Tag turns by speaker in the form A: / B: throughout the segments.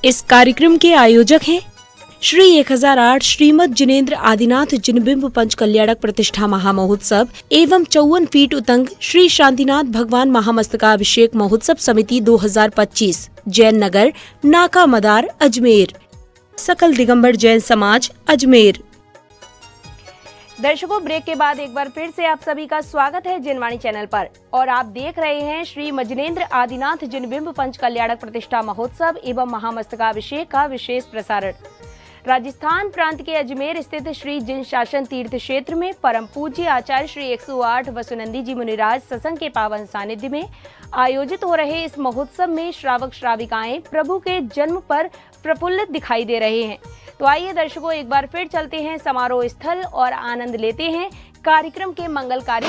A: इस कार्यक्रम के आयोजक हैं श्री 1008 श्रीमद जिनेन्द्र आदिनाथ जिनबिंब पंच कल्याणक प्रतिष्ठा महामहोत्सव एवं 54 फीट उतंग श्री शांतिनाथ भगवान महामस्तकाभिषेक महोत्सव समिति 2025 जैन नगर नाका मदार अजमेर। सकल दिगंबर जैन समाज अजमेर।
B: दर्शकों, ब्रेक के बाद एक बार फिर से आप सभी का स्वागत है जिनवाणी चैनल पर और आप देख रहे हैं श्री मजनेन्द्र आदिनाथ जिनबिंब पंच कल्याणक प्रतिष्ठा महोत्सव एवं महामस्तकाभिषेक का विशेष प्रसारण। राजस्थान प्रांत के अजमेर स्थित श्री जिन शासन तीर्थ क्षेत्र में परम पूज्य आचार्य श्री 108 वसुनंदी जी मुनिराज सत्संग के पावन सानिध्य में आयोजित हो रहे इस महोत्सव में श्रावक श्राविकाएं प्रभु के जन्म पर प्रफुल्लित दिखाई दे रहे हैं। तो आइए दर्शकों, एक बार फिर चलते हैं समारोह स्थल और आनंद लेते हैं कार्यक्रम के मंगलकारी।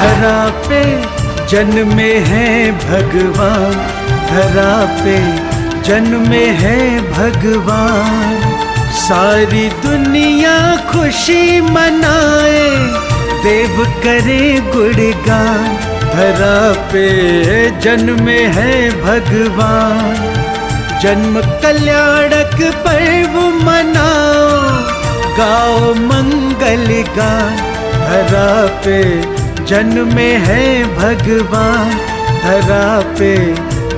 C: धरा पे जन्मे हैं भगवान, धरा पे जन्मे हैं भगवान। सारी दुनिया खुशी मनाए, देव करे गुणगान, धरा पे जन्मे हैं भगवान। जन्म कल्याणक पर्व मनाओ, गाओ मंगल गान। धरा पे जन्मे हैं भगवान, धरा पे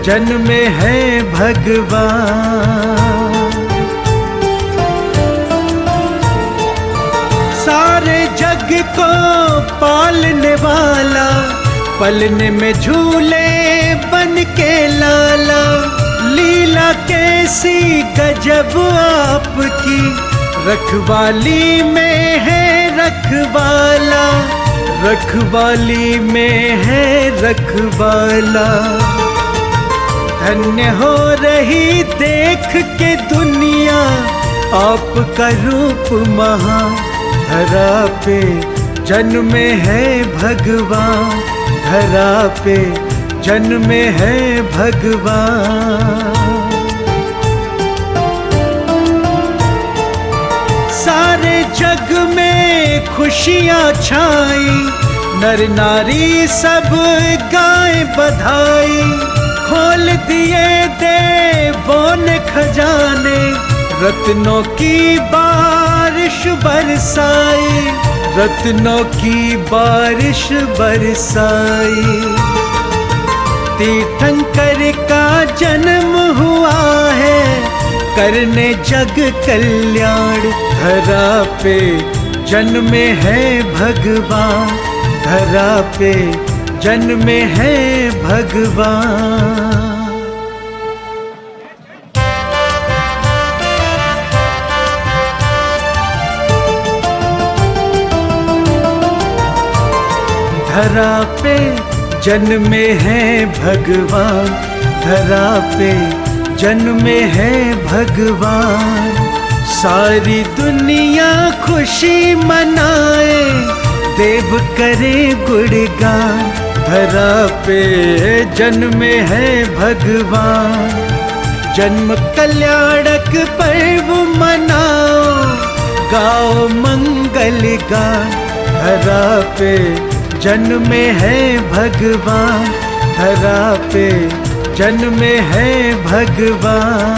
C: जन्मे हैं भगवान। सारे जग को पालने वाला, पलने में झूले बन के लाला। लीला कैसी गजब आपकी, रखवाली में है रखवाला, रखवाली में है रखवाला। धन्य हो रही देख के दुनिया, आपका रूप महान। धरा पे जन्मे हैं भगवान, धरा पे जन्मे हैं भगवान। सारे जग में खुशियाँ छाई, नर नारी सब गाए बधाई। खोल दिए देवों ने खजाने, रत्नों की बारिश बरसाई, रत्नों की बारिश बरसाई। तीर्थंकर का जन्म हुआ है, करने जग कल्याण। धरा पे जन्मे हैं भगवान, धरा पे जन्मे हैं भगवान। धरा पे जन्मे हैं भगवान, धरा पे जन्मे हैं भगवान। सारी दुनिया खुशी मनाए, देव करे गुणगान। धरा पे जन्मे हैं भगवान। जन्म कल्याणक पर्व मनाओ, गाओ मंगल गान। धरा पे जन्मे हैं भगवान, धरा पे जन्मे हैं भगवान।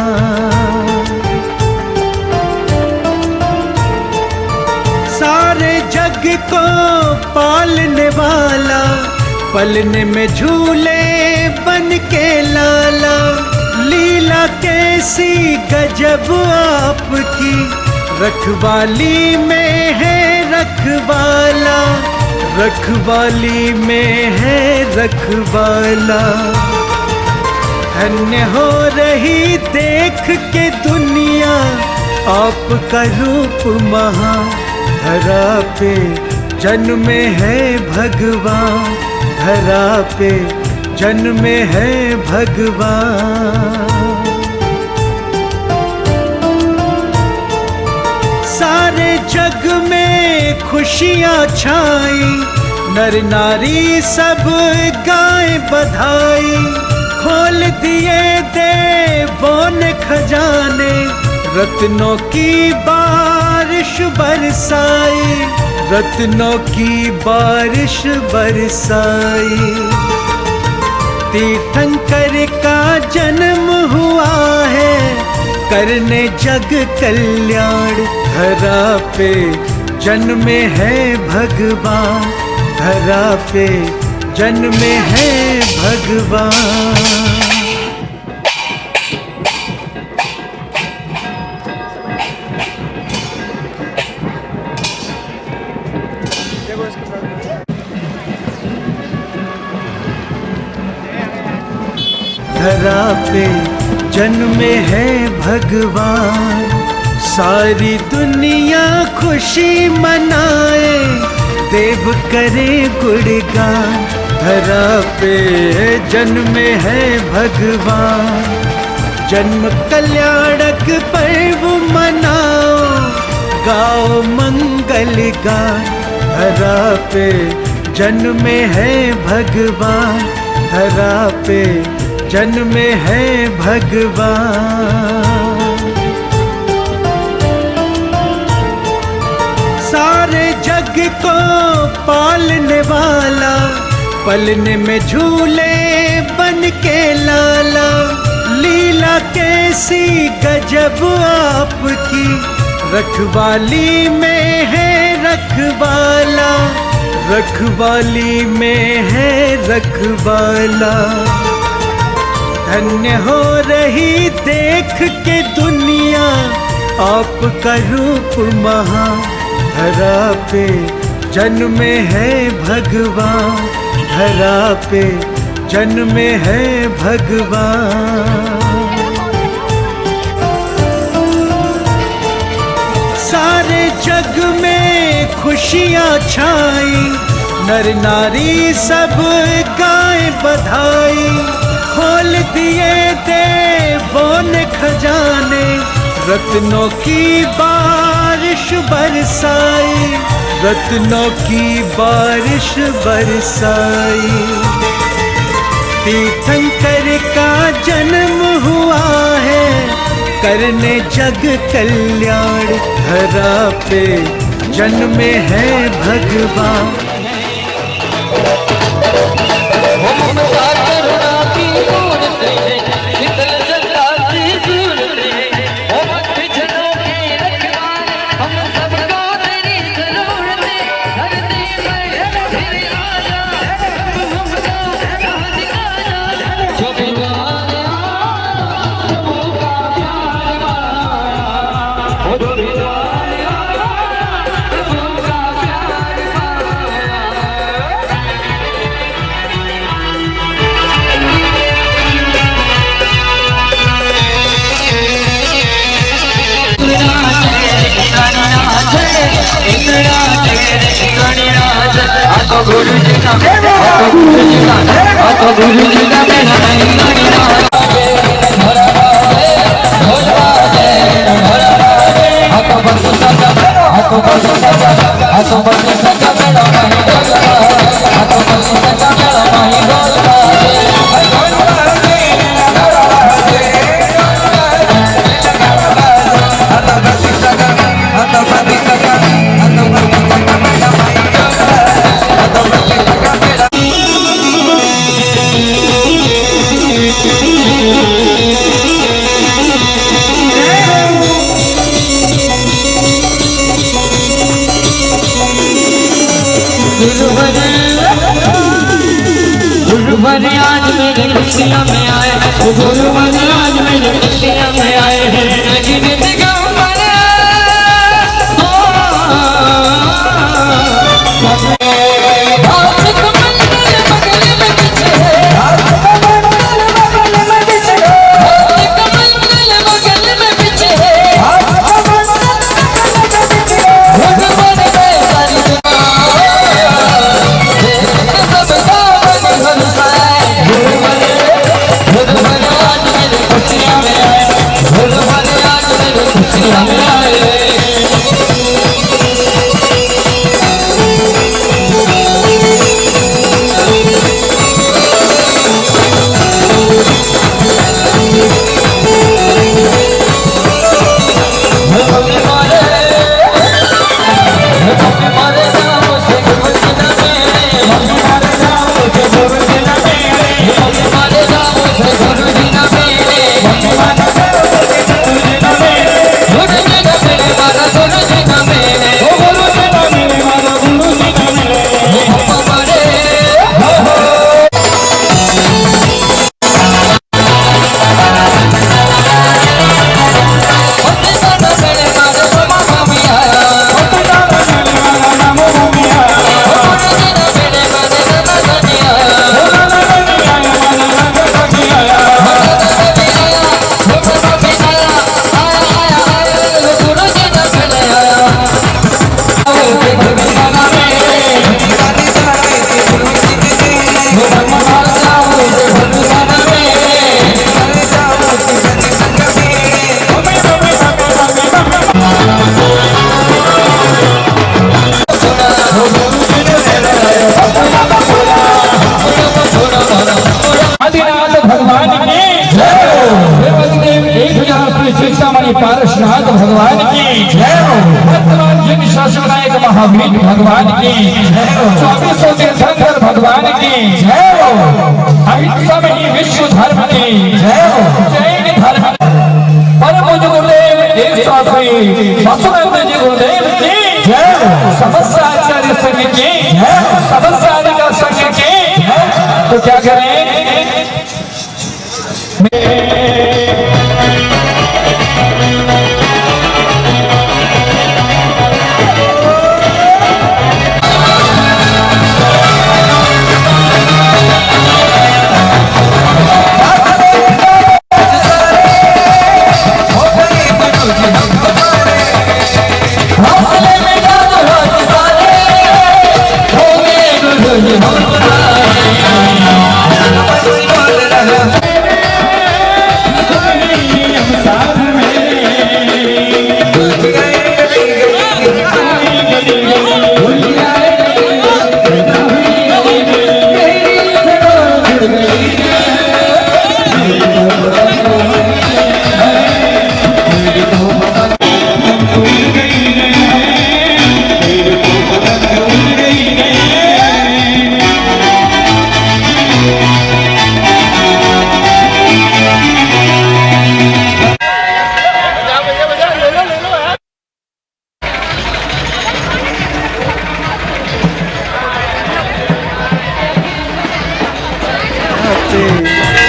C: सारे जग को पालने वाला, पलने में झूले बन के लाला। लीला कैसी गजब आपकी, रखवाली में है रखवाला, रखवाली में है रखवाला। धन्य हो रही देख के दुनिया, आपका रूप महान। धरा पे जन्मे हैं भगवान, धरा पे जन्मे हैं भगवान। सारे जग में खुशियाँ छाई, नर नारी सब गाए बधाई। खोल दिए देवों ने खजाने, रत्नों की बारिश बरसाई, रत्नों की बारिश बरसाई। तीर्थंकर का जन्म हुआ है, करने जग कल्याण। धरा पे जन्मे हैं भगवान, धरा पे जन्मे हैं भगवान। धरा पे जन्मे हैं भगवान। सारी दुनिया खुशी मनाए, देव करे गुणगान। धरा पे जन्मे हैं भगवान। जन्म कल्याणक पर्व मनाओ, गाओ मंगल गान। धरा पे जन्मे हैं भगवान, धरा पे जन्मे हैं भगवान। सारे जग को पालने वाला, पलने में झूले बन के लाला, लीला कैसी गजब आपकी, रखवाली में है रखवाला, रखवाली में है रखवाला। धन्य हो रही देख के दुनिया आपका रूप महा, धरा पे जन्मे है भगवान, धरा पे जन्मे है भगवान। सारे जग में खुशियाँ छाई, नर नारी सब गाए बधाई, खोल दिए देवों ने खजाने, रत्नों की बारिश बरसाई, रत्नों की बारिश बरसाई। तीर्थंकर का जन्म हुआ है करने जग कल्याण, धरा पे जन्मे है भगवान।
D: गुरुवर आज मेरे खुशियाँ में आए, गुरुवर आज मेरे खुशियाँ में आए हैं। जीवित दिगंबर
E: पारसनाथ भगवान की जय। वर्तमान जिन
D: अष्टनायक महावीर भगवान की जय हो। 24 तीर्थंकर भगवान की जय हो। अहिंसा में ही विश्व धर्म की जय हो। जैन धर्म परम पूज्य गुरुदेव देव शास्त्री बसवानंद जी गुरुदेव की जय हो। समस्त आचार्य संघ की जय हो। समस्त आचार्य संघ की जय हो। तो क्या करें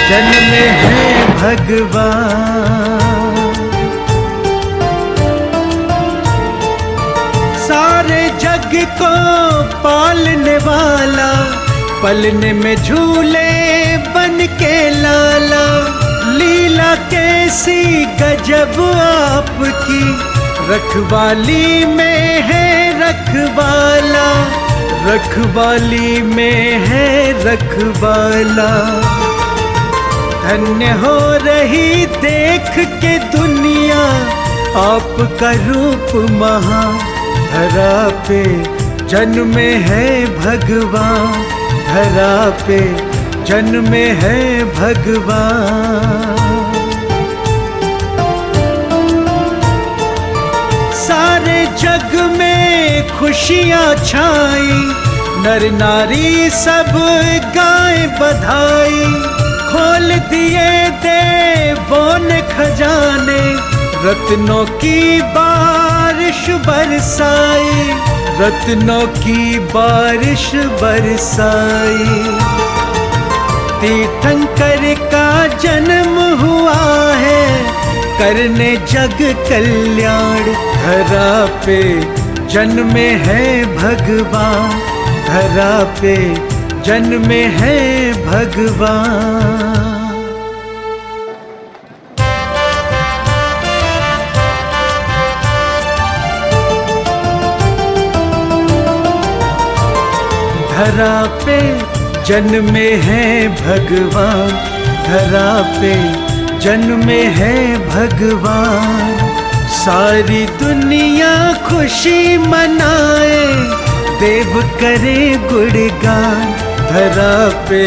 C: जन्म है भगवान, सारे जग को पालने वाला, पलने में झूले बन के लाला। लीला कैसी गजब आपकी, रखवाली में है रखवाला, रखवाली में है रखवाला। धन्य हो रही देख के दुनिया आपका रूप महा, धरा पे जन्मे है भगवान, धरा पे जन्मे है भगवान। सारे जग में खुशियाँ छाई, नर नारी सब गाए बधाई। खोल दिए देवों ने खजाने, रत्नों की बारिश बरसाई, रत्नों की बारिश बरसाई। तीर्थंकर का जन्म हुआ है, करने जग कल्याण। धरा पे जन्मे है भगवान, धरा पे जन्मे है भगवान। धरा पे जन्मे है भगवान, धरा पे जन्मे है भगवान। सारी दुनिया खुशी मनाए, देव करे गुणगान। धरा पे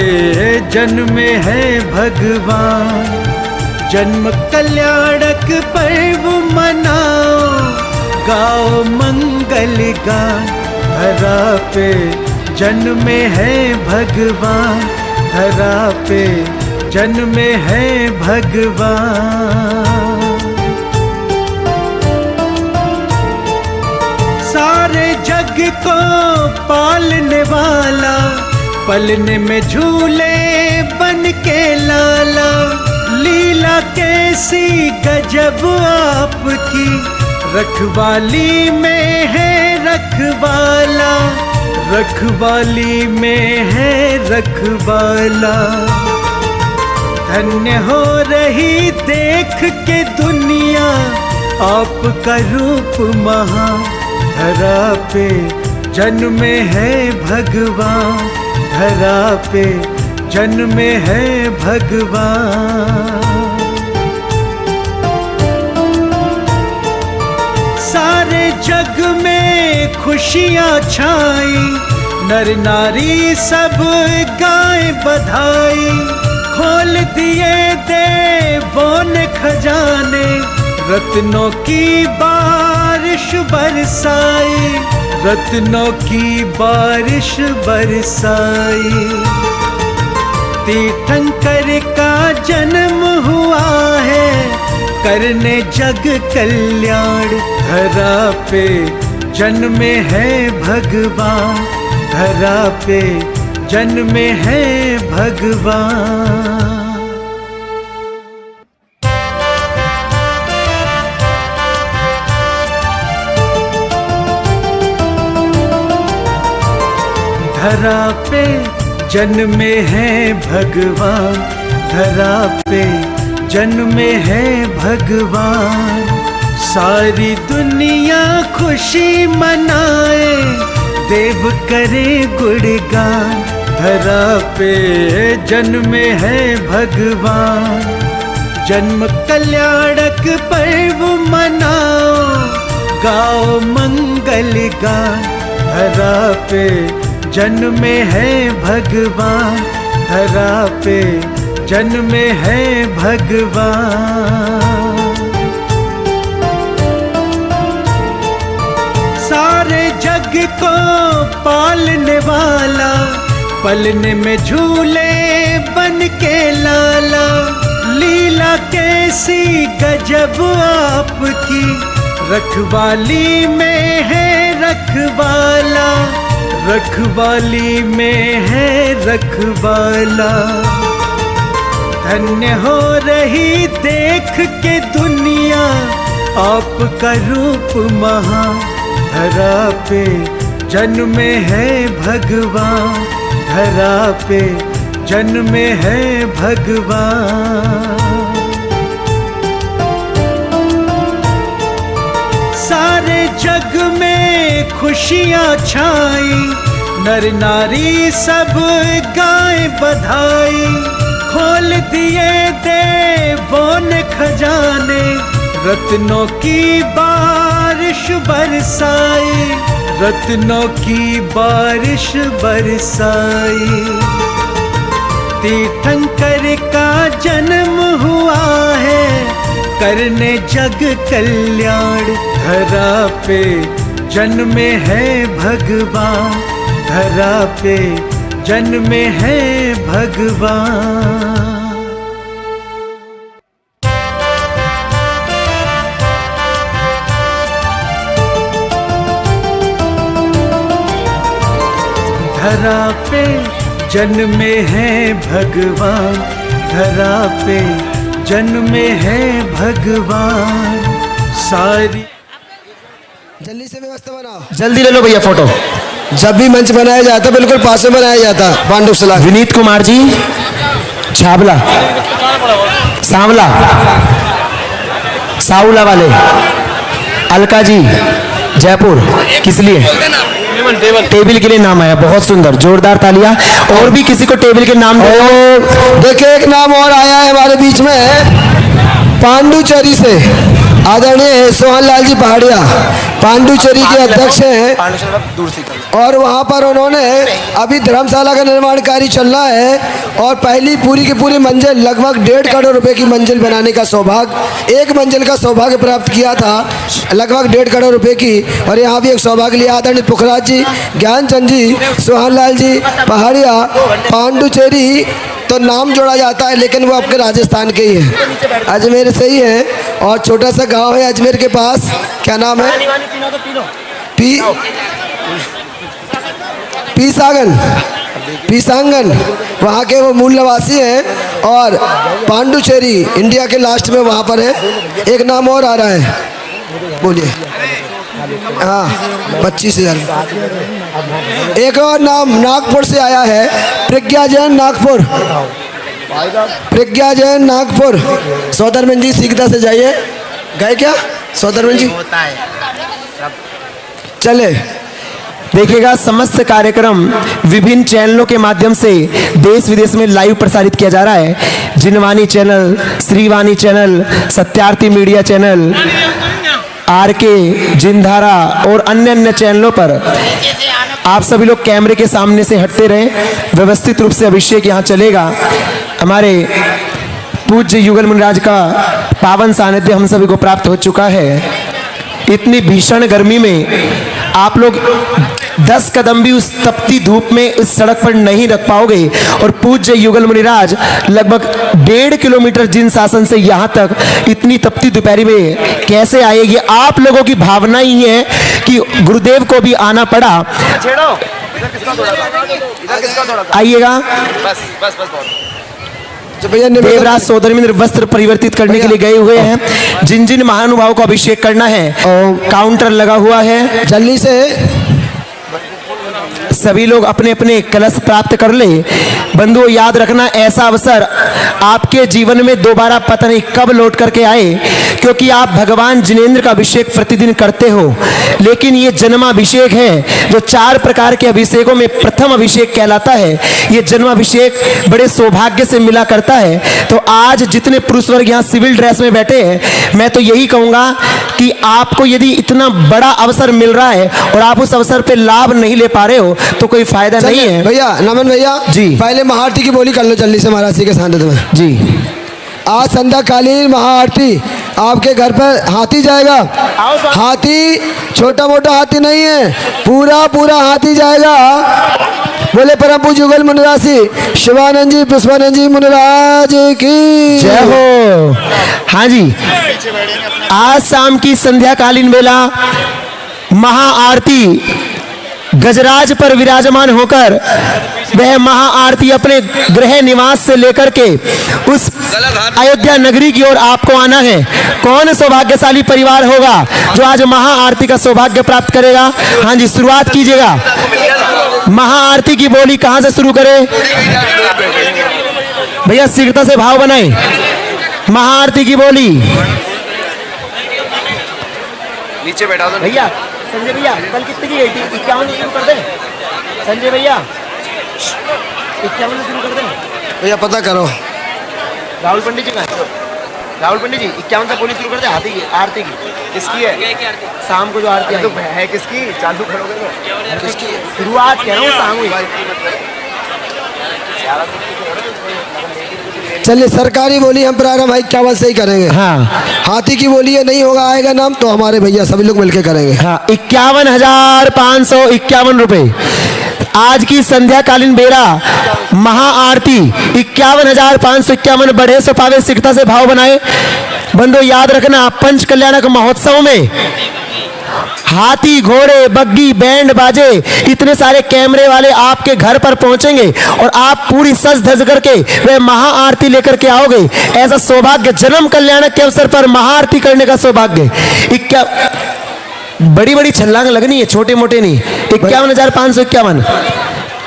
C: जन्मे है भगवान, जन्म कल्याणक पर्व मनाओ, गाओ मंगल गान। धरा पे जन्मे है भगवान, धरा पे जन्मे है भगवान। सारे जग को पालने वाला, पलने में झूले बन के लाला। लीला कैसी गजब आपकी, रखवाली में है रखवाला, रखवाली में है रखवाला। धन्य हो रही देख के दुनिया आपका रूप महा, धरा पे जन्मे है भगवान, धरा पे जन्मे है भगवान। सारे जग में खुशियाँ छाई, नर नारी सब गाए बधाई। खोल दिए देवों ने खजाने, रत्नों की बारिश बारिश बरसाई, रत्नों की बारिश बरसाई। तीर्थंकर का जन्म हुआ है करने जग कल्याण, धरा पे जन्मे है भगवान, धरा पे जन्मे है भगवान। धरा पे जन्मे हैं भगवान, धरा पे जन्मे हैं भगवान। सारी दुनिया खुशी मनाए, देव करे गुणगान, धरा पे जन्मे हैं भगवान। जन्म कल्याणक पर्व मनाओ, गाओ मंगल गान, धरा पे जन्मे है भगवान, धरा पे जन्मे है भगवान। सारे जग को पालने वाला, पलने में झूले बन के लाला। लीला कैसी गजब आपकी, रखवाली में है रखवाला, रखवाली में है रखवाला। धन्य हो रही देख के दुनिया आपका रूप महान, धरा पे जन्मे है भगवान, धरा पे जन्मे है भगवान। सारे जग में खुशियाँ छाई, नर नारी सब गाए बधाई। खोल दिए देवों ने खजाने, रत्नों की बारिश बरसाई, रत्नों की बारिश बरसाई। तीर्थंकर का जन्म हुआ है करने जग कल्याण, धरा पे जन्मे है भगवान, धरा पे जन्मे है भगवान। धरा पे जन्मे है भगवान, धरा पे जन्मे है भगवान। सारी
E: जल्दी से व्यवस्था बनाओ,
F: जल्दी ले लो भैया फोटो।
E: जब भी मंच बनाया जाता बिल्कुल पास में बनाया जाता। पांडु सलाह
F: विनीत कुमार जी छाबला, सांवला, साउला वाले, अलका जी जयपुर। किस लिए? टेबल के लिए नाम आया, बहुत सुंदर, जोरदार तालियां। और भी किसी को टेबल के नाम
E: देखिए एक नाम और आया है हमारे बीच में, पांडुचेरी से आदरणीय सोहन लाल जी पहाड़िया, पांडुचेरी के अध्यक्ष हैं। और वहाँ पर उन्होंने अभी धर्मशाला का निर्माण कार्य चल रहा है और पहली पूरी की पूरी मंजिल लगभग 1.5 करोड़ रुपए की मंजिल बनाने का सौभाग्य, एक मंजिल का सौभाग्य प्राप्त किया था लगभग 1.5 करोड़ रुपए की। और यहाँ भी एक सौभाग्य लिया आदरणीय पुखराज जी, ज्ञानचंद जी, सोहन लाल जी पहाड़िया, पांडुचेरी तो नाम जोड़ा जाता है लेकिन वो आपके राजस्थान के ही हैं, अजमेर से ही हैं। और छोटा सा गांव है अजमेर के पास, क्या नाम है? पीसांगन, वहाँ के वो मूल निवासी हैं। और पांडुचेरी इंडिया के लास्ट में वहाँ पर है। एक नाम और आ रहा है, बोलिए। हाँ 25,000। एक और नाम नागपुर से आया है, प्रज्ञा जैन नागपुर, प्रज्ञा जैन नागपुर। सौदरमन जी सीखता से जाइए, गए क्या सौदरमन जी?
F: चले देखिएगा, समस्त कार्यक्रम विभिन्न चैनलों के माध्यम से देश विदेश में लाइव प्रसारित किया जा रहा है। Jinvani channel, Shrivani channel, Satyarthi media channel, RK, Jindhara और अन्य चैनलों पर आप सभी लोग कैमरे के सामने से हटते रहें। व्यवस्थित रूप से अभिषेक यहाँ चलेगा। हमारे पूज्य युगल मुनिराज का पावन सानिध्य हम सभी को प्राप्त हो चुका है। इतनी भीषण गर्मी में आप लोग 10 कदम भी उस तपती धूप में इस सड़क पर नहीं रख पाओगे और पूज्य युगल मुनिराज लगभग 1.5 किलोमीटर जिन शासन से यहाँ तक इतनी तपती दोपहरी में कैसे आएगी। आप लोगों की भावना ही है कि गुरुदेव को भी आना पड़ा। आइएगा। देवराज सोदरमिंद्र वस्त्र परिवर्तित करने के लिए गए हुए हैं। जिन जिन महानुभावों को अभिषेक करना है और काउंटर लगा हुआ है,
E: जल्दी से
F: सभी लोग अपने अपने कलश प्राप्त कर ले। बंधुओं याद रखना, ऐसा अवसर आपके जीवन में दोबारा पता नहीं कब लौट करके आए, क्योंकि आप भगवान जिनेंद्र का अभिषेक प्रतिदिन करते हो, लेकिन ये जन्माभिषेक है जो 4 प्रकार के अभिषेकों में प्रथम अभिषेक कहलाता है। ये जन्माभिषेक बड़े सौभाग्य से मिला करता है। तो आज जितने पुरुष वर्ग यहाँ सिविल ड्रेस में बैठे हैं, मैं तो यही कहूँगा कि आपको यदि इतना बड़ा अवसर मिल रहा है और आप उस अवसर पे लाभ नहीं ले पा रहे हो तो कोई फायदा नहीं है।
E: भैया नमन भैया
F: जी,
E: पहले महाआरती की बोली कर लो जल्दी से महाराज जी के सानिध्य में।
F: जी,
E: आज संध्याकालीन महाआरती आपके घर पर हाथी जाएगा। हाथी छोटा मोटा हाथी नहीं है, पूरा पूरा हाथी जाएगा। बोले परम पूज्य युगल मुनिराज शिवानंद जी पुष्पानंद जी मुनिराज की
F: जय हो। हाँ जी, आज शाम की संध्याकालीन बेला महाआरती गजराज पर विराजमान होकर वह महाआरती अपने गृह निवास से लेकर के उस अयोध्या नगरी की ओर आपको आना है। कौन सौभाग्यशाली परिवार होगा जो आज महाआरती का सौभाग्य प्राप्त करेगा? हाँ जी, शुरुआत कीजिएगा। महाआरती की बोली कहाँ से शुरू करें भैया? शीघ्रता से भाव बनाए। महाआरती की बोली
G: नीचे बैठा दो
F: भैया। संजय भैया कल कितने की गई थी? 51 से शुरू कर दे संजय भैया, 51 से शुरू कर दे
E: भैया। पता करो
F: राहुल पंडित जी का। राहुल पंडित जी 51 से बोली शुरू कर दे। हाथी की आरती की
G: किसकी है?
F: शाम को जो आरती
G: तो है किसकी? चालू करोगे
F: किसकी शुरुआत कह रहा हूँ शाम हुई।
E: चलिए सरकारी बोली हम प्रारंभ भाई 51 से ही करेंगे।
F: हाँ,
E: हाथी की बोली है, नहीं होगा आएगा नाम तो हमारे भैया सभी लोग मिलके करेंगे।
F: हाँ, 51,551 रुपए आज की संध्याकालीन बेरा महाआरती 51,551 बढ़े सो पावे। शीघ्रता से भाव बनाए। बंधु याद रखना, पंच कल्याणक महोत्सव में हाथी घोड़े बग्गी बैंड बाजे इतने सारे कैमरे वाले आपके घर पर पहुंचेंगे और आप पूरी सज धज करके वे महाआरती लेकर के आओगे। ऐसा सौभाग्य जन्म कल्याणक के अवसर पर महाआरती करने का सौभाग्य। बड़ी बड़ी छलांग लगनी है, छोटे मोटे नहीं। 51,551,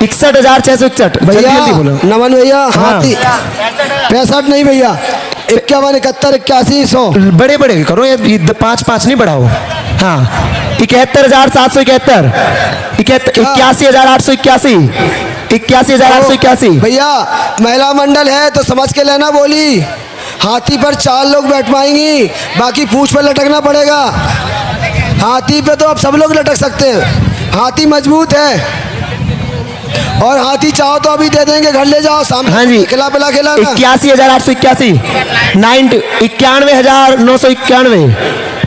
F: 61,661
E: भैया।
F: बोलो
E: नमन भैया।
F: हाँ।
E: हाथी 65 नहीं भैया, 51, 71, 81, 100
F: बड़े बड़े करो, ये 5-5 नहीं बढ़ाओ। हाँ, 71,771, 81,881, 81,881
E: भैया। महिला मंडल है तो समझ के लेना बोली। हाथी पर 4 लोग बैठ पाएंगी, बाकी पूंछ पर लटकना पड़ेगा। हाथी पे तो आप सब लोग लटक सकते हैं, हाथी मजबूत है। और हाथी चाहो तो अभी दे देंगे, घर ले जाओ सामने।
F: हाँ जी,
E: खिला पिला खिला
F: 81,881, 91,991।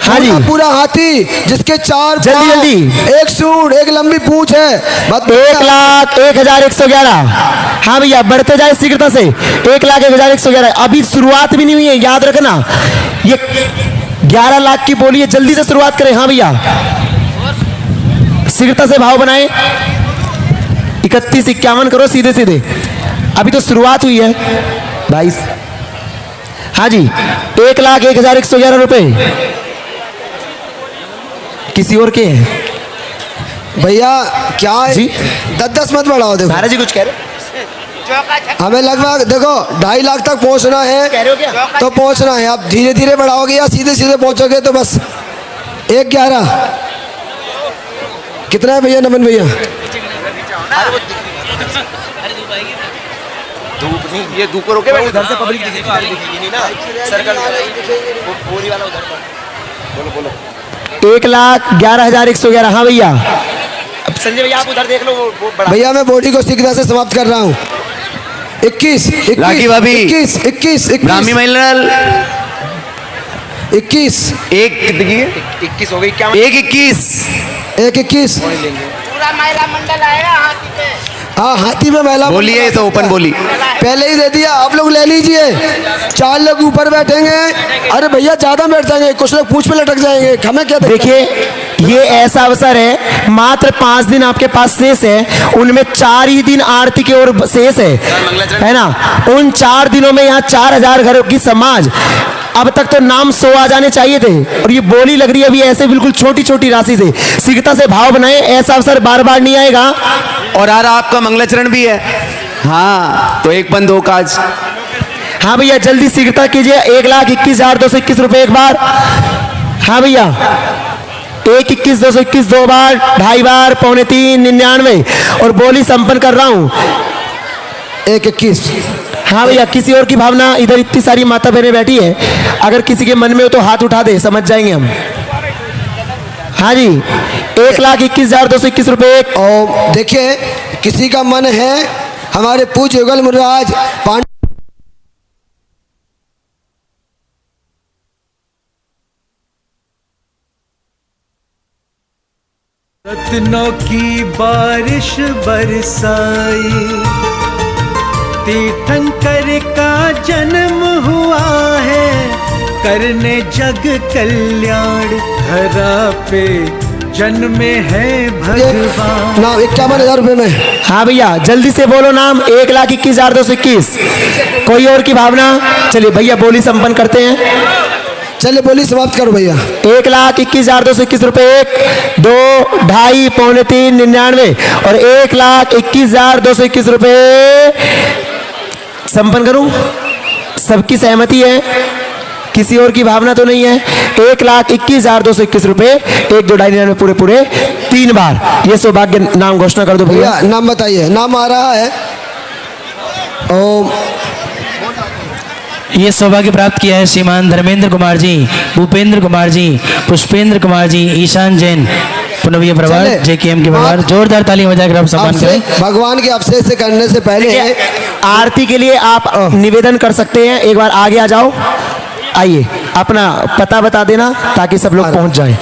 F: हाँ जी,
E: पूरा हाथी जिसके 4
F: जल्दी
E: पाँव,
F: जल्दी।
E: 1 सूंड, 1 लंबी पूंछ है।
F: 1,01,111। हाँ भैया बढ़ते जाए शीघ्रता से। 1,01,111 अभी शुरुआत भी नहीं हुई है, याद रखना। ये 11 लाख की बोली है, जल्दी से शुरुआत करें। हाँ भैया शीघ्रता से भाव बनाए। 31,51 करो सीधे सीधे, अभी तो शुरुआत हुई है 22। हाँ जी, 1,01,111 रुपए किसी और के हैं
E: भैया। क्या है?
F: जी
E: 10-10 मत बढ़ाओ। देखो
F: महाराज जी कुछ कह रहे
E: हमें लगभग देखो 2.5 लाख तक पहुंचना है,
F: कह रहे हो क्या?
E: तो पहुंचना है। आप धीरे धीरे बढ़ाओगे या सीधे सीधे पहुंचोगे तो बस 1,11 कितना है भैया? नमन भैया
G: धूप नहीं, ये धूप को रोके
F: उधर से पब्लिक दिखेगी नहीं ना, सर्कल पूरी वाला उधर। बोलो बोलो। 1,11,111। हाँ भैया, अब संजय भैया आप उधर देख लो, वो बड़ा
E: भैया। मैं बॉडी को शीघ्रता से समाप्त कर रहा हूँ। 21, 21,
G: राखी भाभी।
E: 21, 21, 21,
G: ब्राह्मी महिला
E: 21
G: एक कितनी की है? 21 हो गई क्या? एक 21
H: पूरा महिला मंडल आएगा हाथी पे।
E: हाँ हाथी में महिला
G: बोलिए, ये तो ओपन बोली।
E: पहले ही दे दिया, आप लोग ले लीजिए। 4 लोग ऊपर बैठेंगे। अरे भैया ज्यादा बैठ जाएंगे, कुछ लोग पूंछ पे लटक जाएंगे, हमें क्या
F: देखिए ये ऐसा अवसर है, मात्र 5 दिन आपके पास शेष है, उनमें 4 ही दिन आरती की ओर शेष है ना। उन 4 दिनों में यहाँ 4000 घरों की समाज, अब तक तो नाम 100 आ जाने चाहिए थे, और ये बोली लग रही है अभी ऐसे बिल्कुल छोटी छोटी राशि से। शीघ्रता से भाव बनाए, ऐसा अवसर बार बार नहीं आएगा।
G: और यार आपका मंगलाचरण भी है। हाँ तो 1 पन 2 काज।
F: हाँ भैया जल्दी शीघ्रता कीजिए। 1,21,221 रुपए एक बार। हाँ भैया 1,21,221 2 बार, 2.5 बार, 2.25, 99 और बोली संपन्न कर रहा हूँ।
E: 1,21।
F: हाँ भैया किसी और की भावना, इधर इतनी सारी माता बहनें बैठी है, अगर किसी के मन में हो तो हाथ उठा दे, समझ जाएंगे हम। हाँ जी 1,21,221 रुपए।
E: और देखिए किसी का मन है, हमारे पूज्य युगल मुनिराज पांडु
C: रत्नों की बारिश बरसाई, तीर्थंकर का जन्म हुआ है, करने जग कल्याण धरा पे जन्मे है भगवान।
E: ना 51,000 रुपए में।
F: हाँ भैया जल्दी से बोलो नाम। 1,21,221। कोई और की भावना? चलिए भैया बोली संपन्न करते हैं।
E: चलिए बोली समाप्त करो भैया।
F: 1,21,221 रुपए 1, 2, 2.5, 2.25, 99 और 1,21,221 रुपए संपन्न करूं। सबकी सहमति है, किसी और की भावना तो नहीं है। 1,21,221 रुपए 1, 2, 2.5, 99 पूरे पूरे 3 बार। ये सौभाग्य नाम घोषणा कर दो भैया।
E: भैया नाम बताइए, नाम आ रहा है।
I: ये सौभाग्य प्राप्त किया है श्रीमान धर्मेंद्र कुमार जी, भूपेंद्र कुमार जी, पुष्पेंद्र कुमार जी, ईशान जैन, पुनवीय परिवार, JKM के परिवार। जोरदार ताली बजाकर आप सम्मान करें।
E: भगवान के अभिषेक से करने से पहले
F: आरती के लिए आप निवेदन कर सकते हैं। एक बार आगे आ जाओ, आइए अपना पता बता देना ताकि सब लोग पहुंच जाएं।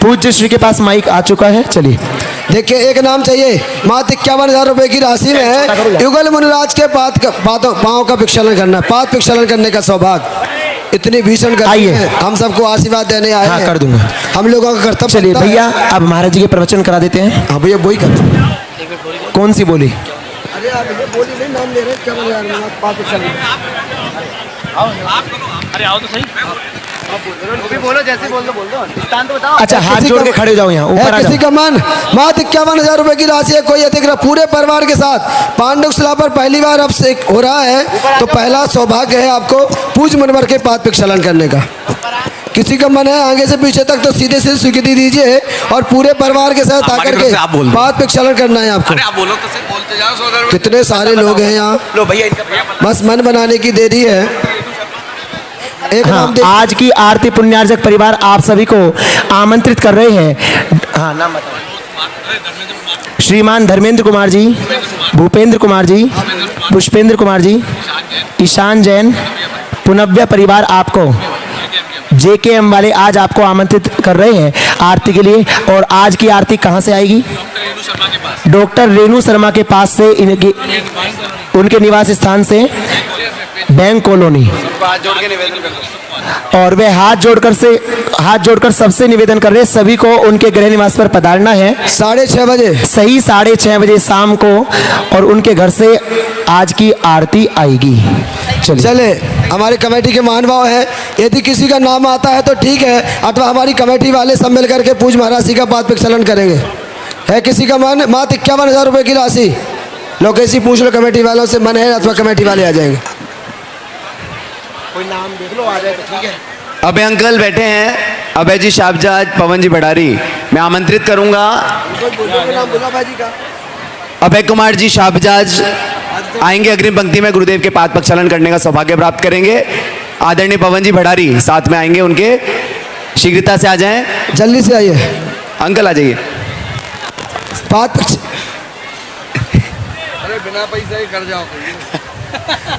F: पूज्य श्री के पास माइक आ चुका है। चलिए
E: देखिए एक नाम चाहिए। मात्र 51,000 रुपए की राशि में युगल मुनिराज के पाँव का प्रक्षालन करना, पाद प्रक्षालन करने का सौभाग्य। इतनी भीषण गर्मी है, हम सबको आशीर्वाद देने आए हैं।
F: कर दूंगा,
E: हम लोगों का कर्तव्य।
F: चलिए भैया अब महाराज जी के प्रवचन करा देते हैं।
E: हाँ भैया वही करते।
F: कौन सी बोली?
E: अरे आप बोली नहीं, नाम ले रहे 51,000 पाद प्रक्षालन।
I: अरे आओ तो सही।
G: बोलो जैसे बोल दो स्थान तो बताओ।
F: अच्छा हाथ जोड़ के खड़े हो जाओ, यहाँ ऊपर आ
E: किसी
F: जाओ।
E: का मन मात्र 51,000 रुपए की राशि है, कोई अतिक्रमण पूरे परिवार के साथ पांडुशिला पर पहली बार अब से हो रहा है, तो पहला सौभाग्य है आपको पूज्य मनवर के पाद प्रक्षालन करने का। किसी का मन है आगे से पीछे तक तो सीधे से स्वीकृति दीजिए और पूरे परिवार के साथ आकर के पाद प्रक्षालन करना है आपको।
G: आप बोलो तो सही, बोलते जाओ।
E: कितने सारे लोग हैं यहाँ,
G: लो भैया इनका
E: बस मन बनाने की देरी है। एक नाम दे।
F: आज की आरती पुण्यार्जक परिवार आप सभी को आमंत्रित कर रहे हैं। हाँ नाम बताओ। श्रीमान धर्मेंद्र कुमार जी, भूपेंद्र कुमार जी, पुष्पेंद्र कुमार जी, ईशान जैन, पुनव्य परिवार आपको JKM वाले आज आपको आमंत्रित कर रहे हैं आरती के लिए। और आज की आरती कहाँ से आएगी? डॉक्टर रेणु शर्मा के पास से, उनके निवास स्थान से, बैंक कॉलोनी।
G: हाथ जोड़ के निवेदन कर दो।
F: और वे हाथ जोड़कर सबसे निवेदन कर रहे हैं, सभी को उनके गृह निवास पर पधारना है
E: 6:30 बजे,
F: सही 6:30 बजे शाम को, और उनके घर से आज की आरती आएगी।
E: चले हमारी कमेटी के महानुभाव है, यदि किसी का नाम आता है तो ठीक है, अथवा हमारी कमेटी वाले सब मिल करके पूज्य महाराज जी का पाद प्रक्षालन करेंगे। है किसी का मन? मात्र 51,000 रुपए की राशि। लोकेशी पूछ लो कमेटी वालों से, मन है अथवा कमेटी वाले आ जाएंगे।
F: कोई नाम देख लो, आ जाए तो ठीक है।
G: अभय अंकल बैठे हैं, अभय जी शाहबजाज, पवन जी भंडारी। मैं आमंत्रित करूंगा अभय कुमार जी शाहबजाज आएंगे अग्रिम पंक्ति में, गुरुदेव के पाद प्रक्षालन करने का सौभाग्य प्राप्त करेंगे। आदरणीय पवन जी भंडारी साथ में आएंगे, उनके शीघ्रता से आ जाएं।
E: जल्दी से आइए
G: अंकल, आ जाइए।
E: पाद
G: बिना पैसा ही कर जाओ।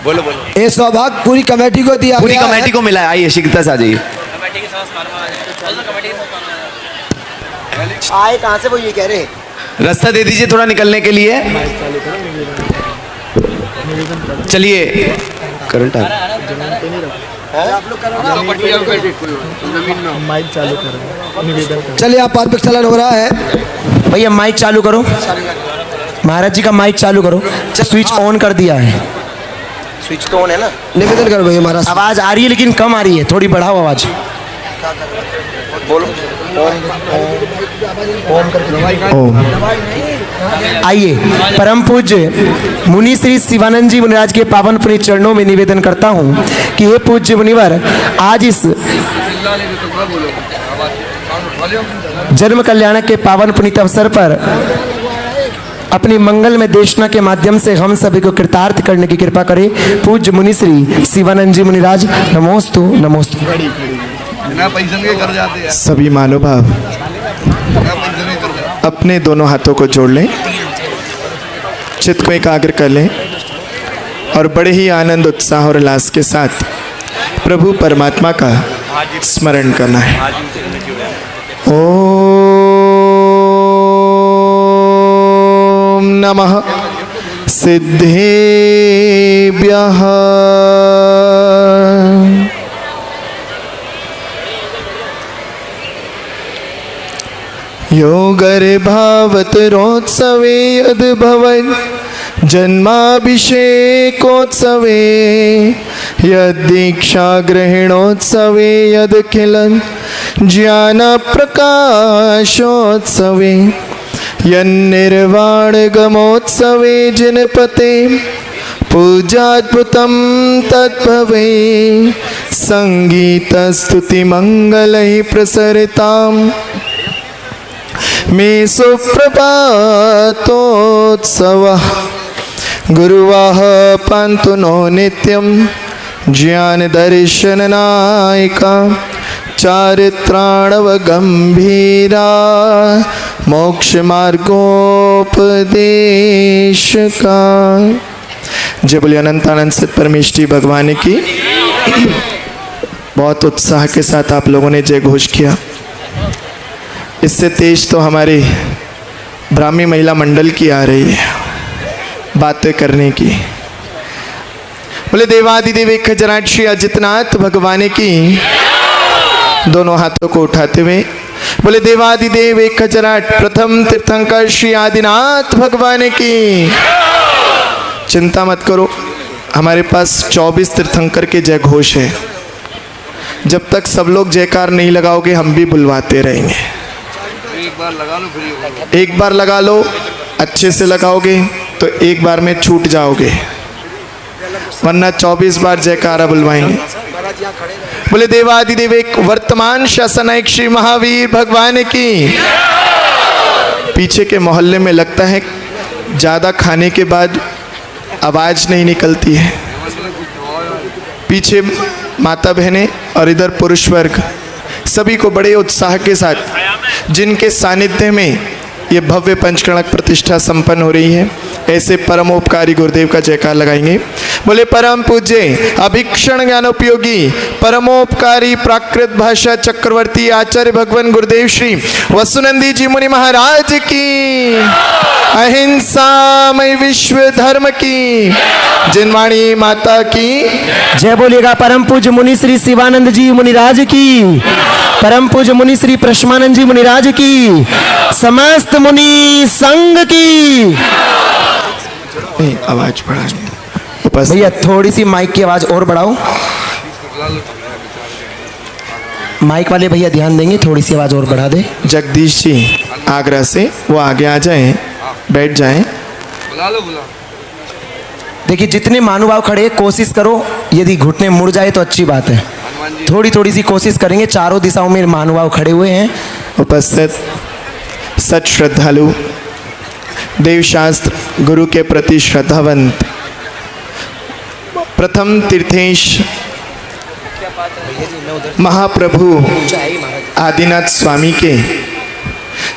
G: बोलो बोलो।
E: ये सौभाग्य पूरी कमेटी को दिया,
G: पूरी कमेटी को मिला है। आइए शीघ्रता से आ जाइए।
E: आए कहाँ से वो ये कह रहे?
G: रास्ता दे दीजिए थोड़ा निकलने के लिए। चलिए करंट आ
E: चलिए आप पाद प्रक्षालन हो रहा है।
F: भैया माइक चालू करो, महाराज जी का माइक चालू करो। स्विच ऑन कर दिया है।
E: स्विच तो ऑन है ना। निवेदन करो भैया महाराज।
F: आवाज आ रही है लेकिन कम आ रही है, थोड़ी बढ़ाओ आवाज।
E: बोलो।
F: आइए परम पूज्य मुनि श्री शिवानंद जी मुनिराज के पावन पुनीत चरणों में निवेदन करता हूँ कि हे पूज्य मुनिवर, आज इस जन्म कल्याणक के पावन पुनीत अवसर पर अपनी मंगल में देशना के माध्यम से हम सभी को कृतार्थ करने की कृपा करे। पूज्य मुनि श्री शिवानंद जी मुनिराज, नमोस्तु नमोस्तु।
J: सभी महानुभाव अपने दोनों हाथों को जोड़ लें, चित्त को एकाग्र कर लें और बड़े ही आनंद, उत्साह और उल्लास के साथ प्रभु परमात्मा का स्मरण करना है। ओम नमः सिद्धेभ्यः योगर्भावतरोत्सवे यद्भवन् जन्माभिषेकोत्सवे यद्दीक्षाग्रहणोत्सवे यदखिलन् ज्ञानप्रकाशोत्सवे यन्निर्वाणगमोत्सवे जनपते पूजाद्भुतं तद्भवे संगीतस्तुतिमङ्गलैः प्रसरिताम् मे सुप्रभातोत्सवः गुरुवाः पान्तु नो नित्यं ज्ञानदर्शननायिका चारित्राणवगम्भीरा मोक्षमार्गोपदेशका। जय बोलिए अनंतानंद सत परमेष्ठी भगवान की। बहुत उत्साह के साथ आप लोगों ने जय घोष किया। इससे तेज तो हमारे ब्राह्मी महिला मंडल की आ रही है बातें करने की। बोले देवादिदेव एक खजराट श्री अजितनाथ भगवान की। दोनों हाथों को उठाते हुए बोले देवादिदेव एक खजराट प्रथम तीर्थंकर श्री आदिनाथ भगवान की। चिंता मत करो, हमारे पास 24 तीर्थंकर के जय घोष है। जब तक सब लोग जयकार नहीं लगाओगे हम भी बुलवाते रहेंगे। एक बार लगा लो, अच्छे से लगाओगे तो एक बार में छूट जाओगे, वरना 24 बार जयकारा बुलवाएंगे। बोले देवादिदेव एक वर्तमान शासनायक श्री महावीर भगवान की। पीछे के मोहल्ले में लगता है ज़्यादा खाने के बाद आवाज़ नहीं निकलती है। पीछे माता बहनें और इधर पुरुष वर्ग सभी को बड़े उत्साह के साथ जिनके सानिध्य में ये भव्य पंचकणक प्रतिष्ठा संपन्न हो रही है, ऐसे परमोपकारी गुरुदेव का जयकार लगाएंगे। बोले परम पूज्य अभीक्षण ज्ञानोपयोगी परमोपकारी प्राकृत भाषा चक्रवर्ती आचार्य भगवान गुरुदेव श्री वसुनंदी जी मुनि महाराज की। अहिंसामय विश्व धर्म की। जिनवाणी माता की
F: जय बोलिएगा। परम पूज्य मुनि श्री शिवानंद जी मुनिराज की, परम पूज्य मुनि श्री प्रश्मानंद जी मुनिराज की, समस्त मुनि संघ की।
J: आवाज बढ़ा
F: भैया, थोड़ी सी माइक की आवाज और बढ़ाओ। माइक वाले भैया ध्यान देंगे, थोड़ी सी आवाज और बढ़ा दे।
J: जगदीश जी आगरा से, वो आगे आ जाएं, बैठ जाएं।
F: देखिए जितने महानुभाव खड़े कोशिश करो, यदि घुटने मुड़ जाए तो अच्छी बात है। थोड़ी थोड़ी सी कोशिश करेंगे। चारों दिशाओं में महानुभाव खड़े हुए हैं।
J: उपस्थित सच श्रद्धालु, देवशास्त्र गुरु के प्रति श्रद्धावंत, प्रथम तीर्थेश महाप्रभु आदिनाथ स्वामी के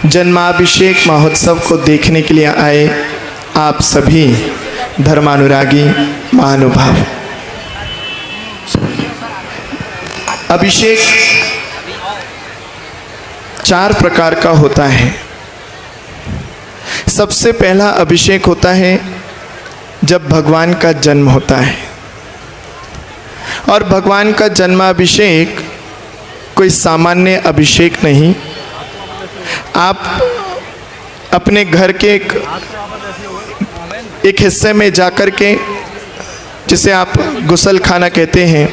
J: जन्माभिषेक महोत्सव को देखने के लिए आए आप सभी धर्मानुरागी महानुभाव। 4 प्रकार का होता है। सबसे पहला अभिषेक होता है जब भगवान का जन्म होता है, और भगवान का जन्माभिषेक कोई सामान्य अभिषेक नहीं। आप अपने घर के एक हिस्से में जाकर के, जिसे आप गुसल खाना कहते हैं,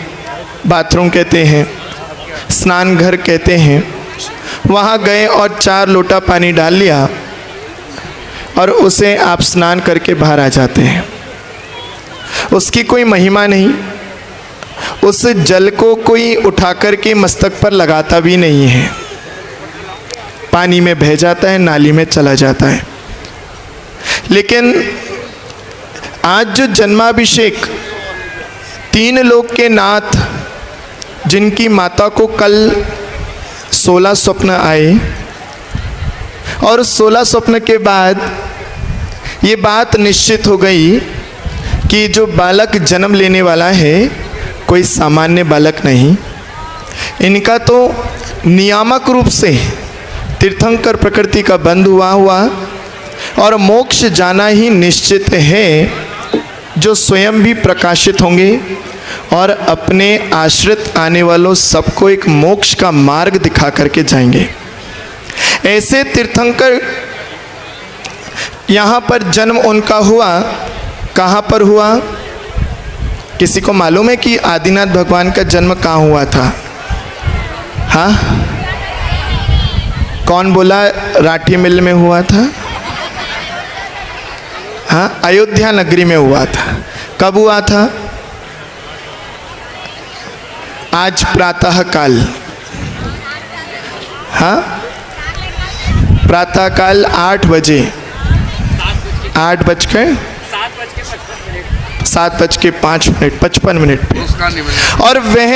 J: बाथरूम कहते हैं, स्नान घर कहते हैं, वहाँ गए और 4 लोटा पानी डाल लिया और उसे आप स्नान करके बाहर आ जाते हैं। उसकी कोई महिमा नहीं, उस जल को कोई उठा करके मस्तक पर लगाता भी नहीं है, पानी में बह जाता है, नाली में चला जाता है। लेकिन आज जो जन्माभिषेक 3 लोक के नाथ, जिनकी माता को कल 16 स्वप्न आए, और 16 स्वप्न के बाद ये बात निश्चित हो गई कि जो बालक जन्म लेने वाला है कोई सामान्य बालक नहीं। इनका तो नियामक रूप से तीर्थंकर प्रकृति का बंध हुआ और मोक्ष जाना ही निश्चित है, जो स्वयं भी प्रकाशित होंगे और अपने आश्रित आने वालों सबको एक मोक्ष का मार्ग दिखा करके जाएंगे। ऐसे तीर्थंकर यहाँ पर जन्म उनका हुआ। कहाँ पर हुआ? किसी को मालूम है कि आदिनाथ भगवान का जन्म कहाँ हुआ था? हाँ, कौन बोला? राठी मिल में हुआ था। हाँ, अयोध्या नगरी में हुआ था। कब हुआ था? आज प्रातः काल। हाँ, प्रातः काल 8 बजे, 7:05 पे, और वह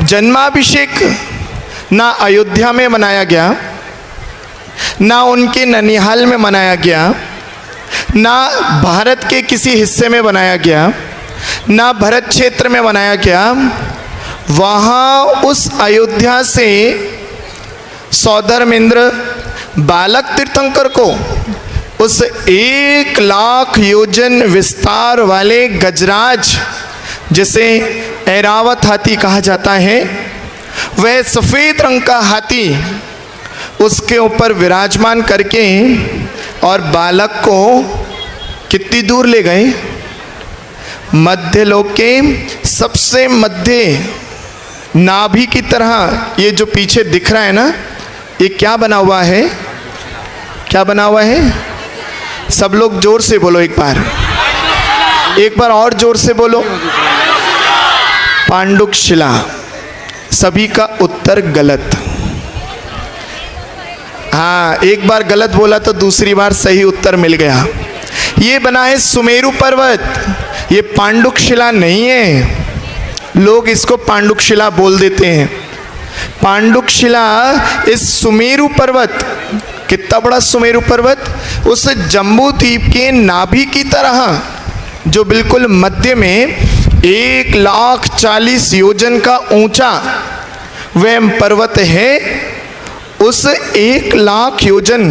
J: जन्माभिषेक ना अयोध्या में मनाया गया, ना उनके ननिहाल में मनाया गया, ना भारत के किसी हिस्से में बनाया गया, ना भरत क्षेत्र में बनाया गया। वहाँ उस अयोध्या से सौधर्मेंद्र बालक तीर्थंकर को उस 1 लाख योजन विस्तार वाले गजराज, जिसे ऐरावत हाथी कहा जाता है, वह सफ़ेद रंग का हाथी उसके ऊपर विराजमान करके और बालक को कितनी दूर ले गए? मध्य लोक के सबसे मध्य नाभि की तरह। ये जो पीछे दिख रहा है ना, ये क्या बना हुआ है? क्या बना हुआ है? सब लोग जोर से बोलो, एक बार और जोर से बोलो। पांडुक शिला। सभी का उत्तर गलत। हाँ, एक बार गलत बोला तो दूसरी बार सही उत्तर मिल गया। ये बना है सुमेरु पर्वत, ये पांडुक शिला नहीं है। लोग इसको पांडुक शिला बोल देते हैं। पांडुक शिला इस सुमेरु पर्वत, कितना बड़ा सुमेरु पर्वत, उस जम्बू द्वीप के नाभि की तरह, जो बिल्कुल मध्य में 1,40,000 योजन का ऊंचा वह पर्वत है। उस 1,00,000 योजन,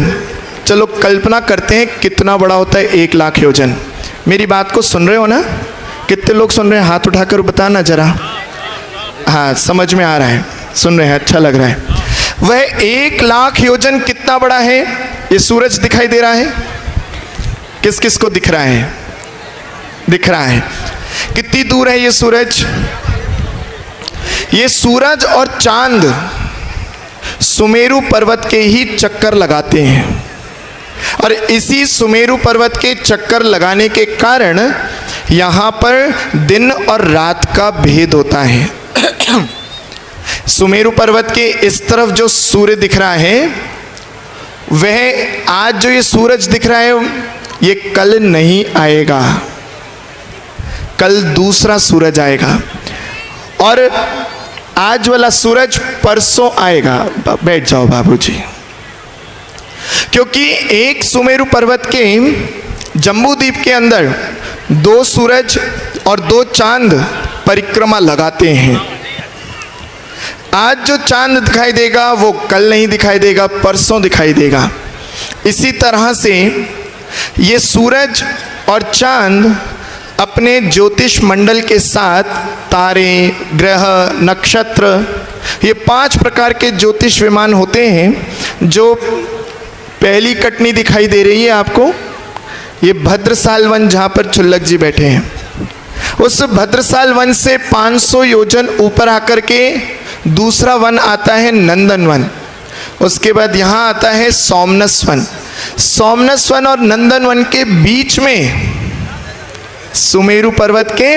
J: चलो कल्पना करते हैं कितना बड़ा होता है 1,00,000 योजन। मेरी बात को सुन रहे हो ना? कितने लोग सुन रहे हैं? हाथ उठाकर बताना जरा। हाँ, समझ में आ रहा है, सुन रहे हैं, अच्छा लग रहा है। वह 1,00,000 योजन कितना बड़ा है? ये सूरज दिखाई दे रहा है? किस किस को दिख रहा है? दिख रहा है। कितनी दूर है ये सूरज? ये सूरज और चांद सुमेरु पर्वत के ही चक्कर लगाते हैं, और इसी सुमेरु पर्वत के चक्कर लगाने के कारण यहाँ पर दिन और रात का भेद होता है। सुमेरु पर्वत के इस तरफ जो सूर्य दिख रहा है, वह आज जो ये सूरज दिख रहा है, ये कल नहीं आएगा, कल दूसरा सूरज आएगा, और आज वाला सूरज परसों आएगा। बैठ जाओ बाबूजी। क्योंकि एक सुमेरु पर्वत के जम्बू द्वीप के अंदर 2 सूरज और 2 चांद परिक्रमा लगाते हैं। आज जो चांद दिखाई देगा वो कल नहीं दिखाई देगा, परसों दिखाई देगा। इसी तरह से ये सूरज और चांद अपने ज्योतिष मंडल के साथ तारे, ग्रह, नक्षत्र, ये 5 प्रकार के ज्योतिष विमान होते हैं। जो पहली कटनी दिखाई दे रही है आपको, ये भद्रसाल वन जहाँ पर चुल्लक जी बैठे हैं, उस भद्रसाल वन से 500 योजन ऊपर आकर के दूसरा वन आता है नंदन वन। उसके बाद यहाँ आता है सोमनस वन। सोमनस वन और नंदन वन के बीच में सुमेरु पर्वत के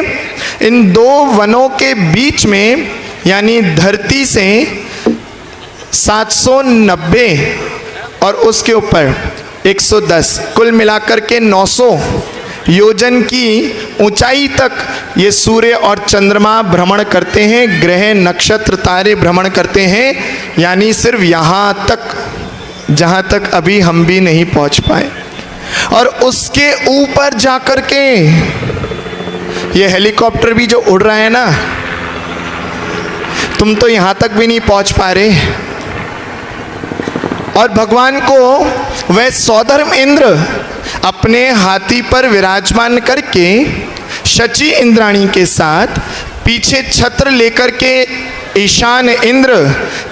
J: इन 2 वनों के बीच में, यानी धरती से 790 और उसके ऊपर 110, कुल मिलाकर के 900 योजन की ऊंचाई तक ये सूर्य और चंद्रमा भ्रमण करते हैं, ग्रह, नक्षत्र, तारे भ्रमण करते हैं। यानी सिर्फ यहाँ तक, जहाँ तक अभी हम भी नहीं पहुँच पाए। और उसके ऊपर जाकर के ये हेलीकॉप्टर भी जो उड़ रहा है ना, तुम तो यहाँ तक भी नहीं पहुँच पा रहे। और भगवान को वह सौधर्म इंद्र अपने हाथी पर विराजमान करके शची इंद्राणी के साथ पीछे छत्र लेकर के ईशान इंद्र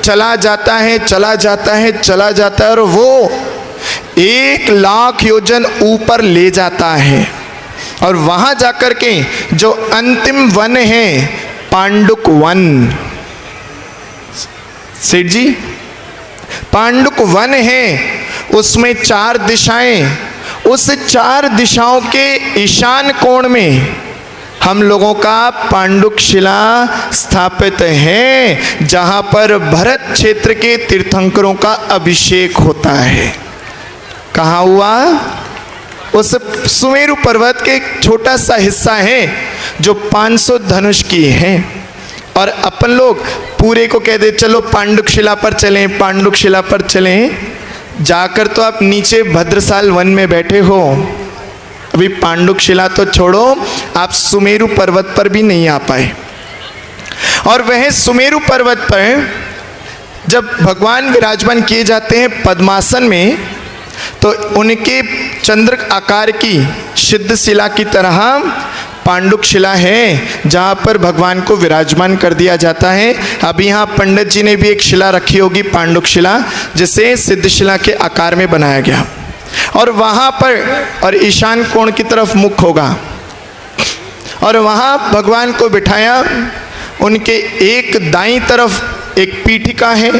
J: चला जाता है, चला जाता है, चला जाता है, और वो 1 लाख योजन ऊपर ले जाता है। और वहां जाकर के जो अंतिम वन है पांडुक वन, सेठ जी, पांडुक वन है, उसमें 4 दिशाएं, उस 4 दिशाओं के ईशान कोण में हम लोगों का पांडुक शिला स्थापित है, जहां पर भरत क्षेत्र के तीर्थंकरों का अभिषेक होता है। कहाँ हुआ? उस सुमेरु पर्वत के एक छोटा सा हिस्सा है जो 500 धनुष की है। और अपन लोग पूरे को कह दे चलो पांडुक शिला पर चलें, पांडुक शिला पर चलें, जाकर तो आप नीचे भद्रसाल वन में बैठे हो। अभी पांडुक शिला तो छोड़ो, आप सुमेरु पर्वत पर भी नहीं आ पाए। और वह सुमेरु पर्वत पर जब भगवान विराजमान किए जाते हैं पद्मासन में, तो उनके चंद्र आकार की सिद्ध शिला की तरह पांडुक शिला है, जहाँ पर भगवान को विराजमान कर दिया जाता है। अभी यहाँ पंडित जी ने भी एक शिला रखी होगी, पांडुक शिला, जिसे सिद्ध शिला के आकार में बनाया गया। और वहाँ पर और ईशान कोण की तरफ मुख होगा, और वहाँ भगवान को बिठाया। उनके एक दाईं तरफ एक पीठिका है,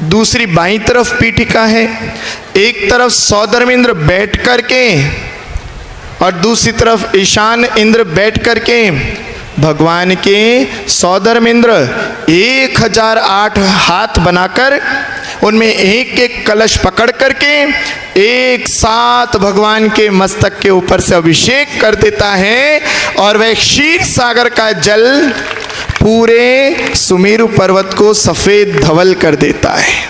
J: दूसरी बाईं तरफ पीठिका है। एक तरफ सौधर्म इंद्र बैठ करके और दूसरी तरफ ईशान इंद्र बैठ करके भगवान के सौधर्म इंद्र 1008 हाथ बनाकर उनमें एक एक कलश पकड़ करके एक साथ भगवान के मस्तक के ऊपर से अभिषेक कर देता है। और वह क्षीर सागर का जल पूरे सुमेरु पर्वत को सफेद धवल कर देता है।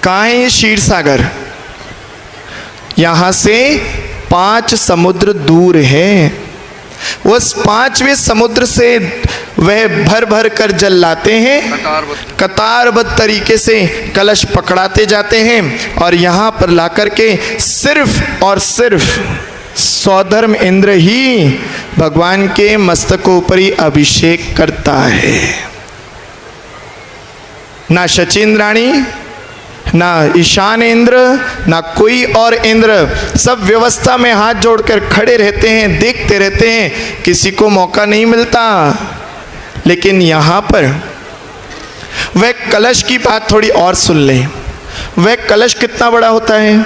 J: कहाँ है ये क्षीर सागर? यहाँ से 5 समुद्र दूर है। उस 5वें समुद्र से वह भर भर कर जल लाते हैं, कतारबद्ध तरीके से कलश पकड़ाते जाते हैं। और यहाँ पर लाकर के सिर्फ और सिर्फ सौधर्म इंद्र ही भगवान के मस्तकों ऊपर ही अभिषेक करता है। ना शचींद्राणी, ना ईशान इंद्र, ना कोई और इंद्र, सब व्यवस्था में हाथ जोड़कर खड़े रहते हैं, देखते रहते हैं, किसी को मौका नहीं मिलता। लेकिन यहाँ पर वह कलश की बात थोड़ी और सुन लें। वह कलश कितना बड़ा होता है?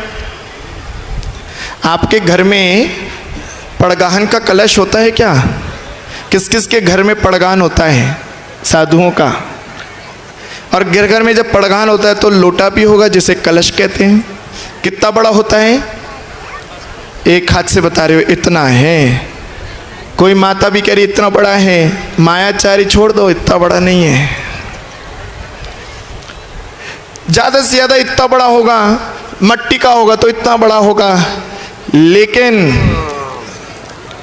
J: आपके घर में पड़गाहन का कलश होता है क्या? किस किस के घर में पड़गाहन होता है? साधुओं का। और घर घर में जब पड़गाहन होता है तो लोटा भी होगा, जिसे कलश कहते हैं। कितना बड़ा होता है? एक हाथ से बता रहे हो, इतना है। कोई माता भी कह रही इतना बड़ा है, मायाचारी छोड़ दो, इतना बड़ा नहीं है। ज्यादा से ज्यादा इतना बड़ा होगा, मट्टी का होगा तो इतना बड़ा होगा। लेकिन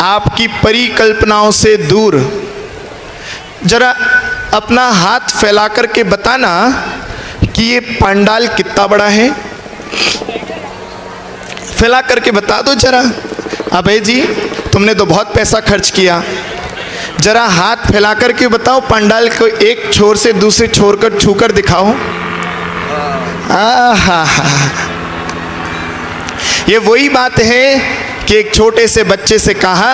J: आपकी परिकल्पनाओं से दूर, जरा अपना हाथ फैला करके बताना कि ये पंडाल कितना बड़ा है। फैला करके बता दो जरा। अबे जी तुमने तो बहुत पैसा खर्च किया, जरा हाथ फैला करके बताओ, पंडाल को एक छोर से दूसरे छोर कर छूकर दिखाओ। आहा, ये वही बात है कि एक छोटे से बच्चे से कहा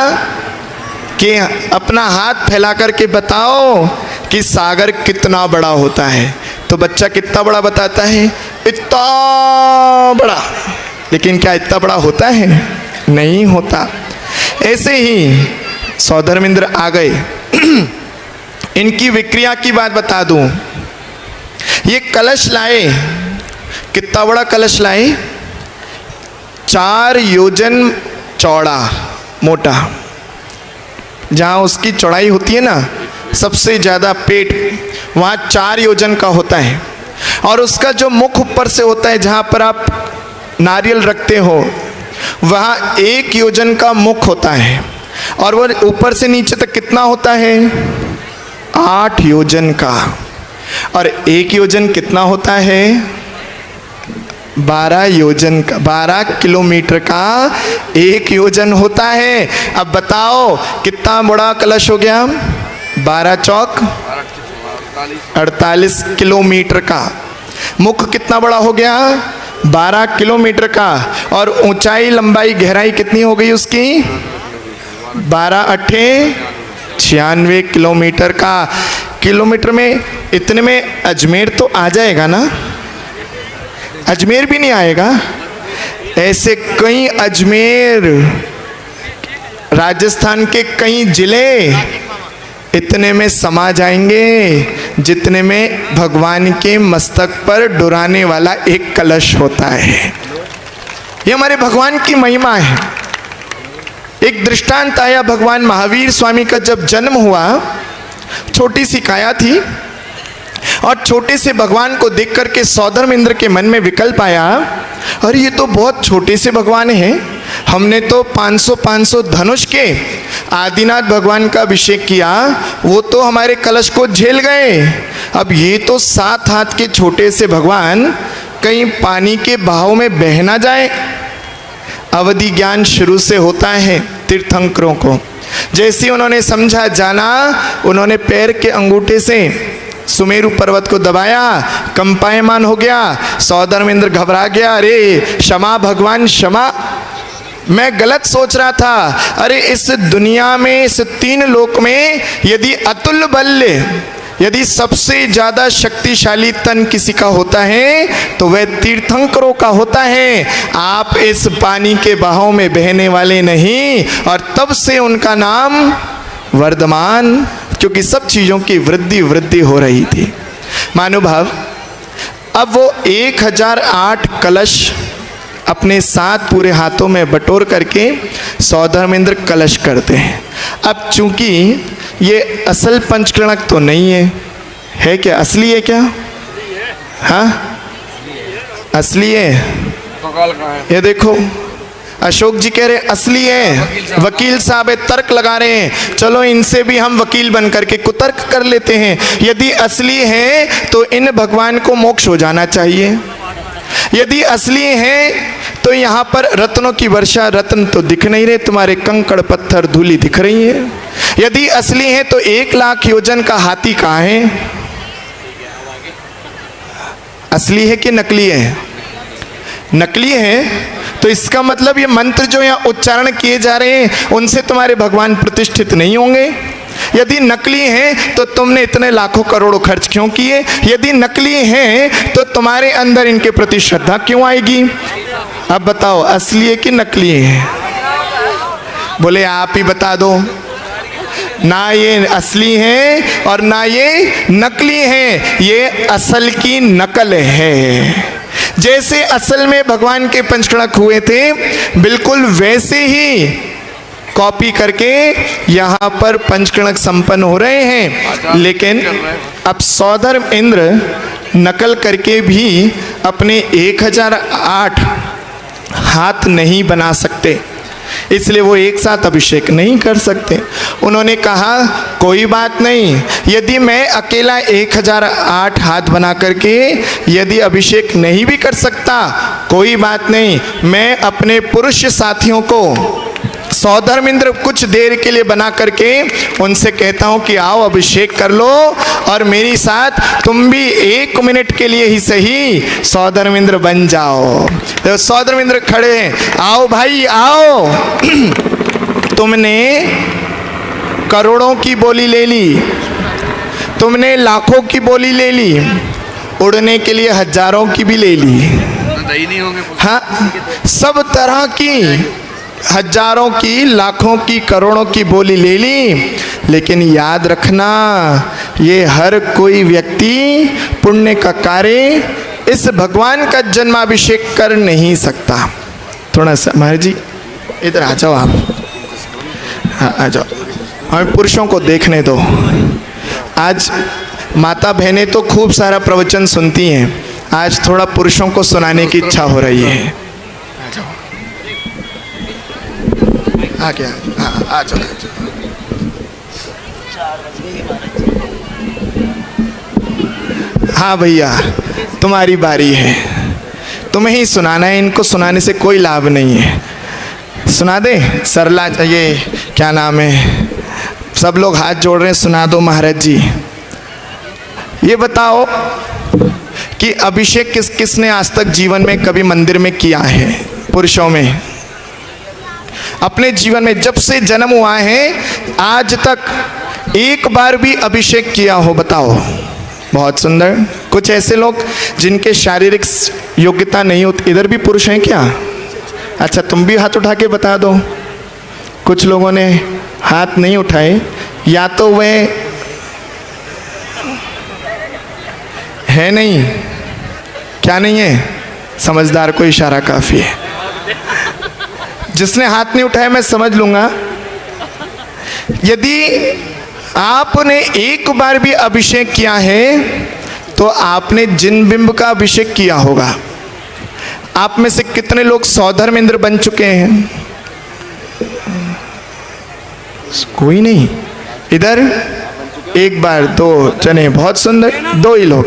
J: कि अपना हाथ फैला करके बताओ कि सागर कितना बड़ा होता है। तो बच्चा कितना बड़ा बताता है? इतना बड़ा। लेकिन क्या इतना बड़ा होता है? नहीं होता। ऐसे ही सौधर्मेंद्र आ गए। इनकी विक्रिया की बात बता दूं। ये कलश लाए, कितना बड़ा कलश लाए? 4 योजन चौड़ा, मोटा। जहाँ उसकी चौड़ाई होती है ना सबसे ज़्यादा पेट, वहाँ 4 योजन का होता है। और उसका जो मुख ऊपर से होता है, जहाँ पर आप नारियल रखते हो, वहाँ 1 योजन का मुख होता है। और वो ऊपर से नीचे तक कितना होता है? 8 योजन का। और 1 योजन कितना होता है? 12 योजन का। 12 किलोमीटर का 1 योजन होता है। अब बताओ कितना बड़ा कलश हो गया? 12 चौक 48 किलोमीटर का। मुख कितना बड़ा हो गया? 12 किलोमीटर का। और ऊंचाई लंबाई गहराई कितनी हो गई उसकी? 12 अट्ठे 96 किलोमीटर का। किलोमीटर में इतने में अजमेर तो आ जाएगा ना? अजमेर भी नहीं आएगा? ऐसे कई अजमेर, राजस्थान के कई जिले इतने में समा जाएंगे जितने में भगवान के मस्तक पर डुराने वाला एक कलश होता है। ये हमारे भगवान की महिमा है। एक दृष्टांत आया, भगवान महावीर स्वामी का जब जन्म हुआ, छोटी सी काया थी और छोटे से भगवान को देख करके सौधर्मेंद्र के मन में विकल्प आया, अरे ये तो बहुत छोटे से भगवान हैं, हमने तो 500 धनुष के आदिनाथ भगवान का अभिषेक किया, वो तो हमारे कलश को झेल गए। अब ये तो 7 हाथ के छोटे से भगवान कहीं पानी के बहाव में बह ना जाए। अवधि ज्ञान शुरू से होता है तीर्थंकरों को। जैसे उन्होंने समझा, जाना, उन्होंने पैर के अंगूठे से सुमेरु पर्वत को दबाया, कंपायमान हो गया। सौधर्मेंद्र घबरा गया, अरे क्षमा भगवान क्षमा, मैं गलत सोच रहा था। अरे इस दुनिया में, इस 3 लोक में यदि अतुल बल्य, यदि सबसे ज्यादा शक्तिशाली तन किसी का होता है तो वह तीर्थंकरों का होता है। आप इस पानी के बहाव में बहने वाले नहीं। और तब से उनका नाम वर्धमान, क्योंकि सब चीजों की वृद्धि हो रही थी। मानुभाव, अब वो 1008 कलश अपने साथ पूरे हाथों में बटोर करके सौधर्मेंद्र कलश करते हैं। अब चूंकि ये असल पंचकर्णक तो नहीं है क्या? असली है क्या? हाँ असली है। ये देखो अशोक जी कह रहे असली है, वकील साहब तर्क लगा रहे हैं, चलो इनसे भी हम वकील बन करके कुतर्क कर लेते हैं। यदि असली है तो इन भगवान को मोक्ष हो जाना चाहिए। यदि असली है तो यहाँ पर रत्नों की वर्षा, रत्न तो दिख नहीं रहे, तुम्हारे कंकड़ पत्थर धूली दिख रही है। यदि असली है तो 1 लाख योजन का हाथी कहाँ है? असली है कि नकली है? नकली है। तो इसका मतलब ये मंत्र जो यहाँ उच्चारण किए जा रहे हैं उनसे तुम्हारे भगवान प्रतिष्ठित नहीं होंगे। यदि नकली हैं तो तुमने इतने लाखों करोड़ों खर्च क्यों किए? यदि नकली हैं तो तुम्हारे अंदर इनके प्रति श्रद्धा क्यों आएगी? अब बताओ असली है कि नकली है? बोले आप ही बता दो। ना ये असली है और ना ये नकली है, ये असल की नकल है। जैसे असल में भगवान के पंचकर्णक हुए थे, बिल्कुल वैसे ही कॉपी करके यहाँ पर पंचकर्णक संपन्न हो रहे हैं। लेकिन अब सौधर्मेंद्र नकल करके भी अपने 1008 हाथ नहीं बना सकते। इसलिए वो एक साथ अभिषेक नहीं कर सकते। उन्होंने कहा कोई बात नहीं, यदि मैं अकेला 1008 हाथ बना करके यदि अभिषेक नहीं भी कर सकता, कोई बात नहीं, मैं अपने पुरुष साथियों को सौधर्मेंद्र कुछ देर के लिए बना करके उनसे कहता हूं कि आओ अभिषेक कर लो, और मेरी साथ तुम भी 1 मिनट के लिए ही सही सौधर्मेंद्र बन जाओ। तो सौधर्मेंद्र खड़े हैं, आओ भाई आओ। तुमने करोड़ों की बोली ले ली, तुमने लाखों की बोली ले ली, उड़ने के लिए हजारों की भी ले ली, हाँ सब तरह की, हजारों की, लाखों की, करोड़ों की बोली ले ली, लेकिन याद रखना ये हर कोई व्यक्ति पुण्य का कार्य इस भगवान का जन्माभिषेक कर नहीं सकता। थोड़ा सा महाराज जी इधर आ जाओ आप, हाँ आ जाओ, हमें पुरुषों को देखने दो। आज माता बहनें तो खूब सारा प्रवचन सुनती हैं, आज थोड़ा पुरुषों को सुनाने की इच्छा हो रही है। आ गया, हाँ आ जाओ। हाँ भैया तुम्हारी बारी है, तुम्हें ही सुनाना है, इनको सुनाने से कोई लाभ नहीं है। सुना दे सरला, ये क्या नाम है, सब लोग हाथ जोड़ रहे हैं, सुना दो महाराज जी। ये बताओ कि अभिषेक किस किसने आज तक जीवन में कभी मंदिर में किया है? पुरुषों में अपने जीवन में जब से जन्म हुआ है आज तक एक बार भी अभिषेक किया हो? बताओ। बहुत सुंदर। कुछ ऐसे लोग जिनके शारीरिक योग्यता नहीं होती, इधर भी पुरुष हैं क्या? अच्छा तुम भी हाथ उठा के बता दो। कुछ लोगों ने हाथ नहीं उठाए, या तो वे है नहीं, क्या नहीं है, समझदार को इशारा काफी है। जिसने हाथ नहीं उठाया मैं समझ लूंगा। यदि आपने एक बार भी अभिषेक किया है तो आपने जिन बिंब का अभिषेक किया होगा। आप में से कितने लोग सौधर्मेंद्र बन चुके हैं? कोई नहीं। इधर एक बार, दो जने, बहुत सुंदर, दो ही लोग।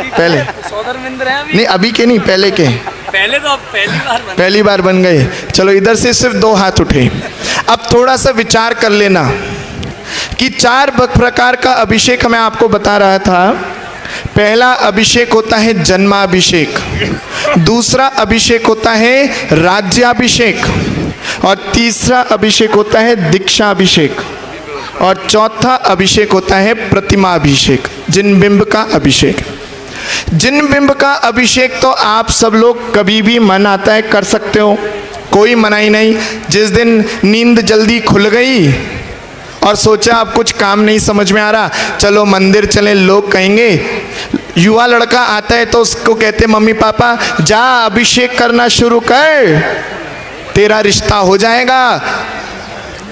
J: पहले नहीं, अभी के नहीं, पहले के।
K: पहले तो
J: पहली बार बन गए। चलो इधर से सिर्फ 2 हाथ उठे। अब थोड़ा सा विचार कर लेना कि 4 प्रकार का अभिषेक मैं आपको बता रहा था। पहला अभिषेक होता है जन्माभिषेक, दूसरा अभिषेक होता है राज्याभिषेक, और तीसरा अभिषेक होता है दीक्षाभिषेक, और चौथा अभिषेक होता है प्रतिमाभिषेक, जिन बिंब का अभिषेक। जिन बिंब का अभिषेक तो आप सब लोग कभी भी मन आता है कर सकते हो, कोई मनाही नहीं। जिस दिन नींद जल्दी खुल गई और सोचा अब कुछ काम नहीं समझ में आ रहा, चलो मंदिर चले, लोग कहेंगे, युवा लड़का आता है तो उसको कहते मम्मी पापा जा अभिषेक करना शुरू कर, तेरा रिश्ता हो जाएगा,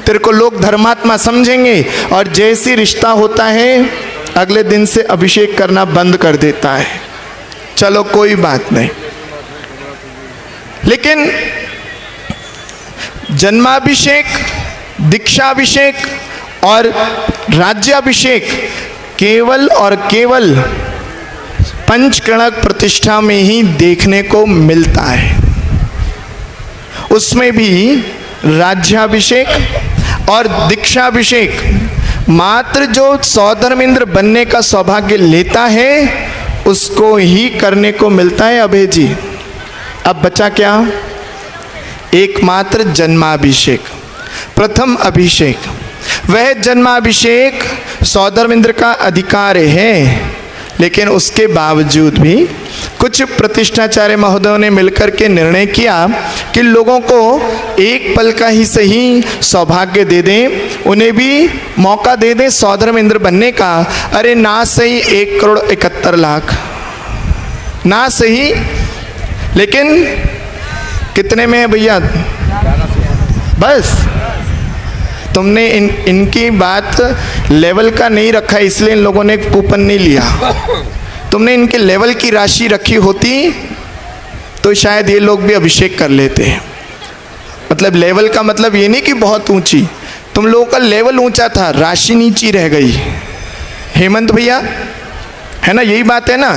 J: तेरे को लोग धर्मात्मा समझेंगे। और जैसी रिश्ता होता है अगले दिन से अभिषेक करना बंद कर देता है। चलो कोई बात नहीं, लेकिन जन्माभिषेक, दीक्षाभिषेक और राज्याभिषेक केवल और केवल पंचकणक प्रतिष्ठा में ही देखने को मिलता है। उसमें भी राज्याभिषेक और दीक्षाभिषेक मात्र जो सौधर्मेंद्र बनने का सौभाग्य लेता है उसको ही करने को मिलता है अभय जी। अब बचा क्या? एकमात्र जन्माभिषेक, प्रथम अभिषेक। वह जन्माभिषेक सौधर्मेंद्र का अधिकार है, लेकिन उसके बावजूद भी कुछ प्रतिष्ठाचार्य महोदयों ने मिलकर के निर्णय किया कि लोगों को एक पल का ही सही सौभाग्य दे दें, उन्हें भी मौका दे दें सौधर्मेंद्र बनने का। अरे ना सही 1,71,00,000, ना सही, लेकिन कितने में है भैया? बस तुमने इनकी बात लेवल का नहीं रखा, इसलिए इन लोगों ने कूपन नहीं लिया। तुमने इनके लेवल की राशि रखी होती तो शायद ये लोग भी अभिषेक कर लेते। मतलब लेवल का मतलब ये नहीं कि बहुत ऊंची, तुम लोगों का लेवल ऊंचा था, राशि नीची रह गई। हेमंत भैया, है ना, यही बात है ना।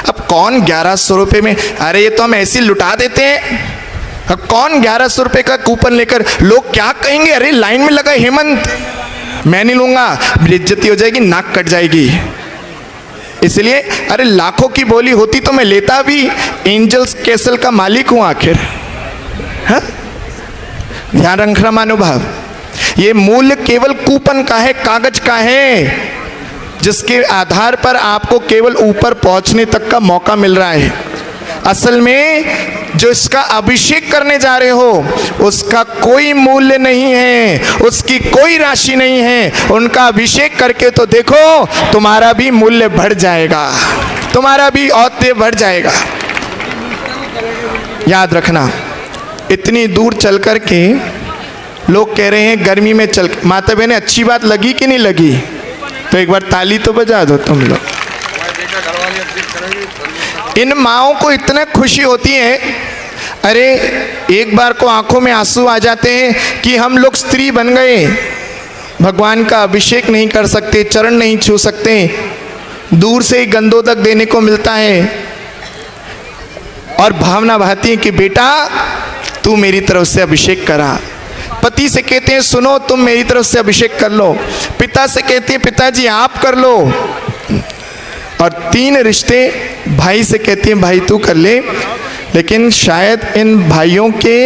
J: अब कौन 1100 रुपये में, अरे ये तो हम ऐसे लुटा देते हैं। अब कौन 1100 रुपये का कूपन लेकर, लोग क्या कहेंगे, अरे लाइन में लगा हेमंत, मैं नहीं लूंगा, बेइज्जती हो जाएगी, नाक कट जाएगी। इसलिए अरे लाखों की बोली होती तो मैं लेता भी, एंजल्स कैसल का मालिक हूं आखिर। हाँ, ध्यान रखना महानुभाव, ये मूल्य केवल कूपन का है, कागज का है, जिसके आधार पर आपको केवल ऊपर पहुंचने तक का मौका मिल रहा है। असल में जो इसका अभिषेक करने जा रहे हो उसका कोई मूल्य नहीं है, उसकी कोई राशि नहीं है। उनका अभिषेक करके तो देखो, तुम्हारा भी मूल्य बढ़ जाएगा, तुम्हारा भी औहदे बढ़ जाएगा। याद रखना, इतनी दूर चल कर के लोग कह रहे हैं गर्मी में चल, माता बहने अच्छी बात लगी कि नहीं लगी? तो एक बार ताली तो बजा दो तुम लोग। इन माओं को इतना खुशी होती है, अरे एक बार को आंखों में आंसू आ जाते हैं कि हम लोग स्त्री बन गए, भगवान का अभिषेक नहीं कर सकते, चरण नहीं छू सकते, दूर से ही गंधोदक देने को मिलता है। और भावना बहाती है कि बेटा तू मेरी तरफ से अभिषेक करा। पति से कहते हैं सुनो तुम मेरी तरफ से अभिषेक कर लो, पिता से कहते हैं पिताजी आप कर लो, और तीन रिश्ते भाई से कहती हैं भाई तू कर ले। लेकिन शायद इन भाइयों के,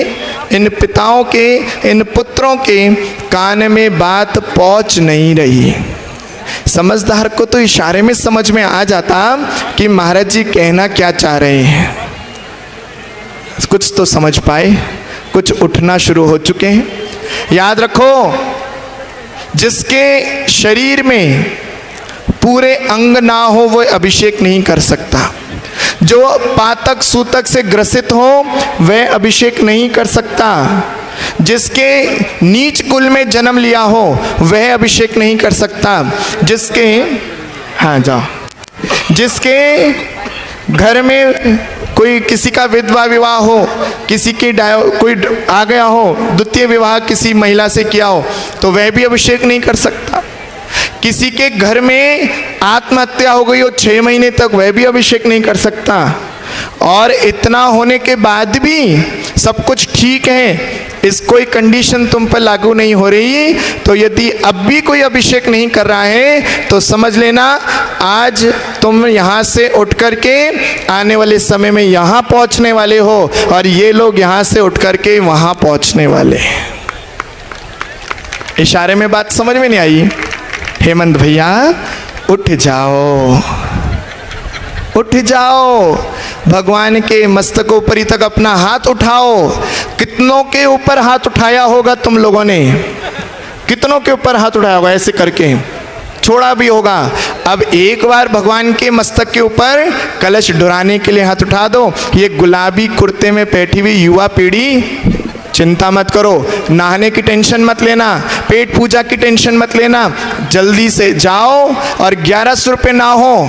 J: इन पिताओं के, इन पुत्रों के कान में बात पहुंच नहीं रही। समझदार को तो इशारे में समझ में आ जाता कि महाराज जी कहना क्या चाह रहे हैं। कुछ तो समझ पाए, कुछ उठना शुरू हो चुके हैं। याद रखो, जिसके शरीर में पूरे अंग ना हो वो अभिषेक नहीं कर सकता। जो पातक सूतक से ग्रसित हो वह अभिषेक नहीं कर सकता। जिसके नीच कुल में जन्म लिया हो वह अभिषेक नहीं कर सकता। जिसके, हाँ जाओ, जिसके घर में कोई किसी का विधवा विवाह हो, किसी की कोई आ गया हो, द्वितीय विवाह किसी महिला से किया हो, तो वह भी अभिषेक नहीं कर सकता। किसी के घर में आत्महत्या हो गई हो 6 महीने तक, वह भी अभिषेक नहीं कर सकता। और इतना होने के बाद भी सब कुछ ठीक है, इस कोई कंडीशन तुम पर लागू नहीं हो रही, तो यदि अब भी कोई अभिषेक नहीं कर रहा है तो समझ लेना आज तुम यहाँ से उठ करके आने वाले समय में यहाँ पहुँचने वाले हो, और ये लोग यहाँ से उठ करके वहाँ पहुँचने वाले हैं। इशारे में बात समझ में नहीं आई? हेमंत भैया उठ जाओ, उठ जाओ, भगवान के मस्तकोपरि तक अपना हाथ उठाओ। कितनों के ऊपर हाथ उठाया होगा तुम लोगों ने, कितनों के ऊपर हाथ उठाया होगा, ऐसे करके छोड़ा भी होगा। अब एक बार भगवान के मस्तक के ऊपर कलश डुराने के लिए हाथ उठा दो। ये गुलाबी कुर्ते में बैठी हुई युवा पीढ़ी, चिंता मत करो, नहाने की टेंशन मत लेना, पेट पूजा की टेंशन मत लेना, जल्दी से जाओ। और 1100 रुपये ना हो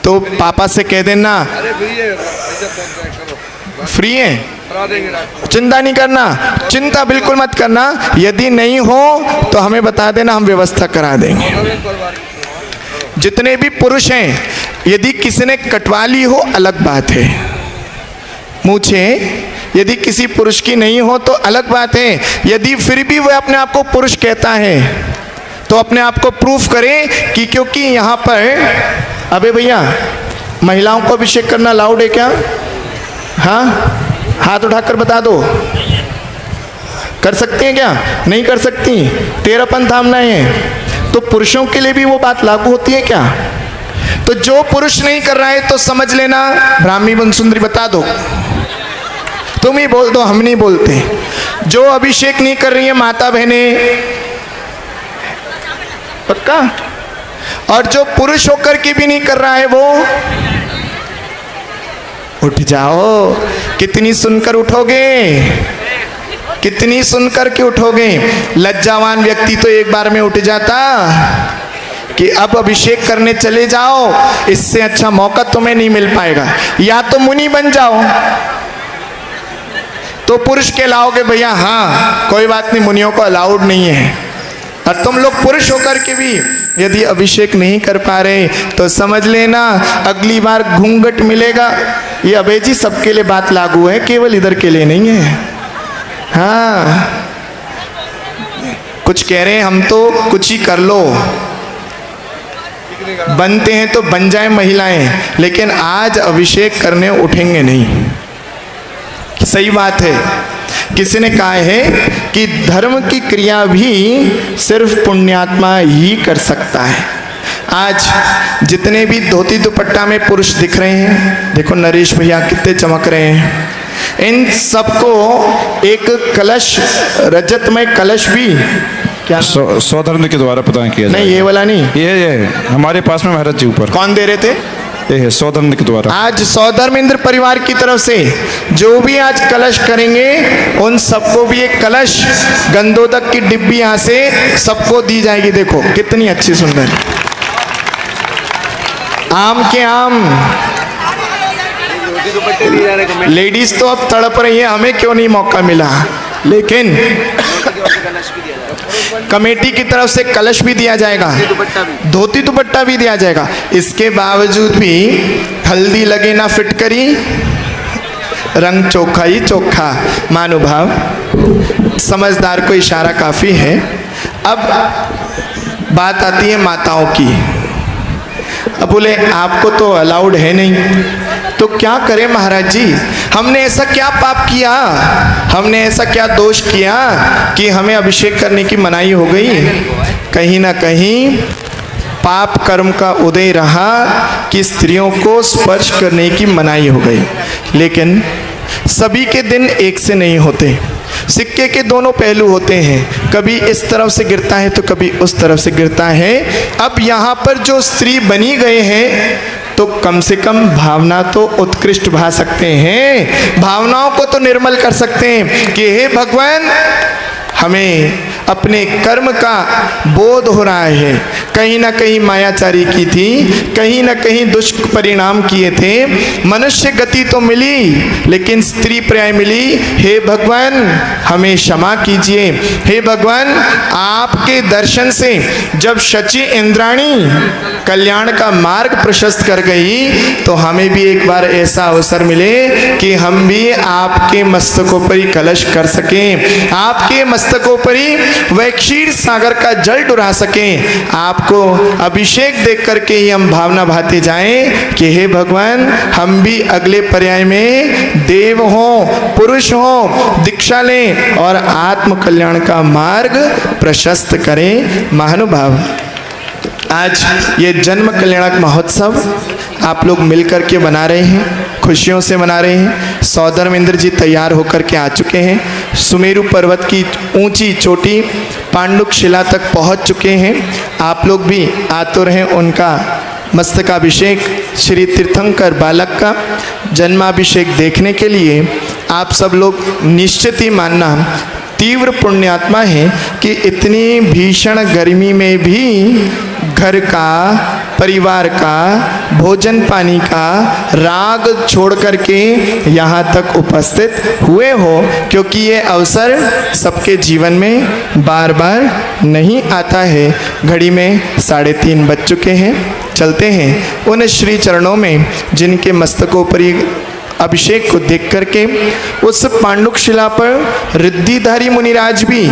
J: तो पापा से कह देना फ्री है, चिंता नहीं करना, चिंता बिल्कुल मत करना। यदि नहीं हो तो हमें बता देना, हम व्यवस्था करा देंगे। जितने भी पुरुष हैं, यदि किसी ने कटवा ली हो अलग बात है, मूछे यदि किसी पुरुष की नहीं हो तो अलग बात है। यदि फिर भी वह अपने आप को पुरुष कहता है तो अपने आप को प्रूफ करे कि, क्योंकि यहाँ पर अबे भैया महिलाओं को अभिषेक करना अलाउड है क्या? हाँ, हाथ उठाकर बता दो, कर सकती हैं क्या? नहीं कर सकती, तेरापन थामना है। तो पुरुषों के लिए भी वो बात लागू होती है क्या? तो जो पुरुष नहीं कर रहा है तो समझ लेना, ब्राह्मी बनसुंदरी बता दो, तुम ही बोल दो, हम नहीं बोलते। जो अभिषेक नहीं कर रही है माता बहने, पक्का? और जो पुरुष होकर के भी नहीं कर रहा है वो उठ जाओ। कितनी सुनकर उठोगे, कितनी सुनकर के उठोगे? लज्जावान व्यक्ति तो एक बार में उठ जाता कि अब अभिषेक करने चले जाओ, इससे अच्छा मौका तुम्हें नहीं मिल पाएगा। या तो मुनि बन जाओ, तो पुरुष कहलाओगे भैया, हाँ कोई बात नहीं, मुनियों को अलाउड नहीं है। और तुम लोग पुरुष होकर के भी यदि अभिषेक नहीं कर पा रहे तो समझ लेना अगली बार घूंघट मिलेगा। ये अभय जी सबके लिए बात लागू है, केवल इधर के लिए नहीं है। हाँ, कुछ कह रहे हैं हम तो कुछ ही कर लो, बनते हैं तो बन जाए महिलाएं, लेकिन आज अभिषेक करने उठेंगे नहीं। सही बात है। किसी ने कहा है कि धर्म की क्रिया भी सिर्फ पुण्यात्मा ही कर सकता है। आज जितने भी धोती दुपट्टा में पुरुष दिख रहे हैं, देखो नरेश भैया कितने चमक रहे हैं, इन सबको एक कलश, रजतमय कलश भी क्या
K: सौधर्म के द्वारा प्रदान किया
J: नहीं, ये वाला नहीं,
K: ये हमारे पास में महाराज जी ऊपर।
J: कौन दे रहे थे?
K: ये है सौधर्म के द्वारा।
J: आज सौधर्मेंद्र परिवार की तरफ से जो भी आज कलश करेंगे उन सबको भी एक कलश गंधोदक की डिब्बी यहाँ से सबको दी जाएगी। देखो कितनी अच्छी सुंदर, आम के आम। लेडीज तो अब तड़प रही है, हमें क्यों नहीं मौका मिला, लेकिन कमेटी की तरफ से कलश भी दिया जाएगा, धोती दुपट्टा भी दिया जाएगा। इसके बावजूद भी हल्दी लगे ना फिटकरी, रंग चोखा ही चोखा। मानुभाव, समझदार को इशारा काफी है। अब बात आती है माताओं की। अब बोले आपको तो अलाउड है नहीं, तो क्या करें महाराज जी, हमने ऐसा क्या पाप किया, हमने ऐसा क्या दोष किया कि हमें अभिषेक करने की मनाही हो गई। कहीं ना कहीं पाप कर्म का उदय रहा कि स्त्रियों को स्पर्श करने की मनाही हो गई। लेकिन सभी के दिन एक से नहीं होते, सिक्के के दोनों पहलू होते हैं, कभी इस तरफ से गिरता है तो कभी उस तरफ से गिरता है। अब यहाँ पर जो स्त्री बनी गए हैं तो कम से कम भावना तो उत्कृष्ट भा सकते हैं, भावनाओं को तो निर्मल कर सकते हैं कि हे भगवान हमें अपने कर्म का बोध हो रहा है। कहीं ना कहीं मायाचारी की थी, कहीं ना कहीं दुष्परिणाम किए थे, मनुष्य गति तो मिली लेकिन स्त्री पर्याय मिली। हे भगवान हमें क्षमा कीजिए। हे भगवान आपके दर्शन से जब शची इंद्राणी कल्याण का मार्ग प्रशस्त कर गई तो हमें भी एक बार ऐसा अवसर मिले कि हम भी आपके मस्तकों पर ही कलश कर सकें, आपके मस्तकों पर ही वह क्षीर सागर का जल डुरा सकें। आपको अभिषेक देख करके ही हम भावना भाते जाएं कि हे भगवान हम भी अगले पर्याय में देव हों, पुरुष हों, दीक्षा लें और आत्म कल्याण का मार्ग प्रशस्त करें। महानुभाव, आज ये जन्म कल्याणक महोत्सव आप लोग मिलकर के बना रहे हैं, खुशियों से मना रहे हैं। सौधर्मेंद्र जी तैयार होकर के आ चुके हैं, सुमेरु पर्वत की ऊंची चोटी पांडुक शिला तक पहुंच चुके हैं। आप लोग भी आतुर हैं उनका मस्तकाभिषेक, श्री तीर्थंकर बालक का जन्माभिषेक देखने के लिए। आप सब लोग निश्चित ही मानना तीव्र पुण्यात्मा है कि इतनी भीषण गर्मी में भी घर का, परिवार का, भोजन पानी का राग छोड़ करके यहाँ तक उपस्थित हुए हो, क्योंकि ये अवसर सबके जीवन में बार बार नहीं आता है। घड़ी में 3:30 बज चुके हैं। चलते हैं उन श्री चरणों में जिनके मस्तकों पर ही अभिषेक को देख करके उस पांडुक शिला पर रिद्धिधारी मुनिराज भी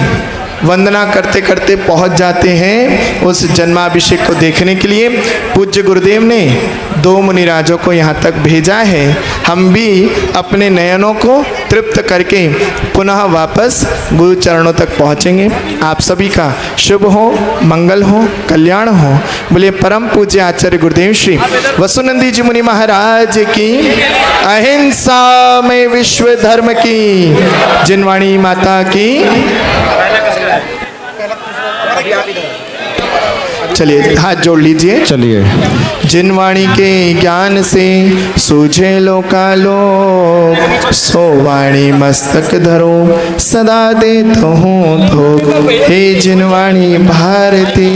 J: वंदना करते करते पहुंच जाते हैं उस जन्माभिषेक को देखने के लिए। पूज्य गुरुदेव ने 2 मुनिराजों को यहाँ तक भेजा है। हम भी अपने नयनों को तृप्त करके पुनः वापस गुरु चरणों तक पहुँचेंगे। आप सभी का शुभ हो, मंगल हो, कल्याण हो। बोले परम पूज्य आचार्य गुरुदेव श्री वसुनंदी जी मुनि महाराज की, अहिंसा में विश्व धर्म की, जिनवाणी माता की। चलिए हाथ जोड़ लीजिए।
K: चलिए।
J: जिनवाणी के ज्ञान से सूझे लोकालोक, सो वाणी मस्तक धरो सदा देत हूँ थोक। हे जिनवाणी भारती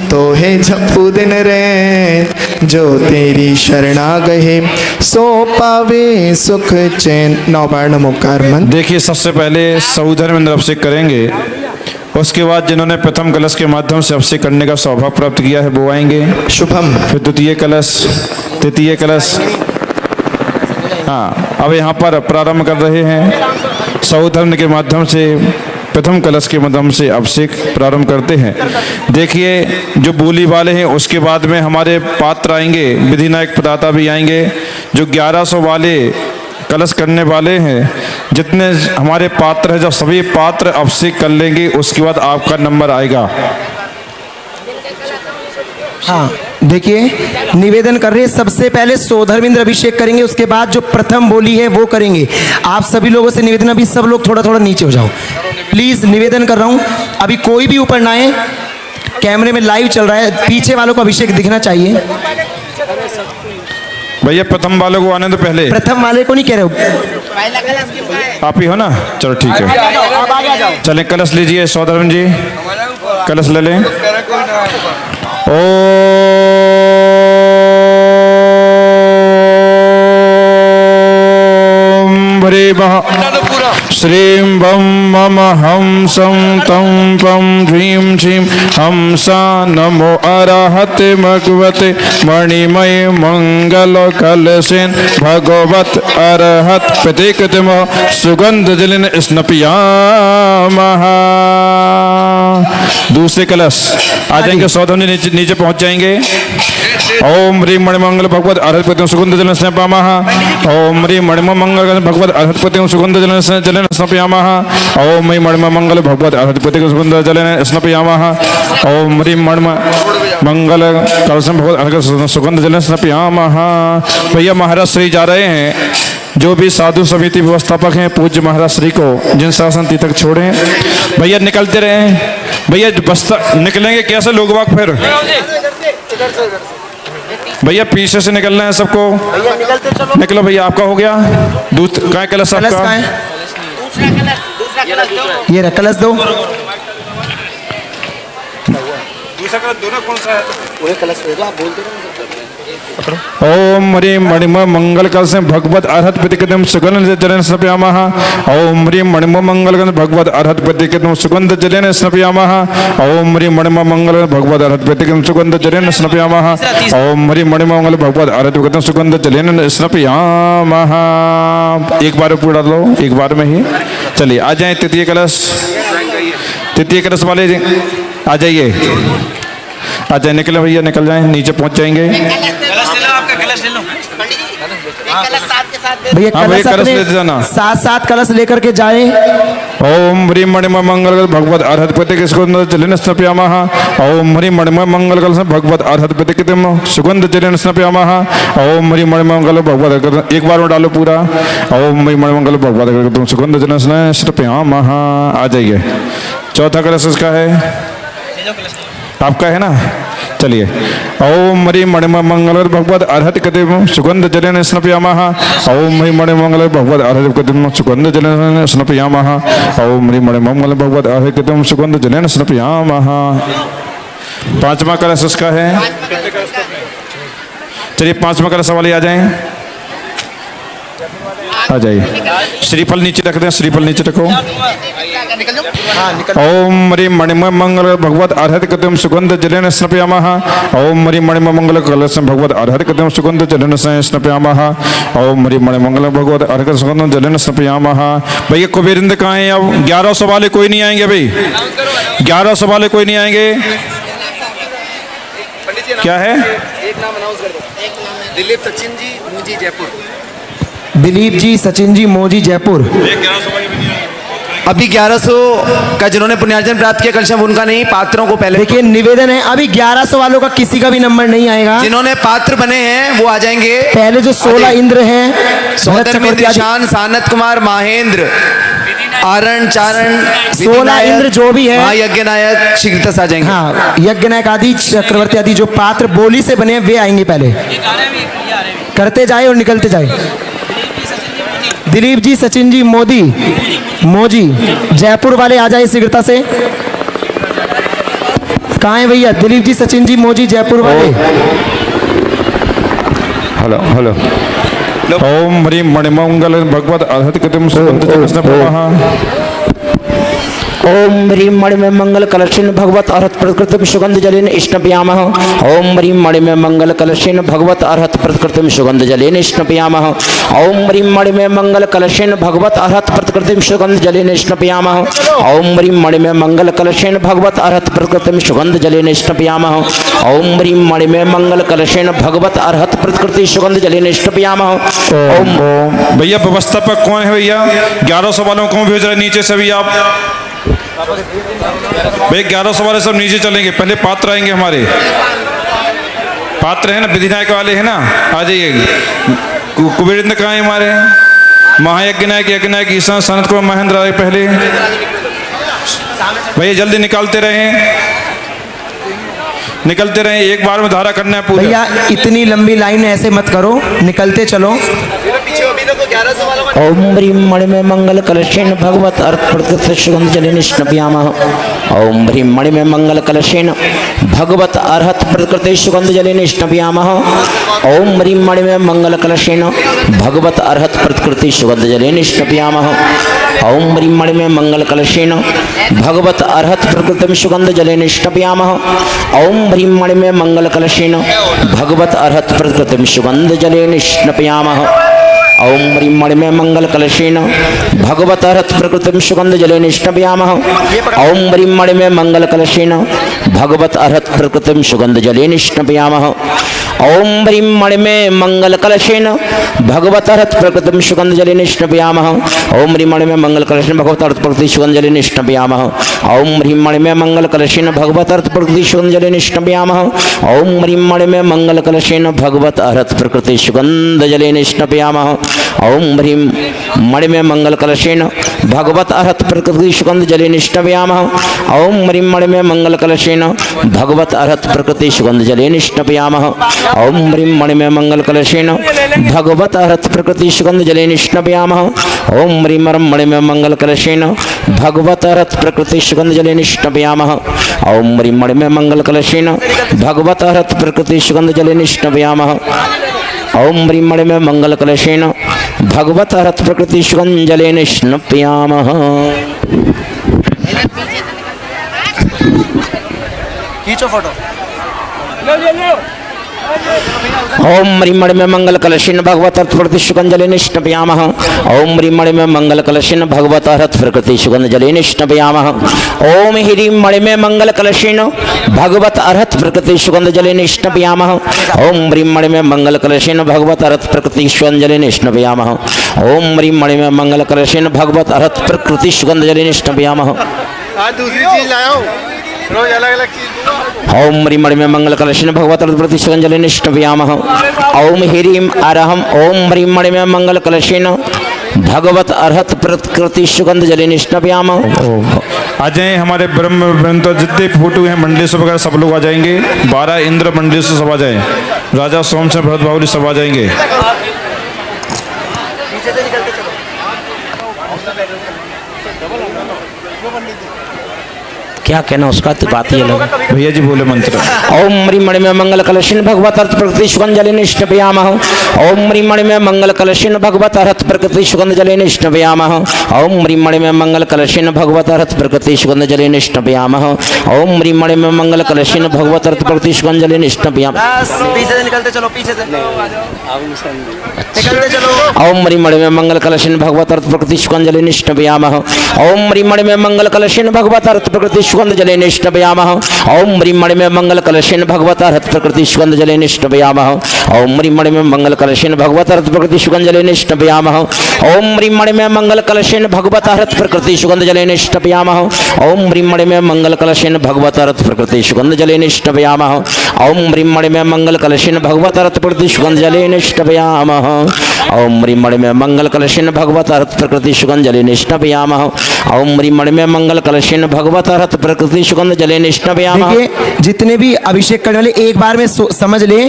J: तो है जपू दिन रे जो तेरी शरणा गए सो पावे सुख चैन। नौबार नमोकार मंत्र।
K: देखिए, सबसे पहले सौधर्मेंद्र अभिषेक करेंगे, उसके बाद जिन्होंने प्रथम कलश के माध्यम से अभिषेक करने का सौभाग्य प्राप्त किया है वो आएंगे।
J: शुभम।
K: फिर द्वितीय कलश, तृतीय कलश। हाँ, अब यहाँ पर प्रारंभ कर रहे हैं सौधर्म के माध्यम से, प्रथम कलश के माध्यम से अभिषेक प्रारंभ करते हैं। देखिए, जो बोली वाले हैं उसके बाद में हमारे पात्र आएंगे, विधि नायक प्रदाता भी आएंगे। जो 1100 वाले कलश करने वाले हैं, जितने हमारे पात्र हैं, जब सभी पात्र अभिषेक कर लेंगे उसके बाद आपका नंबर आएगा।
F: हाँ, देखिए, निवेदन कर रहे हैं, सबसे पहले सौधर्मेंद्र अभिषेक करेंगे, उसके बाद जो प्रथम बोली है वो करेंगे। आप सभी लोगों से निवेदन, अभी सब लोग थोड़ा थोड़ा नीचे हो जाओ प्लीज, निवेदन कर रहा हूँ। अभी कोई भी ऊपर ना आए, कैमरे में लाइव चल रहा है, पीछे वालों को अभिषेक दिखना चाहिए।
K: भैया प्रथम वाले को आने तो पहले,
F: प्रथम वाले को नहीं कह रहे हो,
K: आप ही हो ना? चलो ठीक है, चलें कलश लीजिए सौधर्म जी, कलश ले लें। ओम भरे महा श्रीं बम मम हंसं तं पं ह्रीं श्रीं हंसा नमो अरहते भगवते मणिमय मंगल कलशेन भगवत अरहत प्रतीकतम सुगंध जलिन स्नपयामः। दूसरे कलश आ जाएंगे, सौधर्म नीचे नीचे पहुंच जाएंगे। ओम ह्रीं मणिमंगल भगवत अरहत सुगंध जलन स्नपयामः। ओम ह्रीं मणिमंगल भगवत अरहत सुगंध जलन स्नपयामः। ओम ह्रीं मणिमंगल भगवत अरहत सुगंध जलन स्नपयामः। ओम ह्रीं मणिमंगल कलशम भगवत अरहत सुगंध जलन स्नपयामः। भैया महाराज श्री जा रहे हैं, जो भी साधु समिति व्यवस्थापक हैं पूज्य महाराज श्री को जिन शासन तीर्थक छोड़े भैया निकलते रहे। भैया बस्ता निकलेंगे कैसे लोग वाक, फिर भैया पीछे से निकलना है सबको। निकलो भैया, आपका हो गया। दूसरा कलश आपका,
F: ये रहा कलश दो।
K: दूसरा कलश दो ना, कौन सा है?
F: वही कलश दे दो, आप बोल दो।
K: ओम ह्रीं मणिमय मंगल कलशेन भगवत अरहत प्रतिकृतिं सुगंध जलेन स्नपयामः। ओम ह्रीं मणिमय मंगल कलशेन भगवत अरहत प्रतिकृतिं सुगंध जलेन स्नपयामः। ओम ह्रीं मणिमय मंगल भगवत अरहत प्रतिकृतिं सुगंध जलेन स्नपयामः। ओम ह्रीं मणिमय मंगल भगवत अरहत प्रतिकृतिं सुगंध जलेन स्नपयामः। एक बार पूरा लो, एक बार में ही। चलिए आ जाए तृतीय कलश, तृतीय कलश वाले आ जाइए, आ जाए, निकले भैया, निकल जाए, नीचे पहुंच जाएंगे।
F: भैया कलश अपने साथ साथ कलश लेकर के जाए।
K: ओम ह्रीं मणिमय मंगल भगवत अरहत प्रतिकृतिं सुगंध जलेन स्नपयामः। ओम ह्रीं मणिमय मंगल कलशेन भगवत अरहत प्रतिकृतिं सुगंध जलेन स्नपयामः। ओम ह्रीं मणिमय मंगल भगवत, एक बार में डालो पूरा। ओम ह्रीं मणिमय मंगल भगवत सुगंध जलेन स्नपयामः। आ जाइए, चौथा कलश इसका है, आपका है ना? चलिए, ओम ह्रीं मणिमय मंगल भगवत अरहत प्रतिकृतिं सुगंध जलेन स्नपयामः। ओम ह्रीं मणिमय मंगल भगवत अरहत प्रतिकृतिं सुगंध जलेन स्नपयामः। ओम ह्रीं मणिमय मंगल भगवत अरहत प्रतिकृतिं सुगंध जलेन स्नपयामः। पांचवा कलश इसका है। चलिए पांचवा कलश वाले आ जाएं, आ जाइए। श्रीफल नीचे रख दें, श्रीफल नीचे रखो। ओम ह्रीं मणिमय मंगल भगवत अरहत प्रतिकृतिं सुगंध जलेन स्नपयामः। ओम ह्रीं मणिमय मंगल कलशेन भगवत अरहत प्रतिकृतिं सुगंध जलेन स्नपयामः। ओम ह्रीं मणिमय मंगल भगवत अरहत सुगंध जलेन स्नपयामः। भैया कुबेरिंद कहाँ हैं? अब 1100 वाले कोई नहीं आएंगे भाई, 1100 वाले कोई नहीं आएंगे। क्या है?
L: एक नाम अनाउंस कर दो। दिलीप सचिन जी मोजी जयपुर।
F: दिलीप जी सचिन जी मोजी जयपुर।
G: अभी 1100 का जिन्होंने पुण्यार्जन प्राप्त किया कलशम उनका नहीं, पात्रों को पहले।
F: देखिए निवेदन है, अभी 1100 वालों का किसी का भी नंबर नहीं आएगा।
G: जिन्होंने पात्र बने हैं वो आ जाएंगे।
F: पहले जो 16 इंद्र हैं,
G: सौधर्मेंद्र, सानत कुमार, महेंद्र, आरण, चारण,
F: 16 इंद्र जो भी है,
G: यज्ञ नायक शीघ्रता आ जाएंगे।
F: हाँ, यज्ञ नायक आदि, चक्रवर्ती आदि जो पात्र बोली से बने हैं वे आएंगे। पहले करते जाए और निकलते जाए। दिलीप जी सचिन जी मोजी जयपुर वाले आ जाए शीघ्रता से। कहाँ है भैया? दिलीप जी, सचिन जी, मोजी जयपुर वाले।
K: Hello hello. ओम ह्रीं मणिमंगल भगवत अर्हत कृतिम सुगंध जलस्नपयामः।
M: ओम ह्रीं मणिमय मंगल कलशेन भगवत अर्हत प्रकृतिम सुगंध जलेन स्नपयामः। ओम ह्रीं मणिमय मंगल कलशेन भगवत अर्हत प्रकृतिम सुगंध जलेन स्नपयामः। ओम ह्रीं मणिमय मंगल कलशेन भगवत अर्हत प्रकृतिम सुगंध जलेन स्नपयामः। ओम ह्रीं मणिमय मंगल कलशेन भगवत अर्हत प्रकृतिम सुगंध जलेन स्नपयामः। ओम ह्रीं मणिमय मंगल कलशेन भगवत अर्हत प्रकृति सुगंध जलेन स्नपयामः। ओम
K: भैया व्यवस्थापक कौन है भैया? 1100 वालों को भेज रहे नीचे से भी आप भाई 1100 वाले सब नीचे चलेंगे। पहले पात्र आएंगे हमारे पात्र है ना, विधिनायक वाले है ना, आ जाइए। कुबेर इंद्र कहाँ है हमारे? महायज्ञ नायक, यज्ञ नायक, ईशान, सनत कुमार, महेंद्र आए पहले। भैया जल्दी निकालते रहें, एक बार में धारा करना है पूरा।
F: भैया इतनी लंबी लाइन ऐसे मत करो, निकलते चलो।
M: ओम ह्रीं मणिमय मंगल कलशेन भगवत अर्थ प्रकृति सुगंध जलेन स्नपयामः। ओम ह्रीं मणिमय मंगल कलशेन भगवत अर्हत प्रकृति सुगंध जलेन स्नपयामः। ओम ह्रीं मणिमय मंगल कलशेन भगवत अर्हत प्रकृति सुगंध जलेन स्नपयामः। ओम ह्रीं मणिमय मंगल कलशेन भगवत अर्हत प्रकृतिम सुगंध जलेन स्नपयामः। ओम ह्रीं मणिमय मंगल कलशेन भगवत अर्हत प्रकृतिम सुगंध जलेन स्नपयामः। ओम ह्रीं मणिमय मंगल कलशेन भगवत अर्हत प्रकृतिम सुगंध जलेन स्नपयामः। ओम ह्रीं मणिमय मंगल कलशेन भगवत अर्हत प्रकृतिम सुगंध जलेन स्नपयामः। ओम ह्रीं मणिमय मंगल कलशेन भगवत अर्हत प्रकृतिम सुगंध जलेन स्नपयामः। ओम ह्रीं मणिमय मंगल कलशेन भगवत अर्हत प्रकृति सुगंध जलेन स्नपयामः। ओम ह्रीं मणिमय मंगल कलशेन भगवत अर्हत प्रकृति सुगंध जलेन स्नपयामः। ओम ह्रीं मणिमय मंगल कलशेन भगवत अर्हत प्रकृति सुगंध जलेन स्नपयामः। ओम ह्रीं मणिमय मंगल कलशेन भगवत अर्हत प्रकृति सुगंध जलेन स्नपयामः। ओम ह्रीं मणिमय मंगल कलशेन भगवत अर्हत प्रकृति सुगंध जलेन स्नपयामः। ओम ह्रीं मणिमय मंगल कलशेन भगवत अर्हत प्रकृति सुगंध जलेन स्नपयामः। ओम ह्रीं मणिमय मंगल कलशेन भगवत अर्हत प्रकृति सुगंध जलेन स्नपयामः। ओम ह्रीं मणिमय मंगल कलशेन भगवत अर्हत प्रकृति सुगंध जलेन स्नपयामः। ओम ह्रीं मणिमय मंगल कलशेन भगवत अर्हत प्रकृति सुगंध जलेन स्नपयामः।
L: खींचो फोटो।
M: ओम ह्रीं मणिमय मंगल कलशेन भगवत अर्हत प्रकृति सुगंध जलेन स्नपयामः। ओम ह्रीं मणिमय मंगल कलशेन भगवत अर्हत प्रकृति सुगंध जलेन स्नपयामः। ओम ह्रीं मणिमय मंगल कलशेन भगवत अर्हत प्रकृति सुगंध जलेन स्नपयामः। ओम ह्रीं मणिमय मंगल कलशेन भगवत अर्हत प्रकृति सुगंध जलेन स्नपयामः। ओम ह्रीं मणिमय मंगल कलशेन भगवत अर्हत प्रकृति सुगंध जलेन स्नपयामः।
L: आज दूसरी चीज लाओ, रोज अलग अलग चीज।
M: ओम ह्रीं मणिमय मंगल कलशेन भगवत अर्हत प्रकृति सुगंध जलेन स्नपयामः। ओम ह्रीं अरहम ओम ह्रीं मणिमय मंगल कलशेन भगवत अर्हत प्रकृति सुगंध जलेन स्नपयामः।
K: आ जाए हमारे ब्रह्म ग्रंथ जितने फोटो हैं मंडली से वगैरह सब लोग आ जाएंगे। 12 इंद्र मंडली से सब आ जाए। राजा सोम से भरत बाहुली सब आ जाएंगे।
L: नीचे से निकलते चलो।
M: क्या कहना उसका तो बात ही अलग है।
K: भैया जी बोले मंत्र।
M: ओम ह्रीं मणिमय मंगल कलशेन भगवत अर्हत प्रकृति सुगंध जलेन स्नपयामः। ओम ह्रीं मणिमय मंगल कलशेन भगवत अर्हत प्रकृति सुगंध जलेन स्नपयामः। ओम ह्रीं मणिमय मंगल कलशेन भगवत अर्हत प्रकृति सुगंध जलेन स्नपयामः। ओम ह्रीं मणिमय मंगल कलशेन भगवत अर्हत प्रकृति सुगंध जलेन स्नपयामः।
L: पीछे से निकलते चलो, पीछे से निकलते चलो।
M: ओम ह्रीं मणिमय मंगल कलशेन भगवत अर्हत प्रकृति सुगंध जलेन स्नपयामः। ओम ह्रीं मणिमय मंगल कलशेन भगवत अर्हत प्रकृति सुगंध जलेन स्नपयामः। ओम ह्रीं मणिमय मंगल कलशेन भगवत अर्हत प्रकृति सुगंध जलेन स्नपयामः। ओम ह्रीं मणिमय मंगल कलशेन भगवत अर्हत प्रकृति सुगंध जलेन स्नपयामः। ओम ह्रीं मणिमय मंगल कलशेन भगवत अर्हत प्रकृति सुगंध जलेन स्नपयामः। ओम ह्रीं मणिमय मंगल कलशेन भगवत अर्हत प्रकृति सुगंध जलेन स्नपयामः। ओम ह्रीं मणिमय मंगल कलशेन भगवत अर्हत प्रकृति सुगंध जलेन स्नपयामः। ओम ह्रीं मणिमय मंगल कलशेन भगवत अर्हत प्रकृति सुगंध जलेन स्नपयामः। ओम ह्रीं मणिमय मंगल कलशेन भगवत अर्हत प्रकृति सुगंध जलेन स्नापयामः।
F: देखिए जितने भी अभिषेक करने वाले एक बार में समझ ले,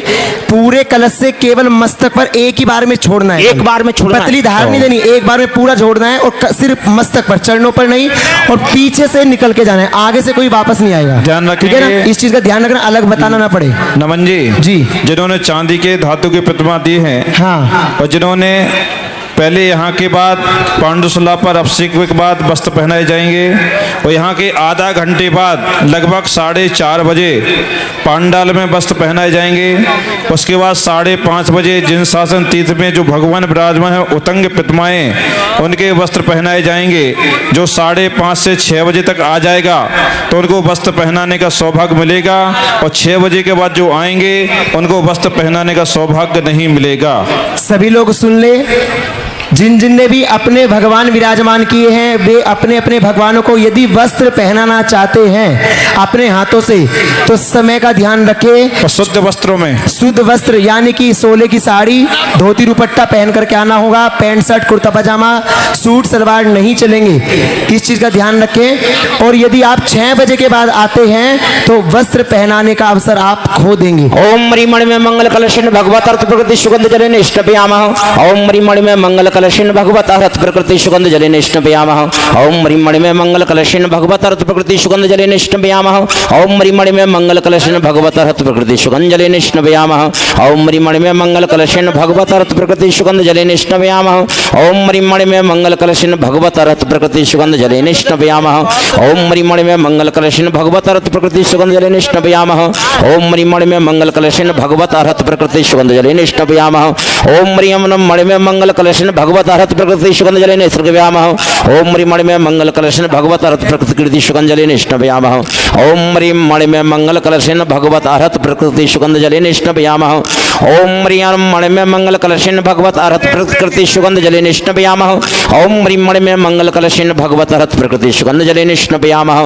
F: पूरे कलश से केवल मस्तक पर एक ही बार में छोड़ना है,
M: एक बार में छोड़ना है,
F: पतली धार नहीं देनी, एक बार में पूरा छोड़ना है और सिर्फ मस्तक पर, चरणों पर नहीं, और पीछे से निकल के जाना है, आगे से कोई वापस नहीं आएगा।
K: ध्यान
F: ठीक है ना,
K: रखेंगे।
F: इस चीज का ध्यान रखना, अलग बताना ना पड़े।
K: नमन जी जिन्होंने चांदी के धातु की प्रतिमा दी है,
F: हाँ,
K: और जिन्होंने पहले यहाँ के बाद पांडुशला पर अभिषेक के बाद वस्त्र पहनाए जाएंगे, और यहाँ के आधा घंटे बाद लगभग 4:30 बजे पांडाल में वस्त्र पहनाए जाएंगे। उसके बाद 5:30 बजे जिन शासन तीर्थ में जो भगवान विराजमान है उतंग प्रतिमाएं, उनके वस्त्र पहनाए जाएंगे। जो 5:30 से 6 बजे तक आ जाएगा तो उनको वस्त्र पहनाने का सौभाग्य मिलेगा, और 6 बजे के बाद जो आएंगे उनको वस्त्र पहनाने का सौभाग्य नहीं मिलेगा।
F: सभी लोग सुन ले, जिन जिन ने भी अपने भगवान विराजमान किए हैं वे अपने अपने भगवानों को यदि वस्त्र पहनाना चाहते हैं अपने हाथों से, तो समय का ध्यान रखें।
K: शुद्ध वस्त्रों में,
F: शुद्ध वस्त्र यानी कि सोले की साड़ी, धोती दुपट्टा पहन करके आना होगा। पैंट शर्ट कुर्ता पजामा सूट सलवार नहीं चलेंगे, इस चीज का ध्यान रखें। और यदि आप 6 बजे के बाद आते हैं तो वस्त्र पहनाने का अवसर आप खो देंगे।
M: ओम मणि में मंगल कलशेन भगवत अर्थ प्रकृति सुगंध जलेन स्नापयामः। ओम मणि में मंगल कलशेन भगवत अर्थ प्रकृति सुगंध जलेन स्नापयामः। ओम मणि में मंगल कलशेन भगवत अर्थ प्रकृति सुगंध जलेन स्नापयामः। ओम मणि में मंगल कलशेन भगवत अर्थ प्रकृति सुगंध जलेन स्नापयामः। ओम मणि में मंगल कलशेन भगवत अर्थ प्रकृति सुगंध जलेन स्नापयामः। ओम मणि में मंगल कलशेन भगवत अर्थ प्रकृति सुगंध जलेन स्नापयामः। ओम मणि में मंगल कलशेन भगवत अर्थ प्रकृति सुगंध जलेन स्नापयामः। ओम मणि में मंगल कलशेन भगवत अर्थ प्रकृति सुगंध जलेन स्नापयामः। ओम मणि में मंगल कलशेन भगवत अर्थ प्रकृति सुगंध जलेन स्नापयामः। ओम मणि में मंगल कलशेन भगवत अर्थ प्रकृति सुगंध जलेन स्नापयामः। ओम मणि में मंगल कलशेन भगवत अर्थ प्रकृति सुगंध जलेन स्नापयामः। ओम मणि में मंगल कलशेन भगवत अर्थ प्रकृति सुगंध जलेन स्नापयामः। ओम मणि में मंगल कलशेन भगवत अर्थ प्रकृति सुगंध जलेन स्नापयामः।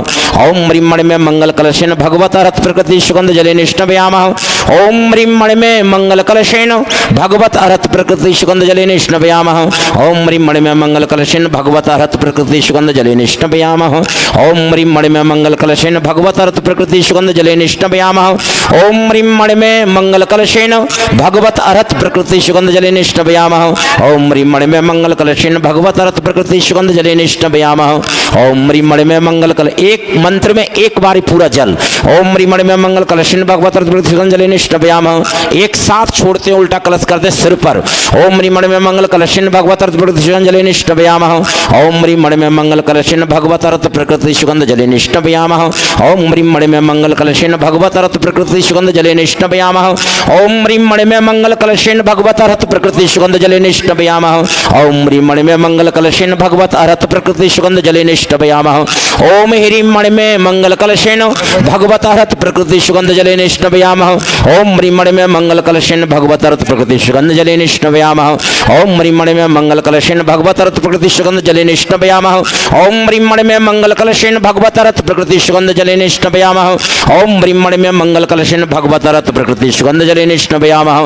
M: ओम मणि में मंगल कलशेन भगवत अर्थ प्रकृति सुगंध जलेन स्नापयामः। ओम मणि में मंगल कलशेन भगवत अर्थ प्रकृति सुगंध जलेन स्नापयामः। ओम मणि में मंगल कलशेन भगवत अर्थ प्रकृति सुगंध जलेन स्नापयामः। ओम मणि में मंगल कलशेन भगवत अर्थ प्रकृति सुगंध जलेन स्नापयामः। ओम मणि में मंगल कलशेन भगवत अर्थ प्रकृति सुगंध जलेन स्नापयामः। ओम मणि में मंगल कलशेन भगवत अर्थ प्रकृति सुगंध जलेन स्नापयामः। ओम मणि में मंगल कल, एक मंत्र में एक बार पूरा जल। ओम मणि में मंगल कलशेन भगवत अर्थ प्रकृति सुगंध जलेन स्नापयामः। एक साथ छोड़ते उल्टा कलश करते सिर पर। ओम मणि में मंगल कलशेन भगवत अर्थ प्रकृति सुगंध जलेन स्नापयामः। ओम मणि में मंगल कलशेन भगवत अर्थ प्रकृति सुगंध जलेन स्नापयामः। ओम मणि में मंगल कलशेन भगवत अर्थ प्रकृति सुगंध जलेन स्नापयामः। ओम मणि में मंगल कलशेन भगवत अर्थ प्रकृति सुगंध जलेन स्नापयामः। ओम मणि में मंगल कलशेन भगवत अर्थ प्रकृति सुगंध जलेन स्नापयामः। ओम मणि में मंगल कलशेन भगवत अर्थ प्रकृति सुगंध जलेन स्नापयामः। ओम मणि में मंगल कलशेन भगवत अर्थ प्रकृति सुगंध जलेन स्नापयामः। ओम मणि में मंगल कलशेन भगवत अर्थ प्रकृति सुगंध जलेन स्नापयामः। ओम मणि में मंगल कलशेन भगवत अर्थ प्रकृति सुगंध जलेन स्नापयामः। ओम मणि में मंगल कलशेन भगवत अर्थ प्रकृति सुगंध जलेन स्नापयामः।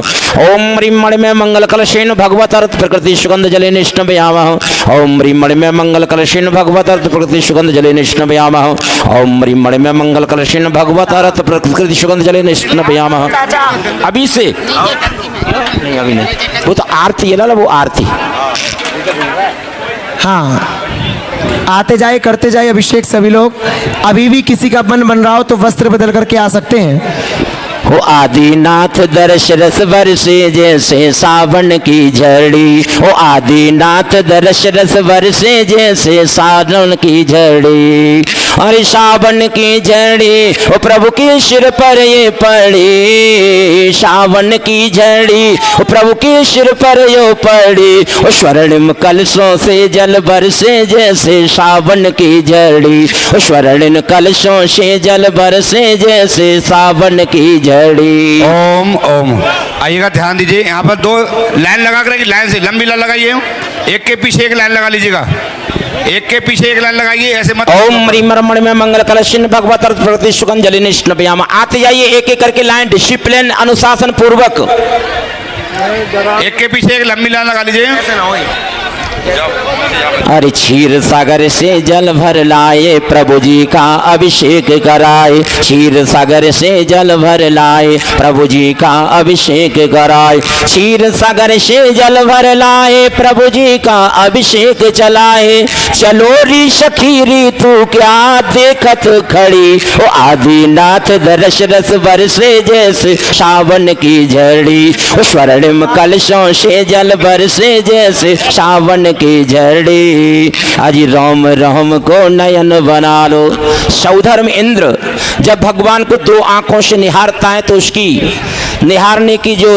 M: ओम मणि में मंगल कलशेन भगवत अर्थ प्रकृति सुगंध जलेन स्नापयामः। ओम मणि में मंगल कलशेन भगवत अर्थ प्रकृति सुगंध जलेन स्नापयामः। ओम मणि में मंगल कलशेन भगवत अर्थ प्रकृति सुगंध जलेन स्नापयामः। अभी से नहीं, अभी नहीं, वो तो आरती है ना, वो आरती।
F: हाँ, आते जाए करते जाए अभिषेक सभी लोग। अभी भी किसी का मन बन रहा हो तो वस्त्र बदल करके आ सकते हैं।
M: हो आदिनाथ दर्श रस वर्षे जैसे सावन की झड़ी। हो आदिनाथ दर्श रस वर्षे जैसे सावन की झड़ी। अरे सावन की झड़ी ओ प्रभु के सिर पर ये पड़ी। सावन की झड़ी ओ प्रभु के सिर पर ये पड़ी। ओ स्वर्णिम कलशों से जल बरसे जैसे सावन की झड़ी। ओ स्वर्णिम कलशों से जल बरसे जैसे सावन की झड़ी।
L: ओम ओम। आइएगा, ध्यान दीजिए, यहाँ पर 2 लाइन लगा कर, लाइन से लंबी लाइन लगाइए, एक के पीछे एक लाइन लगा लीजिएगा, एक के पीछे एक लाइन लगाइए, ऐसे मत।
M: ओम मणि में मंगल कलशेन भगवत अर्थ प्रकृति सुगंध जलेन स्नापयामः। आते जाइए एक एक करके लाइन, डिसिप्लिन अनुशासन पूर्वक।
L: एक के पीछे एक लंबी लाइन लगा लीजिए।
M: अरे क्षीर सागर से जल भर लाए प्रभु जी का अभिषेक कराए, क्षीर सागर से जल भर लाए प्रभु जी का अभिषेक कराए, क्षीर सागर से जल भर लाए प्रभु जी का अभिषेक चलाए। चलो री सखीरी तू क्या देखत खड़ी, ओ आदिनाथ दरस रस बरसे जैसे सावन की झड़ी, ओ स्वर्णिम कलशों से जल बरसे जैसे सावन की झड़ी। अजी राम राम को नयन बना लो। सौधर्म इंद्र जब भगवान को दो आंखों से निहारता है तो उसकी निहारने की जो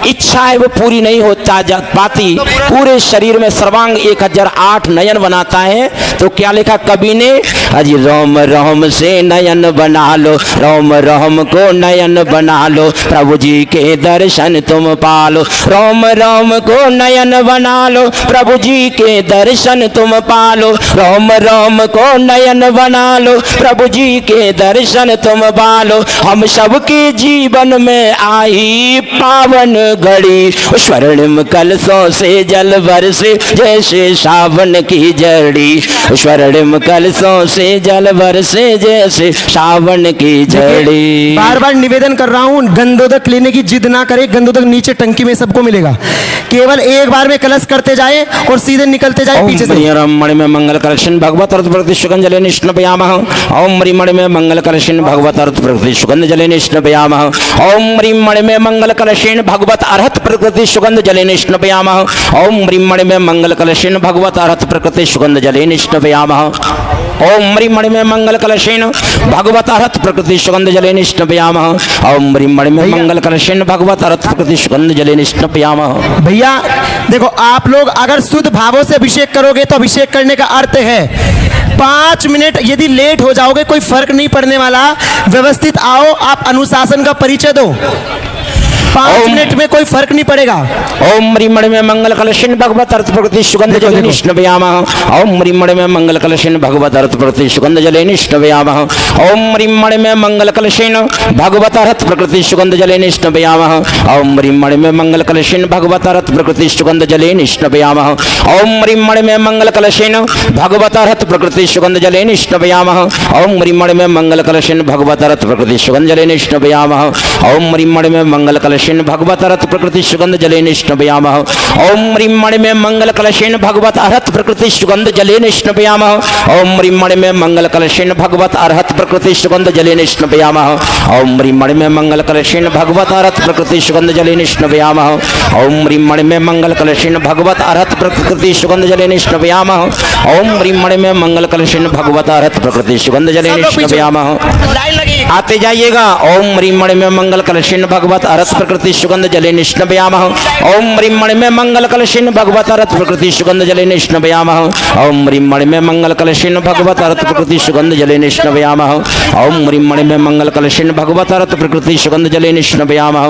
M: इच्छा है वो पूरी नहीं होता जा पाती, पूरे शरीर में सर्वांग 1008 नयन बनाता है। तो क्या लिखा कवि ने, अजी राम राम से नयन बना लो, राम राम को नयन बना लो, प्रभु जी के दर्शन तुम पालो, राम राम को नयन बना लो, प्रभु जी के दर्शन तुम पालो, राम राम को नयन बना लो, प्रभु जी के दर्शन तुम पालो। हम सबके जीवन में आई पावन घड़ी, स्वर्णिम कलशों से जल बरसे जैसे सावन की जड़ी, स्वर्णिम कलशों से जल बरसे जैसे सावन की जड़ी।
F: बार बार निवेदन कर रहा हूँ, गंधोदक लेने की जिद ना करे, गंधोदक नीचे टंकी में सबको मिलेगा, केवल एक बार में कलश करते जाए और सीधे निकलते जाए पीछे से।
M: ओम मणि में मंगल कलशन भगवत अर्थ प्रकृति सुगंध जले निष्णपयामः, ओम मणि में मंगल कलशन भगवत अर्थ प्रकृति सुगंध जले निष्णपयामः, ओम मणि में मंगल कलशन भगवत अर्हत प्रकृति सुगंध जले निष्णपयामः, ओम मणि में मंगल कलशन भगवत अर्हत प्रकृति सुगंध जले निष्णपयामः, ओम मणि में मंगल कलशन भगवत अर्हत प्रकृति सुगंध जले निष्णपयामः, ओम मणि में मंगल कलशन भगवत अर्हत प्रकृति सुगंध जले निष्णपयामः।
F: भैया देखो, आप लोग अगर शुद्ध भावों से अभिषेक करोगे तो अभिषेक करने का अर्थ है 5 मिनट, यदि लेट हो जाओगे कोई फर्क नहीं पड़ने वाला, व्यवस्थित आओ, आप अनुशासन का परिचय दो, 5 मिनट में कोई फर्क नहीं पड़ेगा।
M: ओम मणि में मंगल कलशन भगवत अर्थ प्रकृति सुगंध जले निष्णपयामः, ओम मणि में मंगल कलशन भगवत अर्थ प्रकृति सुगंध जले निष्णपयामः, ओम मणि में मंगल कलशन भगवत अर्थ प्रकृति सुगंध जले निष्णपयामः, ओम मणि में मंगल कलशन भगवत अर्थ प्रकृति सुगंध जले निष्णपयामः, ओम मणि में मंगल कलशन भगवत अर्थ प्रकृति सुगंध जले निष्णपयामः, ओम मणि में मंगल कलशन भगवत अर्थ प्रकृति सुगंध जले निष्णपयामः, ओम मणि में मंगल कलशन भगवत अर्थ प्रकृति सुगंध जले निष्णपयामः, ओम मणि में मंगल कलशन भगवत अर्हत प्रकृति सुगंध जले निष्णपयामः, ओम मणि में मंगल कलशन भगवत अर्हत प्रकृति सुगंध जले निष्णपयामः, ओम मणि में मंगल कलशन भगवत अर्हत प्रकृति सुगंध जले निष्णपयामः, ओम मणि में मंगल कलशन भगवत अर्हत प्रकृति सुगंध जले निष्णपयामः, ओम मणि में मंगल कलशन भगवत अर्हत प्रकृति सुगंध जले निष्णपयामः। आते जाइएगा। ओम मणि में मंगल कलशन भगवत अर्हत प्रकृति सुगंध जले निष्णपयामः, ओम मणि में मंगल कलशन भगवत अर्हत प्रकृति सुगंध जले निष्णपयामः, ओम मणि में मंगल कलशन भगवत अर्हत प्रकृति सुगंध जले निष्णपयामः, ओम मणि में मंगल कलशन भगवत अर्हत प्रकृति सुगंध जले निष्णपयामः,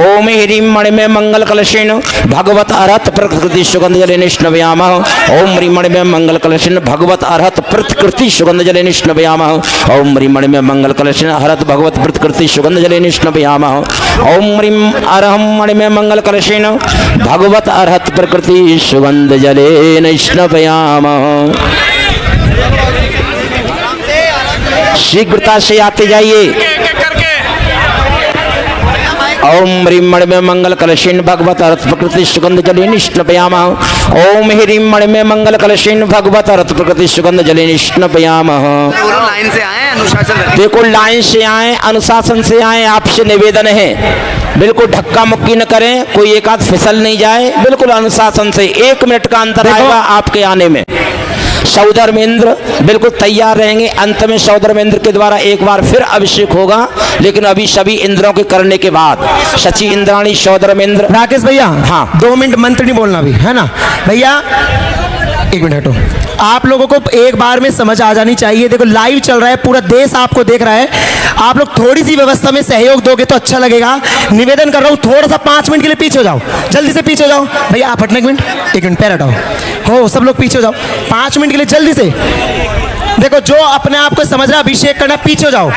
M: ओम मणि में मंगल कलशन भगवत अर्हत प्रकृति सुगंध जले निष्णपयामः, ओम मणि में मंगल कलशन भगवत अर्हत प्रकृति सुगंध जले निष्णपयामः, ओम मणि में मंगल कलशन अर्हत भगवत प्रकृति सुगंध जले निष्णपयामः, ओम मणि में मंगल कलशन भगवत अर्हत प्रकृति सुगंध जले निष्णपयामः। शीघ्रता से आते जाइए। ओम मणि में मंगल कलशन भगवत अर्थ प्रकृति सुगंध जले निष्णपयामः, ओम मणि में मंगल कलशन भगवत अर्थ प्रकृति सुगंध जले निष्णपयामः।
G: लाइन से आए, अनुशासन
M: देखो लाइन से आए, अनुशासन से आए, आपसे निवेदन है बिल्कुल धक्का मुक्की न करें, कोई एक आध फिसल नहीं जाए, बिल्कुल अनुशासन से। 1 मिनट का अंतर आएगा आपके आने में। सौधर्मेंद्र बिल्कुल तैयार रहेंगे। अंत में सौधर्मेंद्र के द्वारा एक बार फिर अभिषेक होगा, लेकिन अभी सभी इंद्रों के करने के बाद शची इंद्राणी सौधर्मेंद्र।
F: राकेश भैया,
M: हाँ
F: 2 मिनट मंत्र नहीं बोलना भी है ना भैया, 1 मिनट हटो। आप लोगों को एक बार में समझ आ जानी चाहिए। देखो लाइव चल रहा है, पूरा देश आपको देख रहा है, आप लोग थोड़ी सी व्यवस्था में सहयोग दोगे तो अच्छा लगेगा। निवेदन कर रहा हूँ, थोड़ा सा 5 मिनट के लिए पीछे हो जाओ, जल्दी से पीछे हो जाओ भैया। आप हटना 1 मिनट, 1 मिनट पैर हटाओ, हो सब लोग पीछे हो जाओ 5 मिनट के लिए जल्दी से। देखो जो अपने आप को समझ रहा है अभिषेक करना, पीछे हो जाओ।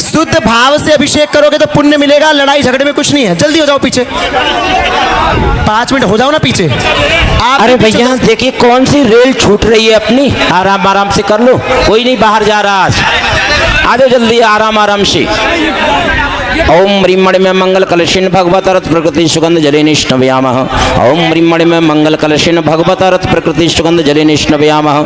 F: शुद्ध भाव से अभिषेक करोगे तो पुण्य मिलेगा, लड़ाई झगड़े में कुछ नहीं है। जल्दी हो जाओ पीछे। 5 मिनट हो जाओ ना पीछे आप।
M: अरे भैया देखिए कौन सी रेल छूट रही है अपनी, आराम आराम से कर लो, कोई नहीं बाहर जा रहा आज, आ जाओ जल्दी आराम आराम से। ओम ह्रीं मणिमय मंगल कलशेन भगवत रथ प्रकृति सुगंध जले निष्णवयामः। ओम ह्रीं मणिमय मंगल कलशेन भगवत रथ प्रकृति सुगंध जले निष्णवयामः।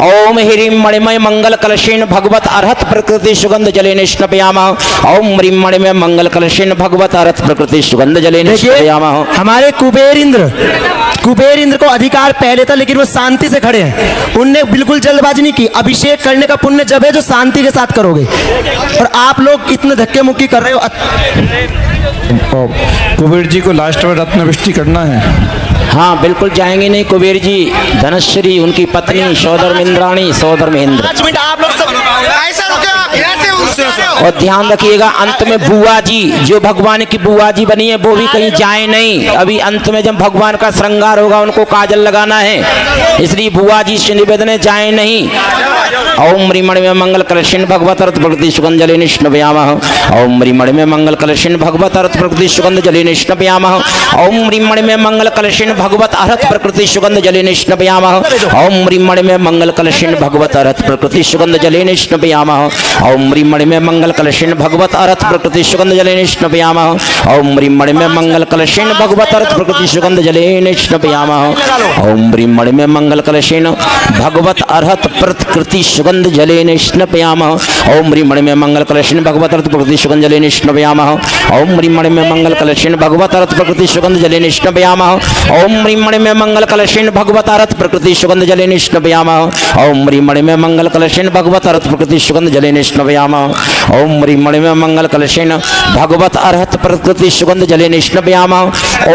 M: ओम ह्रीं मणिमय मंगल कलशेन भगवत अर्हत प्रकृति सुगंध जले निष्णवयामः। ओम ह्रीं मणिमय मंगल कलशेन भगवत अर्हत प्रकृति सुगंध जले निष्णवयामः।
F: हमारे कुबेर इंद्र को अधिकार पहले था, लेकिन वो शांति से खड़े हैं, उनने बिल्कुल जल्दबाजी नहीं की। अभिषेक करने का पुण्य जब है जो शांति के साथ करोगे, और आप लोग इतने धक्के मुक्की कर रहे हो।
K: कुबेर जी को लास्ट में रत्नवृष्टि करना है।
M: हाँ बिल्कुल जाएंगे नहीं कुबेर जी, धनश्री उनकी पत्नी सौदर इंद्राणी सौदर महेंद्र।
F: 5 मिनट आप लोग सब
M: और ध्यान रखिएगा अंत में बुआ जी जो भगवान की बुआ जी बनी है वो भी कहीं जाए नहीं। अभी अंत में जब भगवान का श्रृंगार होगा उनको काजल लगाना है, इसलिए बुआ जी से निवेदन है जाए नहीं। ओम ह्रीं मणिमय मंगल कलशेन भगवत रथ प्रकृति सुगंध जले निष्णवयामः। ओम ह्रीं मणिमय मंगल कलशेन भगवत रथ प्रकृति सुगंध जले निष्णवयामः। ओम ह्रीं मणिमय मंगल कलशेन भगवत अर्हत प्रकृति सुगंध जले निष्णवयामः। ओम ह्रीं मणिमय मंगल कलशेन भगवत अर्हत प्रकृति सुगंध जले निष्णवयामः। ओम ह्रीं मणिमय मंगल कलशेन भगवत अर्हत प्रकृति सुगंध जले निष्णवयामः। ओम ह्रीं मणिमय मंगल कलशेन भगवत अर्हत प्रकृति सुगंध जले निष्णवयामः। ओम ह्रीं मणिमय मंगल कलशेन भगवत अर्हत प्रकृति सुगंध जले निष्णवयामः। ओम ह्रीं मणिमय मंगल कलशेन भगवत अर्हत प्रकृति सुगंध जले निष्णवयामः। ओम ह्रीं मणिमय मंगल कलशेन भगवत अर्हत प्रकृति सुगंध जले निष्णवयामः। ओम ह्रीं मणिमय मंगल कलशेन भगवत अर्हत प्रकृति सुगंध जले निष्णवयामः। ओम ह्रीं मणिमय मंगल कलशेन भगवत अर्हत प्रकृति सुगंध जले निष्णवयामः। ओम ह्रीं मणिमय मंगल कलशेन भगवत अर्हत प्रकृति सुगंध जले निष्णवयामः।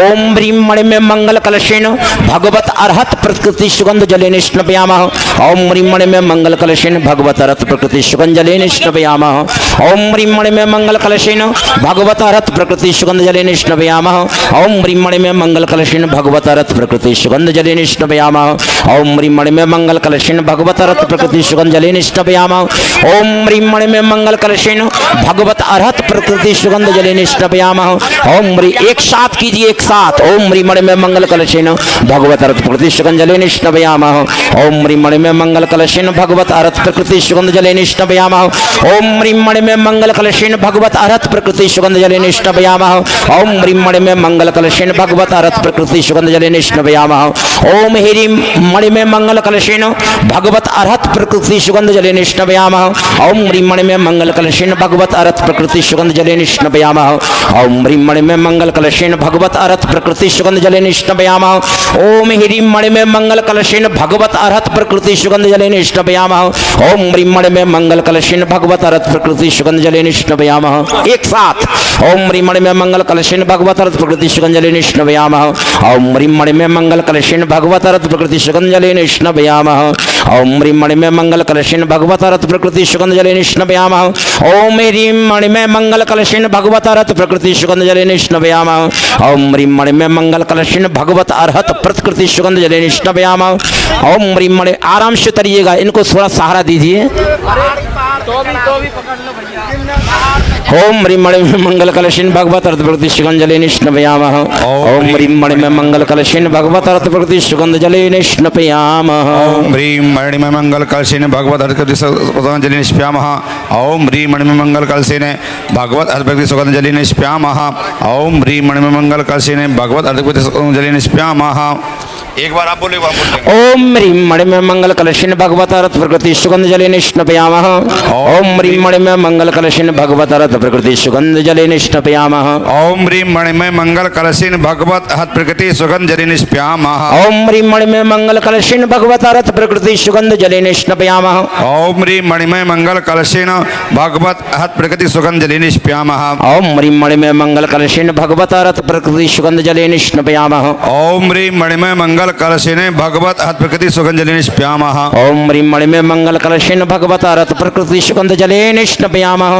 M: ओम ह्रीं मणिमय मंगल कलशेन भगवत अर्हत प्रकृति सुगंध जले निष्णवयामः। ओम ह्रीं मणिमय मंगल कलशेन भगवत अर्हत प्रकृति सुगंध जले निष्णवयामः। ओम ह्रीं मणिमय मंगल कलशेन भगवत अर्हत प्रकृति सुगंध जले निष्णवयामः। ओम ह्रीं मणिमय मंगल कलशेन भगवत अर्हत प्रकृति सुगंध जले निष्णवयामः। ओम ह्रीं मणिमय मंगल कलशेन भगवत अर्हत प्रकृति सुगंध जले निष्णवयामः। ओम ह्रीं मणिमय मंगल कलशेन भगवत अर्हत प्रकृति सुगंध जले निष्णवयामः। ओम ह्रीं एक साथ कीजिए, एक साथ। ओम ह्रीं मणिमय मंगल कलशेन भगवत अर्हत प्रकृति सुगंध जले निष्णवयामः। ओम ह्रीं मणिमय मंगल कलशेन भगवत अर्हत प्रकृति सुगंध जले निष्णवयामः। ओम ह्रीं मणिमय मंगल कलशेन भगवत अर्हत प्रकृति सुगंध जले निष्णवयामः। ओम ह्रीं मणिमय मंगल कलशेन भगवत अर्हत प्रकृति सुगंध जले निष्णवयामः। ओम ह्रीं मणिमय मंगल कलशेन भगवत अर्हत प्रकृति सुगंध जले निष्णवयामः। ओम ह्रीं मणिमय मंगल कलशेन भगवत अर्हत प्रकृति सुगंध जले निष्णवयामः। ओम ह्रीं मणिमय मंगल कलशेन भगवत अर्हत प्रकृति सुगंध जले निष्णवयामः। ओम ह्रीं मणिमय मंगल कलशेन भगवत अर्हत प्रकृति सुगंध जले निष्णवयामः। ओम ह्रीं मणिमय मंगल कलशेन भगवत अर्हत प्रकृति सुगंध जले निष्णवयामः। एक साथ। ओम ह्रीं मणिमय मंगल कलशेन भगवत अर्हत प्रकृति सुगंध जले निष्णवयामः। ओम ह्रीं मणिमय मंगल कलशेन भगवत अर्हत प्रकृति सुगंध जले निष्णवयामः। ओम ह्रीं मणिमय मंगल कलशेन भगवत अर्हत प्रकृति सुगंध जले निष्णवयामः। ओम ह्रीं मणिमय मंगल कलशेन भगवत अर्हत प्रकृति सुगंध जले निष्णवयामः। ओम ह्रीं मणिमय मंगल कलशेन भगवत अर्हत प्रकृति सुगंध जले निष्णवयामः। ओम ह्रीं मणि आराम से तरिएगा, इनको थोड़ा सहारा दीजिए। ओम ह्रीं मणिमय मंगल कलशेन भगवत अर्हत प्रकृति सुगंध जले निष्णवयामः। ओम ह्रीं मणिमय मंगल कलशेन भगवत अर्हत प्रकृति सुगंध जले निष्णवयामः।
L: ओम ह्रीं मणिमय मंगल कलशेन भगवत अर्हत प्रकृति सुगंध जले निष्णवयामः। ओम ह्रीं मणिमय मंगल कलशेन भगवत अर्हत प्रकृति सुगंध जले निष्णवयामः। ओम ह्रीं मणिमय मंगल कलशेन भगवत अर्हत प्रकृति सुगंध जले निष्णवयामः। एक बार आप बोले,
M: ओम ह्रीं मणिमय मंगल कलशेन भगवत अर्हत प्रकृति सुगंध जले निष्णवयामः। ओम ह्रीं मणिमय मंगल कलशेन भगवत अर्हत प्रकृति सुगंध जले निष्णवयामः।
L: ओम ह्रीं मणिमय मंगल कलशेन भगवत अर्हत प्रकृति सुगंध जले निष्णवयामः।
M: ओम ह्रीं मणिमय मंगल कलशेन भगवत अर्हत प्रकृति सुगंध जले निष्णवयामः।
L: ओम ह्रीं मणिमय मंगल कलशेन भगवत अर्हत प्रकृति सुगंध जले निष्णवयामः।
M: ओम ह्रीं मणिमय मंगल कलशेन भगवत अर्हत प्रकृति सुगंध जले निष्णवयामः।
L: ओम ह्रीं मणिमय मंगल कलशेन भगवत अर्हत प्रकृति सुगंध जले निष्णवयामः।
M: ओम ह्रीं मणिमय मंगल कलशेन भगवत अर्हत प्रकृति सुगंध जले निष्णवयामः।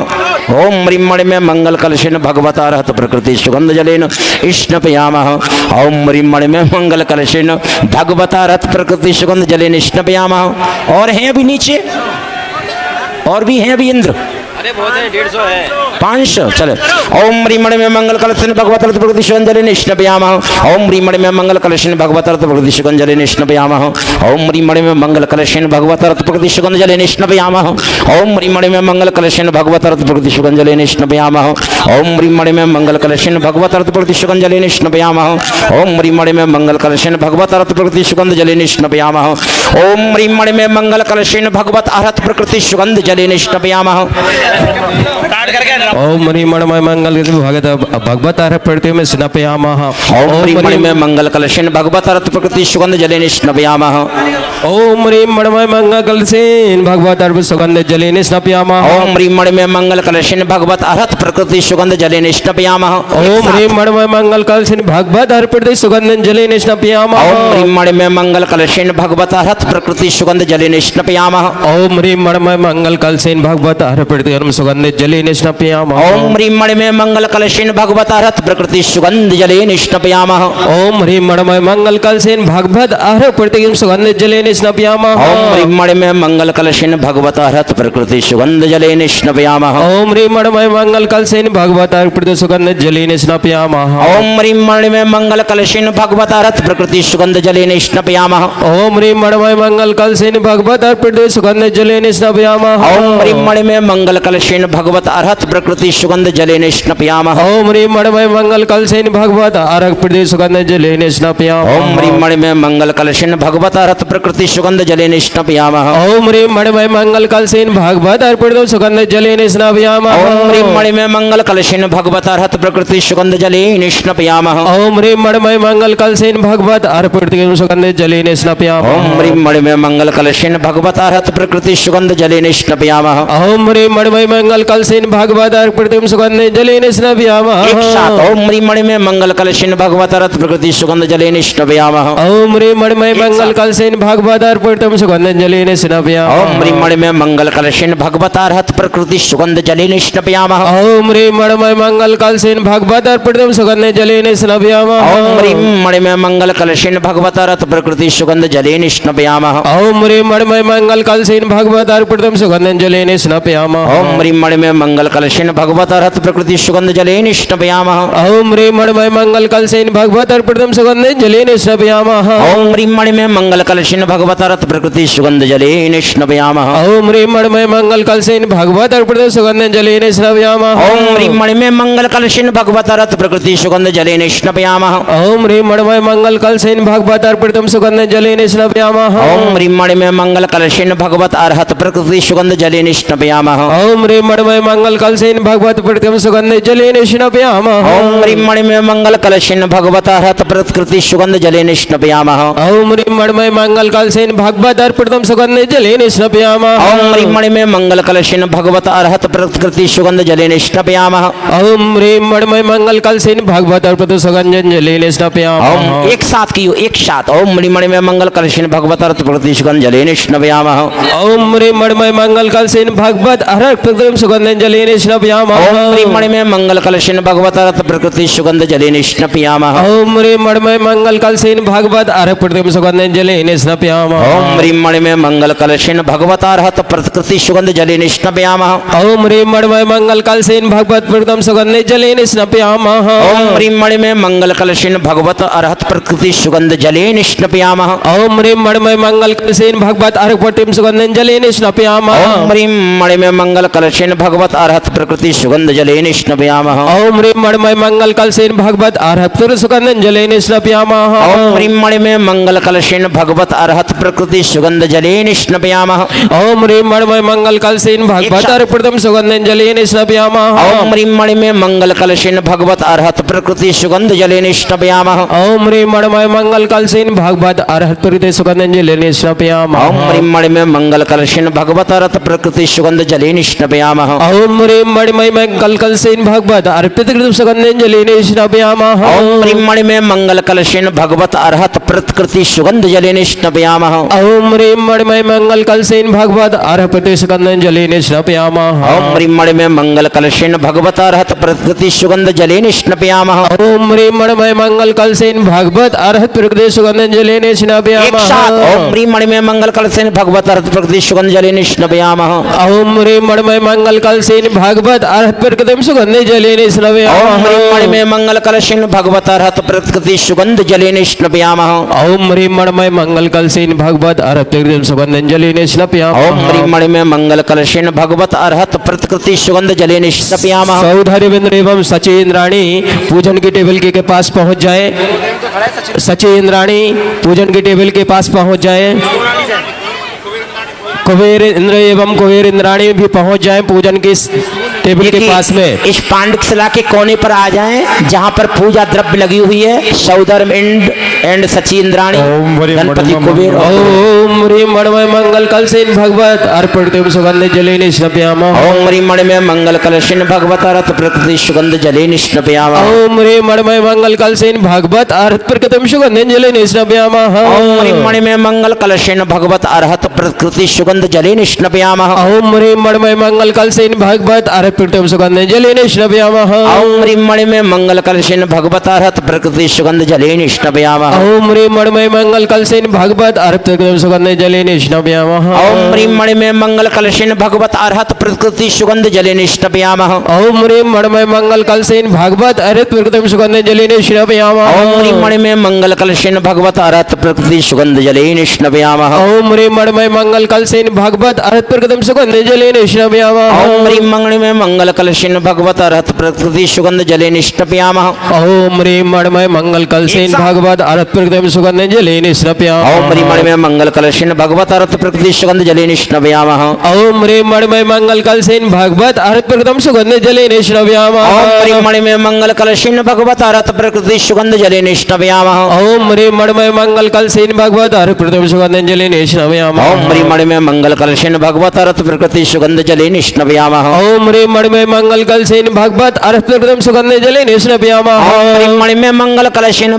M: ओम ह्रीं मणिमय मंगल कलशेन भगवत अर्हत प्रकृति सुगंध जले निष्णवयामः। ओम ह्रीं मणिमय मंगल कलशेन भगवत अर्हत प्रकृति सुगंध जले निष्णवयामः। और हैं अभी नीचे, और भी हैं अभी इंद्र, अरे बहुत है 150 है 500 चले ओम ह्रीं मणि में मंगल कलशेन भगवत अर्थ प्रकृति सुगंधजलेन स्नापयामः ओम ह्रीं मणि में मंगल कलशेन भगवत अर्थ प्रकृति सुगंधजलेन स्नापयामः ओम ह्रीं मणि में मंगल कलशेन भगवत अर्थ प्रकृति सुगंधजलेन स्नापयामः ओम ह्रीं मणि में मंगल कलशेन भगवत अर्थ प्रकृति सुगंधजलेन स्नापयामः ओम ह्रीं मणि में मंगल कलशेन भगवत अर्थ प्रकृति सुगंधजलेन स्नापयामः ओम ह्रीं मणि में मंगल कलशेन भगवत अर्थ प्रकृति सुगंधजलेन स्नापयामः ओम ह्रीं मणि में मंगल कलशेन भगवत अर्थ प्रकृति सुगंधजलेन स्नापयामः
I: ओम ह्रीं मणिमय मंगल भगवत अर्थ प्रकृति में स्नापयामः
M: ओम ह्रीं मणि में मंगल कलशेन भगवत अर्थ प्रकृति सुगंधजलेन स्नापयामः
I: ओम ह्रीं मणिमय मंगल कलशेन भगवत अर्थ सुगंधजलेन स्नापयामः
M: ओम ह्रीं मणि में मंगल कलशेन भगवत अर्थ प्रकृति सुगंधजलेन स्नापयामः
I: ओम ह्रीं मणिमय मंगल कलशेन भगवत अर्थ प्रकृति सुगंधजलेन स्नापयामः
M: ओम ह्रीं मणि में मंगल कलशेन भगवत अर्थ प्रकृति सुगंधजलेन स्नापयामः
I: ओम ह्रीं मणिमय मंगल कलशेन भगवत अर्थ प्रकृति सुगंधजलेन स्नापयामः
M: ओम ह्रीं मणि में मंगल कलशेन भगवत अर्थ प्रकृति सुगंधजलेन स्नापयामः
I: ओम ह्रीं मणिमय मंगल कलशेन भगवत अर्थ प्रकृति सुगंधजलेन स्नापयामः
M: ओम ह्रीं मणि में मंगल कलशेन भगवत अर्थ प्रकृति सुगंधजलेन स्नापयामः
I: ओम ह्रीं मणिमय मंगल कलशेन भगवत अर्थ प्रकृति सुगंधजलेन स्नापयामः
M: ओम ह्रीं मणि में मंगल कलशेन भगवत अर्थ प्रकृति सुगंधजलेन स्नापयामः
I: ओम ह्रीं मणिमय मंगल कलशेन भगवत अर्थ प्रकृति सुगंधजलेन स्नापयामः
M: ओम ह्रीं मणि में मंगल कलशेन भगवत अर्थ प्रकृति सुगंधजलेन स्नापयामः
I: ओम ह्रीं मणिमय मंगल कलशेन भगवत अर्थ प्रकृति सुगंधजलेन स्नापयामः
M: ओम ह्रीं मणि में मंगल कलशेन भगवत अर्थ प्रकृति सुगंधजलेन स्नापयामः
I: ओम ह्रीं मणिमय मंगल कलशेन भगवत अर्थ प्रकृति सुगंधजलेन स्नापयामः
M: ओम ह्रीं मणि में मंगल कलशेन भगवत अर्थ प्रकृति सुगंधजलेन स्नापयामः
I: ओम ह्रीं मणिमय मंगल कलशेन भगवत अर्थ प्रकृति सुगंधजलेन स्नापयामः
M: ओम ह्रीं मणि में मंगल कलशेन भगवत अर्थ प्रकृति सुगंधजलेन स्नापयामः
I: ओम ह्रीं मणिमय मंगल कलशेन भगवत अर्थ प्रकृति सुगंधजलेन स्नापयामः
M: एक साथ ओम ह्रीं मणि में मंगल कलशेन भगवत अर्थ प्रकृति सुगंधजलेन स्नापयामः
I: ओम ह्रीं मणिमय मंगल कलशेन भगवत अर्थ प्रकृति सुगंधजलेन स्नापयामः
M: ओम ह्रीं मणि में मंगल कलशेन भगवत अर्थ प्रकृति सुगंधजलेन स्नापयामः
I: ओम ह्रीं मणिमय मंगल कलशेन भगवत अर्थ प्रकृति सुगंधजलेन स्नापयामः
M: ओम ह्रीं मणि में मंगल कलशेन भगवत अर्थ प्रकृति सुगंधजलेन स्नापयामः
I: ओम ह्रीं मणिमय मंगल कलशेन भगवत अर्थ प्रकृति सुगंधजलेन स्नापयामः
M: ओम ह्रीं मणि में मंगल कलशेन भगवत अर्थ प्रकृति सुगंधजलेन स्नापयामः
I: ओम ह्रीं मणिमय मंगल कलशेन भगवत अर्थ प्रकृति सुगंधजलेन स्नापयामः
M: ओम ह्रीं मणि में मंगल कलशेन भगवत अर्थ प्रकृति सुगंधजलेन स्नापयामः
I: ओम ह्रीं मणिमय मंगल कलशेन भगवत अर्थ प्रकृति सुगंधजलेन स्नापयामः
M: ओम ह्रीं मणि में मंगल कलशेन भगवत अर्थ प्रकृति सुगंधजलेन स्नापयामः
I: ओम ह्रीं मणिमय मंगल कलशेन भगवत अर्थ प्रकृति सुगंधजलेन स्नापयामः
M: ओम ह्रीं मणि में मंगल कलशेन भगवत अर्थ प्रकृति सुगंधजलेन स्नापयामः
I: ओम ह्रीं मणिमय मंगल कलशेन भगवत प्रकृति सुगंधजलेन स्नापयामः
M: ओम ह्रीं मणि में मंगल कलशेन भगवत अर्थ प्रकृति सुगंधजलेन स्नापयामः
I: ओम ह्रीं मणिमय मंगल कलशेन भगवत अर्थ प्रकृति सुगंधजलेन स्नापयामः
M: ओम ह्रीं मणि में मंगल कलशेन भगवत अर्थ प्रकृति सुगंधजलेन स्नापयामः
I: ओम ह्रीं मणिमय मंगल कलशेन भगवत अर्थ प्रकृति सुगंधजलेन स्नापयामः
M: ओम एक साथ कियो एक साथ ओम ह्रीं मणि में मंगल कलशेन भगवत अर्थ प्रकृति सुगंधजलेन स्नापयामः
I: ओम ह्रीं मणिमय मंगल कलशेन भगवत अर्थ प्रकृति सुगंधजलेन स्नापयामः
M: ओम ह्रीं मणि में मंगल कलशेन भगवत अर्थ प्रकृति सुगंधजलेन स्नापयामः
I: ओम ह्रीं मणिमय मंगल कलशेन भगवत अर्थ प्रकृति सुगंधजलेन स्नापयामः
M: ओम ह्रीं मणि में मंगल कलशेन भगवत अर्थ प्रकृति सुगंधजलेन स्नापयामः
I: ओम ह्रीं मणिमय मंगल कलशेन भगवत प्रकृति सुगंधजलेन स्नापयामः
M: ओम ह्रीं मणि में मंगल कलशेन भगवत अर्थ प्रकृति सुगंधजलेन स्नापयामः
I: ओम ह्रीं मणिमय मंगल कलशेन भगवत अर्थ प्रकृति सुगंधजलेन स्नापयामः
M: ओम ह्रीं मणि में मंगल कलशेन भगवत अर्थ प्रकृति सुगंधजलेन स्नापयामः
I: ओम ह्रीं मणिमय मंगल कलशेन भगवत अर्थ प्रकृति सुगंधजलेन स्नापयामः
M: ओम ह्रीं मणि में मंगल कलशेन भगवत अर्थ प्रकृति सुगंधजलेन स्नापयामः
I: ओम ह्रीं मणिमय मंगल कलशेन भगवत अर्थ प्रकृति सुगंधजलेन स्नापयामः
M: ओम ह्रीं मणि में मंगल कलशेन भगवत अर्थ प्रकृति सुगंधजलेन स्नापयामः
I: ओम ह्रीं मणिमय मंगल कलशेन भगवत अर्थ प्रकृति सुगंधजलेन स्नापयामः
M: ओम ह्रीं मणि में मंगल कलशेन भगवत अर्थ प्रकृति सुगंधजलेन स्नापयामः
I: ओम ह्रीं मणिमय मंगल कलशेन भगवत अर्थ प्रकृति सुगंधजलेन स्नापयामः
M: ओम ह्रीं मणि में मंगल कलशेन भगवत अर्थ प्रकृति सुगंधजलेन स्नापयामः
I: ओम ह्रीं मणिमय मंगल कलशेन भगवत अर्थ प्रकृति सुगंधजलेन स्नापयामः
M: ओम ह्रीं मणि में मंगल कलशेन भगवत अर्थ प्रकृति सुगंधजलेन स्नापयामः
I: ओम ह्रीं मणिमय मंगल कलशेन भगवत अर्थ प्रकृति सुगंधजलेन
M: एक साथ
I: स्नापयामः
M: ओम ह्रीं मणि में मंगल कलशेन भगवत अर्थ प्रकृति सुगंधजलेन स्नापयामः
I: ओम ह्रीं मणिमय मंगल कलशेन भागवत अर्हत प्रकृतिम सुगंध जलेन
M: ओम
I: स्नपयामः
M: ह्रीं मणिमय मंगल कलशेन भगवत अर्हत प्रकृति सुगंध जलेन स्नपयामः
I: ओम ह्रीं मणिमय मंगल कलशेन भगवत अर्हत प्रकृतिम सुगंध जलेन स्नपयामः
M: ओम ह्रीं मणिमय मंगल कलशेन भगवत अर्हत प्रकृति सुगंध जलेन स्नपयामः
I: सौधर्येंद्र एवं सचेंद्राणी पूजन की टेबल के पास पहुंच जाए। सचेंद्राणी पूजन की टेबल के पास पहुंच जाए। कुबेर इंद्र एवं कुबेर इंद्राणी भी पहुंच जाए पूजन की टेबल के पास में।
M: इस पांडुशिला के कोने पर आ जाएं जहां पर पूजा द्रव्य लगी हुई है। सौधर्म एंड सचेंद्राणी गणपति कुबेर
I: ओम ह्रीं मणिमय मंगल कलशेन भगवत अर्पितम सुगंध जलेन स्नपयामः
M: ओम ह्रीं मणिमय मंगल कलशेन भगवत अर्हत प्रकृति सुगंध जलेन स्नपयामः
I: ओम ह्रीं मणिमय मंगल कलशेन भगवत अर्हत प्रकृतिम सुगंध जलेन स्नपयामः
M: ओम ह्रीं मणिमय मंगल कलशेन भगवत अर्हत प्रकृति सुगंध जलेन स्नपयामः
I: ओम ह्रीं मणिमय मंगल कलशेन भगवत अर्हत प्रकृतिम सुगंध जलेन स्नपयामः
M: ओम ह्रीं मणिमय मंगल कलशेन भगवत अर्हत प्रकृति सुगंध जलेन स्नपयामः
I: ओम ह्रीं मणिमय मंगल कलशेन भगवत अर्हत प्रकृतिम सुगंध जलेन स्नपयामः
M: ओम ह्रीं मणिमय मंगल कलशेन भगवत अर्हत प्रकृति सुगंध जलेन स्नपयामः
I: ओम ह्रीं मणिमय मंगल कलशेन भगवत अर्हत प्रकृतिम सुगंध जलेन स्नपयामः
M: ओम ह्रीं मणिमय मंगल कलशेन भगवत अर्हत प्रकृति सुगंध जलेन स्नपयामः
I: ओम ह्रीं मणिमय मंगल कलशेन भगवत अर्हत प्रकृतिम सुगंध जलेन स्नपयामः
M: ओम ह्रीं मणिमय मंगल कलशेन भगवत अर्हत प्रकृति सुगंध जलेन स्नपयामः
I: ओम ह्रीं मणिमय मंगल कलशेन भगवत अर्हत प्रकृतिम सुगंध जलेन स्नपयामः
M: ओम ह्रीं मणिमय मंगल कलशेन भगवत अर्हत प्रकृति सुगंध जलेन स्नपयामः
I: ओम ह्रीं मणिमय मंगल कलशेन भगवत अर्हत प्रकृतिम सुगंध जलेन स्नपयामः
M: ओम ह्रीं मणिमय मंगल कलशेन भगवत अर्हत प्रकृति सुगंध जलेन स्नपयामः
I: ओम ह्रीं मणिमय मंगल कलशेन भगवत अर्हत प्रकृतिम सुगंध जलेन स्नपयामः
M: ओम ह्रीं मणिमय मंगल कलशेन भगवत अर्हत प्रकृति सुगंध जलेन स्नपयामः
I: ओम ह्रीं मणिमय मंगल कलशेन भगवत अर्हत प्रकृतिम सुगंध जलेन स्नपयामः
M: ओम ह्रीं मणिमय मंगल कलशेन भगवत अर्हत प्रकृति सुगंध जलेन स्नपयामः
I: ओम ह्रीं मणिमय मंगल कलशेन भगवत अर्हत प्रकृतिम सुगंध जलेन स्नपयामः
M: ओम ह्रीं मणिमय मंगल कलशेन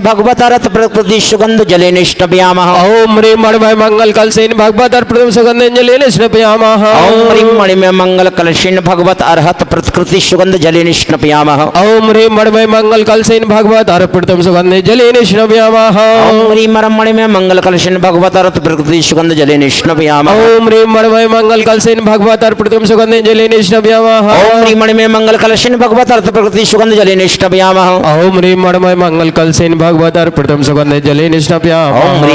M: भगवत अर्हत प्रकृति सुगंध जलेन स्नपयामः
I: ओम ह्रीं मणिमय मंगल कलशेन भगवत अर्हत प्रकृतिम सुगंध जलेन स्नपयामः
M: ओम ह्रीं मणिमय मंगल कलशेन भगवत अर्हत प्रकृति सुगंध जलेन स्नपयामः
I: ओम ह्रीं मणिमय मंगल कलशेन भगवत अर्हत प्रकृतिम सुगंध जलेन स्नपयामः
M: ओम ह्रीं मणिमय मंगल कलशेन भगवत अर्हत प्रकृति सुगंध जलेन स्नपयामः
I: ओम ह्रीं मणिमय मंगल कलशेन भगवत अर्हत प्रकृतिम सुगंध जलेन स्नपयामः
M: ओम ह्रीं मणिमय मंगल कलशेन भगवत अर्हत प्रकृति सुगंध जलेन स्नपयामः
I: ओम ह्रीं मणिमय मंगल कलशेन भगवत अर्हत प्रकृतिम सुगंध जलेन स्नपयामः
M: ओम ह्रीं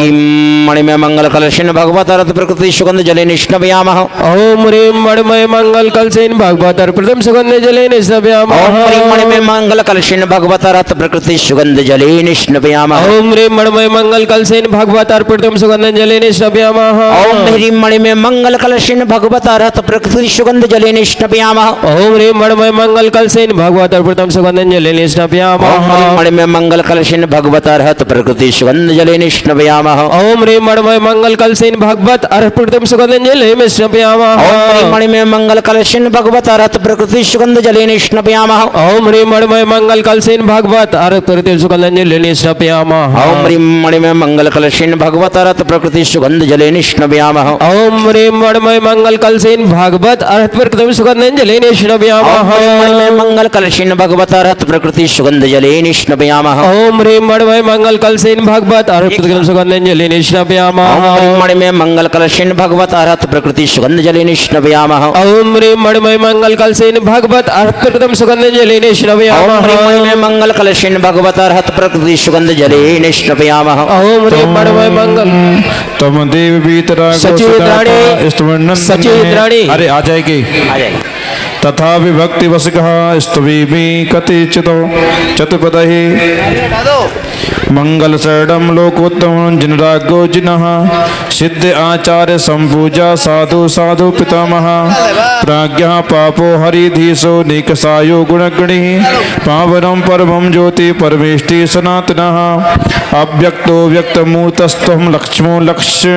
M: मणिमय मंगल कलशेन भगवत अर्हत प्रकृति सुगंध जलेन स्नपयामः
I: ओम ह्रीं मणिमय मंगल कलशेन भगवत अर्हत प्रकृतिम सुगंध जलेन स्नपयामः
M: ओम ह्रीं मणिमय मंगल कलशेन भगवत अर्हत प्रकृति सुगंध जलेन स्नपयामः
I: ओम ह्रीं मणिमय मंगल कलशेन भगवत अर्हत प्रकृतिम सुगंध जलेन स्नपयामः
M: ओम ह्रीं मणिमय मंगल कलशेन भगवत अर्हत प्रकृति सुगंध जलेन स्नपयामः
I: ओम ह्रीं मणिमय मंगल कलशेन भगवत अर्हत प्रकृतिम सुगंध जलेन स्नपयामः
M: ओम ह्रीं मणिमय मंगल कलशेन भगवत अर्हत प्रकृति सुगंध जलेन स्नपयामः
I: ओम ह्रीं मणिमय मंगल कलशेन भगवत अर्हत प्रकृतिम सुगंध जलेन स्नपयामः
M: ओम ह्रीं मणिमय मंगल कलशेन भगवत अर्हत प्रकृति सुगंध जलेन स्नपयामः
I: ओम ह्रीं मणिमय मंगल कलशेन भगवत अर्हत प्रकृतिम सुगंध जलेन स्नपयामः
M: मणिमय मंगल कलशेन भगवत अर्हत प्रकृति सुगंध जलेन स्नपयामः
I: ओम ह्रीं मणिमय मंगल कलशेन भगवत अर्हत प्रकृतिम सुगंध जलेन स्नपयामः
M: मणिमय मंगल कलशेन भगवत अर्हत प्रकृति सुगंध जलेन स्नपयामः
I: ओम ह्रीं मणिमय मंगल कलशेन भगवत अर्हत प्रकृतिम सुगंध जलेन स्नपयामः
M: मणिमय मंगल कलशेन भगवत अर्हत प्रकृति सुगंध जलेन स्नपयामः
I: ओम ह्रीं मणिमय मंगल
K: तम देव बीतरागो
I: सचेंद्राणी
K: अरे आ जाएगी तथा विभक्ति वसिकः स्तुवीमि कतिचितो चतुपदहि मंगल शरणम लोकोत्तमं जिनरागो जिनः सिद्ध आचार्य संपूजा साधु साधु पितामह प्राज्ञः पापो हरिधीशो निकसायो गुणगणिः पावनं परमं ज्योति परमेष्टि सनातनः अव्यक्तो व्यक्तमूर्तस्त्वं लक्ष्मो लक्ष्य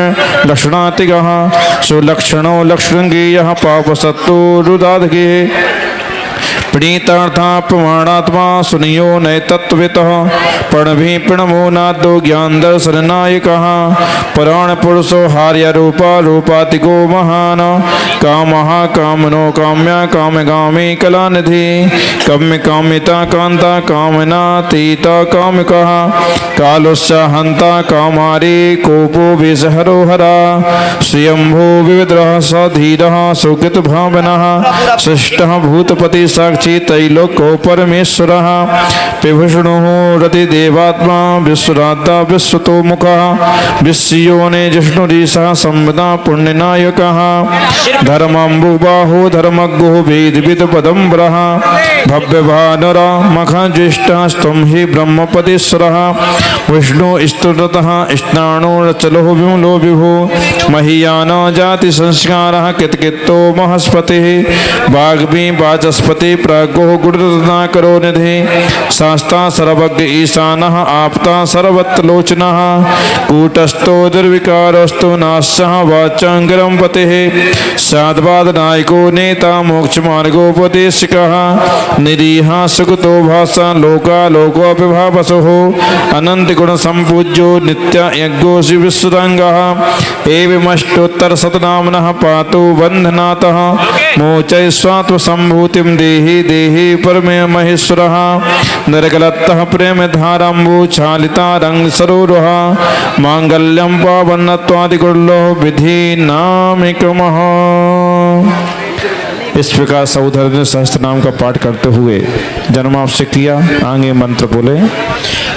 K: लक्षणातिगः सुलक्षणो लक्षणगेयः पापसत्तो रुदाधगे प्रणीतार्था प्रमाणात्मा सुनियो नैतत्त्ववितः प्रणभी प्रणमो नादो ज्ञान दर्शन नायकः पुराण पुरुषो हार्य रूपा रूपातिको महान कामः कामनो काम्या कामगामी कलानिधि काम्य कामिता कांता कामनातीता कामिकः कालोस्य हंता कामारी कोपो विषहरो हरा स्वयंभू विविद्रः सधीरः सुकृत भावनः सृष्टः भूतपति साक्षी त्रैलोक्यो परमेश्वरः विभूषणुः रतिदेवात्मा विश्वराता विश्वतोमुखः विश्वयोने जिष्णुरीशः संवदा पुण्यनायकः धर्मम्बुबाहो धर्मज्ञो वेदविदपदम्बरः भव्यभानुरा मखज्येष्ठः त्वं हि ब्रह्मपदेश्वरः विष्णु स्तुतः स्नाणोरचलो विमलो विभो महीयान जाति संस्कारः कित्कित्तो महस्पतिः वाग्मी वाचस्पति प्राज्ञो गुरुरत्नाकरो निधि शास्ता सर्वज्ञ ईशानः आप्ता सर्वत्लोचनः कूटस्थो दुर्विकारस्तु नाशः वाचाङ्गरं पतिः साधवादनायको नेता मोक्षमार्गोपदेशकः निरीह सुकृतो भाषा लोकालोकोऽपिभावसुः अनन्तगुणसम्पूज्यो नित्ययज्ञोऽसि विश्वरङ्गः एवमष्टोत्तरशतनाम्नः पातु बन्धनातः मोचय स्वात्मसम्भूतिं देहि देहि परमे महेश्वरः नरकलत्तः प्रेमधाराम्बुच्छालिता रङ्गसरोरुह माङ्गल्यं पावनत्वादिगुरुलो विधि नामिकमः। इस प्रकार सौधर्य सहस्त्र नाम का पाठ करते हुए जन्म आपसे किया। आगे मंत्र बोले।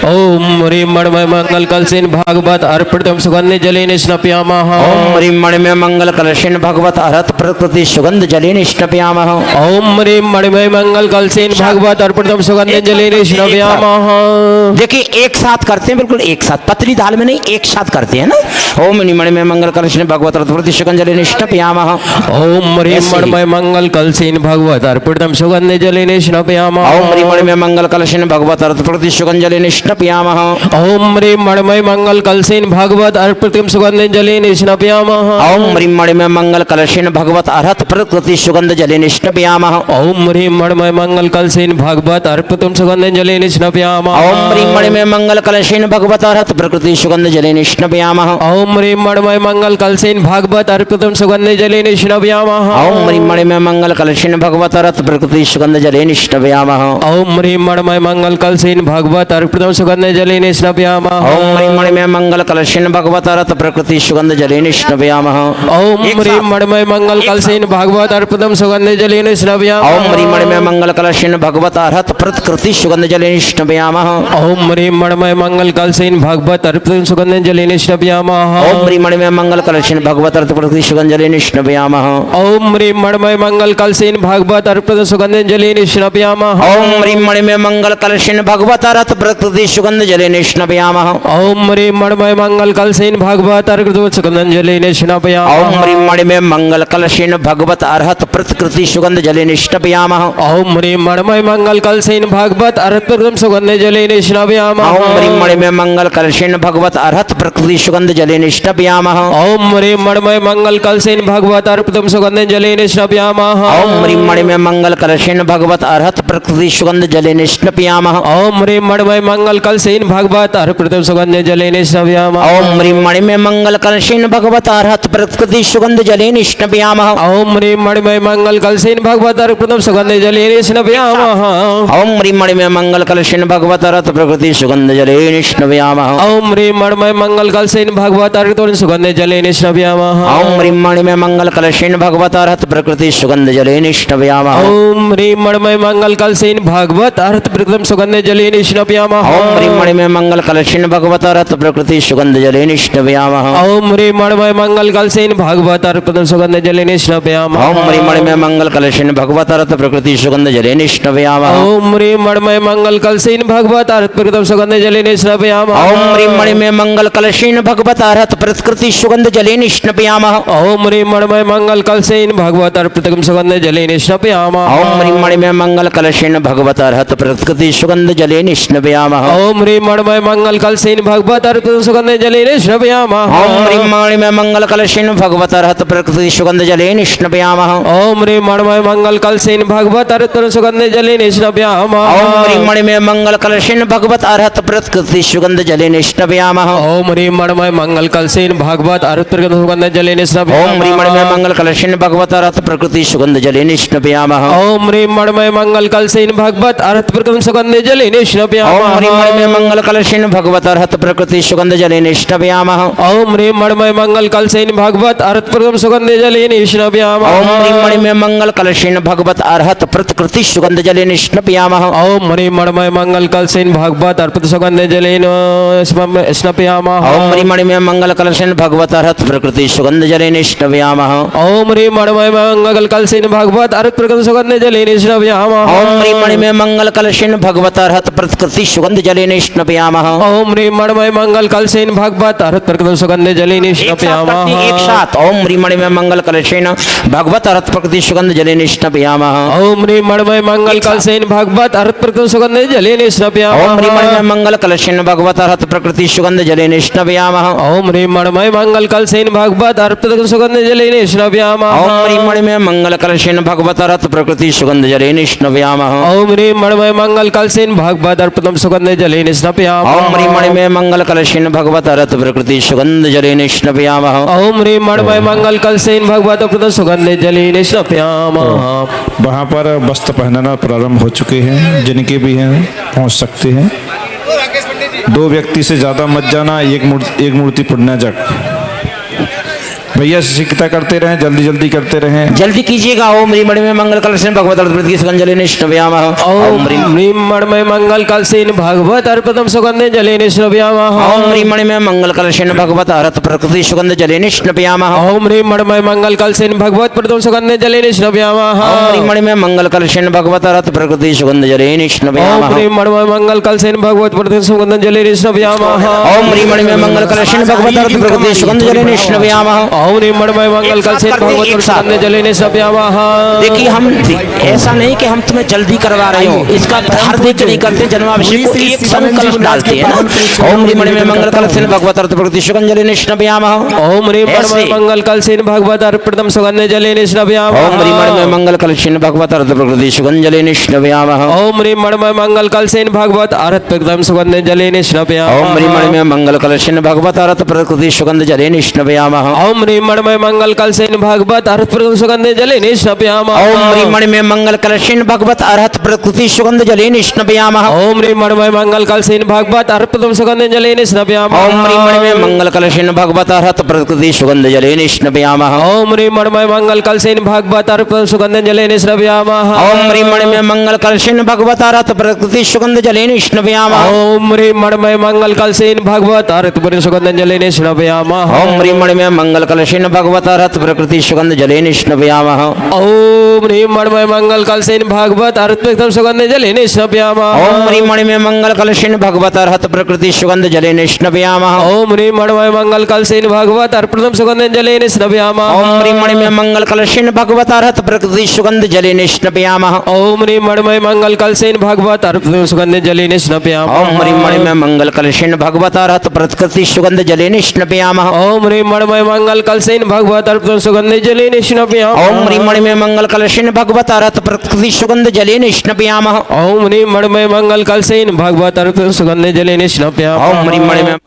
I: ओम ह्रीं मणिमय मंगल कलशेन भागवत अर्पितम सुगंध जलेन स्नपयामः।
M: ओम ह्रीं मणिमय मंगल कलशेन भगवत अर्हत प्रकृति सुगंध जलेन स्नपयामः।
I: ओम ह्रीं मणिमय मंगल कलशेन भागवत अर्पितम सुगंध जलेन स्नपयामः।
M: देखिए एक साथ करते हैं, बिल्कुल एक साथ, पतली दाल में नहीं, एक साथ करते हैं ना। ओम ह्रीं मणिमय मंगल कलशेन भगवत अर्हत प्रकृति सुगंध जलेन स्नपयामः।
I: ओम ह्रीं मणिमय मंगल कलशेन भगवत अर्पितम सुगंध जलेन स्नपयामः।
M: ओम ह्रीं मणिमय मंगल कलशेन भगवत अर्हत प्रकृति सुगंध जलेन स्नपयामः।
I: ओम ह्रीं मणिमय मंगल कलशेन भगवत अर्पितम सुगंध जलेन स्नपयामः।
M: ओम ह्रीं मणिमय मंगल कलशेन भगवत अर्हत प्रकृति सुगंध जलेन स्नपयामः।
I: ओम ह्रीं मणिमय मंगल कलशेन भगवत अर्पितम सुगंध जलेन स्नपयामः।
M: ओम ह्रीं मणिमय मंगल कलशेन भगवत अर्हत प्रकृति सुगंध जलेन स्नपयामः।
I: ओम ह्रीं मणिमय मंगल कलशेन भगवत अर्पितम सुगंध जलेन स्नपयामः।
M: ओम ह्रीं मणिमय मंगल कलशेन भगवत अर्हत प्रकृति सुगंध जलेन स्नपयामः।
I: ओम ह्रीं मणिमय मंगल कलशेन भगवत अर्पितम सुगंध जलेन स्नपयामः।
M: ओम ह्रीं मणिमय मंगल कलशेन भगवत अर्हत प्रकृति सुगंध जलेन स्नपयामः।
I: ओम ह्रीं मणिमय मंगल कलशेन भगवत अर्पितम सुगंध जलेन स्नपयामः।
M: ओम ह्रीं मणिमय मंगल कलशेन भगवत अर्हत प्रकृति सुगंध जलेन स्नपयामः।
I: ओम ह्रीं मणिमय मंगल कलशेन भगवत अर्पितम सुगंध जलेन स्नपयामः।
M: ओम ह्रीं मणिमय मंगल कलशेन भगवत अर्हत प्रकृति सुगंध जलेन स्नपयामः।
I: ओम ह्रीं मणिमय मंगल कलशेन भगवत अर्पितम सुगंध जलेन स्नपयामः।
M: ओम ह्रीं मणिमय मंगल कलशेन भगवत अर्हत प्रकृति सुगंध जलेन स्नपयामः।
I: ओम ह्रीं मणिमय मंगल कलशेन भगवत अर्पितम सुगंध जलेन स्नपयामः।
M: ओम ह्रीं मणिमय मंगल कलशेन भगवत अर्हत प्रकृति सुगंध जलेन स्नपयामः।
I: ओम ह्रीं मणिमय मंगल कलशेन भगवत अर्पितम सुगंध जलेन स्नपयामः।
M: ओम ह्रीं मणिमय मंगल कलशेन भगवत अर्हत प्रकृति सुगंध जलेन स्नपयामः।
I: ओम ह्रीं मणिमय मंगल कलशेन भगवत अर्पितम सुगंध जलेन स्नपयामः।
M: ओम ह्रीं मणिमय मंगल कलशेन भगवत अर्हत प्रकृति सुगंध जलेन स्नपयामः।
I: ओम ह्रीं मणिमय मंगल कलशेन भगवत अर्पितम सुगंध जलेन स्नपयामः।
M: ओम ह्रीं मणिमय मंगल कलशेन भगवत अर्हत प्रकृति सुगंध जलेन स्नपयामः।
I: ओम ह्रीं मणिमय मंगल कलशेन भगवत अर्पितम सुगंध जलेन स्नपयामः।
M: ओम ह्रीं मणिमय मंगल कलशेन भगवत अर्हत प्रकृति सुगंध जलेन स्नपयामः।
I: ओम ह्रीं मणिमय मंगल कलशेन भगवत अर्पितम सुगंध जलेन स्नपयामः।
M: ओम ह्रीं मणिमय मंगल कलशेन भगवत अर्हत प्रकृति सुगंध जलेन स्नपयामः।
I: ओम ह्रीं मणिमय मंगल कलशेन भगवत अर्हत प्रकृति सुगंध जलेन स्नपयामः।
M: ओम ह्रीं मणिमय मंगल कलशेन भगवत अर्हत प्रकृति सुगंध जलेन स्नपयामः।
I: ओम ह्रीं मणिमय मंगल कलशेन भगवत अर्पितम सुगंध जलेन स्नपयामः।
M: ओम ह्रीं मणिमय मंगल कलशेन भगवत अर्हत प्रकृति सुगंध जलेन स्नपयामः।
I: ओम ह्रीं मणिमय मंगल कलशेन भगवत अर्हत प्रकृति सुगंध जलेन स्नपयामः।
M: ओम ह्रीं मणिमय मंगल कलशेन भगवत अर्हत प्रकृति सुगंध जलेन स्नपयामः।
I: ओम ह्रीं मणिमय मंगल कलशेन भगवत अर्पितम सुगंध जलेन स्नपयामः।
M: ओम ह्रीं मणिमय मंगल कलशेन भगवत अर्हत प्रकृति सुगंध जलेन स्नपयामः।
I: ओम ह्रीं मणिमय मंगल कलशेन भगवत अर्पित सुगंध जलेन स्नापयामः
M: ओम ह्रीं मणिमय मंगल कलशेन भगवत अर्हत प्रकृति सुगंध जलेन स्नापयामः
I: ओम ह्रीं मणिमय मंगल कलशेन भगवत अर्पित सुगंध जलेन स्नापयामः
M: ओम ह्रीं मणिमय मंगल कलशेन भगवत अर्हत प्रकृति सुगंध जलेन स्नापयामः
I: ओम ह्रीं मणिमय मंगल कलशेन भगवत अर्पित सुगंध जलेन स्नापयामः
M: ओम ह्रीं मणिमय मंगल कलशेन भगवत अर्हत प्रकृति सुगंध जलेन स्नापयामः
I: ओम ह्रीं मणिमय मंगल कलशेन भगवत अर्हत प्रकृति सुगंध जलेन स्नापयामः
M: ओम ह्रीं मणिमय मंगल कलशेन भगवत अर्हत प्रकृति सुगंध जलेन स्नापयामः
I: ओम ह्रीं मणिमय मंगल कलशेन भगवत अर्हत प्रकृति सुगंध जलेन स्नापयामः
M: ओम ह्रीं मणिमय मंगल कलशेन भगवत अर्हत प्रकृति सुगंध जलेन स्नापयामः
I: ओम ह्रीं मणिमय मंगल कलशेन भगवत अर्पित सुगंध जलेन स्नापयामः
M: ओम ह्रीं मणिमय मंगल कलशेन भगवत अर्हत प्रकृति सुगंध जलेन स्नापयामः
I: ओम ह्रीं मणिमय मंगल कलशेन भगवत अर्हत प्रकृति सुगंध जलेन स्नापयामः
M: ओम ह्रीं मणिमय मंगल कलशेन भगवत अर्हत प्रकृति सुगंध जलेन स्नापयामः
I: ओम ह्रीं मणिमय मंगल कलशेन भगवत अर्हत प्रकृति सुगंध जलेन स्नापयामः
M: एक साथ ओम ह्रीं मणिमय मंगल कलशेन भगवत अर्हत प्रकृति सुगंध जलेन स्नापयामः
I: ओम ह्रीं मणिमय मंगल कलशेन भगवत अर्हत प्रकृति सुगंध जलेन स्नापयामः
M: ओम ह्रीं मणिमय मंगल कलशेन भगवत अर्हत प्रकृति सुगंध जलेन स्नापयामः
I: ओम ह्रीं मणिमय मंगल कलशेन भगवत अर्पित सुगंध जलेन स्नापयामः
M: ओम ह्रीं मणिमय मंगल कलशेन भगवत अर्हत प्रकृति सुगंध जलेन स्नापयामः
I: ओम ह्रीं मणिमय मंगल कलशेन भगवत अर्पित सुगंध जलेन स्नापयामः
M: ओम ह्रीं मणिमय मंगल कलशेन भगवत अर्हत प्रकृति सुगंध जलेन स्नापयामः
I: ओम ह्रीं मणिमय मंगल कलशेन भगवत अर्पित सुगंध जलेन स्नापयामः।
K: वहाँ पर वस्त्र पहनना प्रारंभ हो चुके हैं, जिनके भी हैं पहुँच सकते हैं। 2 व्यक्ति से ज़्यादा मत जाना, एक मूर्ति पुण्यजक। भैया शिक्षिता करते रहें, जल्दी जल्दी करते रहें,
M: जल्दी कीजिएगा। ओम ह्रीं मणिमय मंगल कलशेन भगवत अर्हत प्रकृति सुगंध जलेन स्नापयामः
I: ओम ह्रीं मणिमय मंगल कलशेन भगवत अर्पित सुगंध जलेन स्नापयामः
M: ओम ह्रीं मणिमय मंगल कलशेन भगवत अर्हत प्रकृति सुगंध जलेन स्नापयामः
I: ओम ह्रीं मणिमय मंगल कलशेन भगवत प्रथम सुगंध जलेन स्नापयामः
M: ओम ह्रीं मणिमय मंगल कलशेन भगवत अर्हत प्रकृति सुगंध जलेन स्नापयामः
I: ओम ह्रीं मणिमय मंगल कलशेन भगवत प्रथम सुगंध जलेन स्नापयामः
M: ओम ह्रीं मणिमय मंगल कलशेन भगवत अर्हत प्रकृति सुगंध जलेन स्नापयामः
I: ओम ह्रीं मणिमय मंगल कलशेन भगवत सुगंध जलेन स्नापयामः।
M: देखिए हम ऐसा नहीं कि हम तुम्हें जल्दी करवा रहे हो, इसका हर देख नहीं करते, जन्माभिषेक को एक संकल्प डालते हैं ना। ओम ह्रीं मणिमय मंगल कलशेन भगवत अर्हत प्रकृति सुगंध जलेन स्नापयामः
I: ओम ह्रीं मणिमय मंगल कलशेन भगवत अर्पित सुगंध जलेन स्नापयामः
M: ओम ह्रीं मणिमय मंगल कलशेन भगवत अर्हत प्रकृति सुगंध जलेन स्नापयामः
I: ओम ह्रीं मणिमय मंगल कलशेन भगवत अर्हत प्रथम सुगंध जलेन स्नापयामः
M: ओम ह्रीं मणिमय मंगल कलशेन भगवत अर्हत प्रकृति सुगंध जलेन स्नापयामः
I: ओम ह्रीं मणिमय मंगल कलशेन भगवत अर्हत प्रथम सुगंध जलेन स्नापयामः
M: ओम ह्रीं मणिमय मंगल कलशेन भगवत अर्हत प्रकृति सुगंध जलेन स्नापयामः
I: ओम ह्रीं मणिमय मंगल कलशेन भगवत अर्हत प्रथम सुगंध जलेन स्नापयामः
M: ओम ह्रीं मणिमय मंगल कलशेन भगवत अर्हत प्रकृति सुगंध जलेन स्नापयामः
I: ओम ह्रीं मणिमय मंगल कलशेन भगवत अर्पित सुगंध जलेन स्नापयामः
M: ओम ह्रीं मणिमय मंगल कलशेन भगवत अर्हत प्रकृति सुगंध जलेन स्नापयामः
I: ओम ह्रीं मणिमय मंगल कलशेन भगवत अर्हत प्रथम सुगंध जलेन स्नापयामः
M: ओम ह्रीं मणिमय मंगल कलशेन भगवत अर्हत प्रकृति सुगंध जलेन स्नापयामः
I: ओम ह्रीं मणिमय मंगल कलशेन भगवत अर्हत प्रथम सुगंध जलेन स्नापयामः
M: ओम ह्रीं मणिमय मंगल कलशेन भगवत अर्हत प्रकृति सुगंध जलेन स्नापयामः
I: ओम ह्रीं मणिमय मंगल कलशेन भगवत अर्हत प्रथम सुगंध जलेन स्नापयामः
M: ओम ह्रीं मणिमय मंगल कलशेन भगवत अर्हत प्रकृति सुगंध जलेन स्नापयामः
I: ओम ह्रीं मणिमय मंगल कलशेन भगवत अर्हत प्रथम सुगंध जलेन स्नापयामः
M: ओम ह्रीं मणिमय मंगल कलशेन भगवत अर्हत प्रकृति सुगंध जलेन स्नापयामः
I: ओम ह्रीं मणिमय मंगल कलशेन भगवत अर्हत प्रथम सुगंध जलेन स्नापयामः
M: ओम ह्रीं मणिमय मंगल कलशेन भगवत अर्हत प्रकृति सुगंध जलेन स्नापयामः
I: ओम ह्रीं मणिमय मंगल कलशेन भगवत अर्हत प्रथम सुगंध जलेन स्नापयामः
M: ओम ह्रीं मणिमय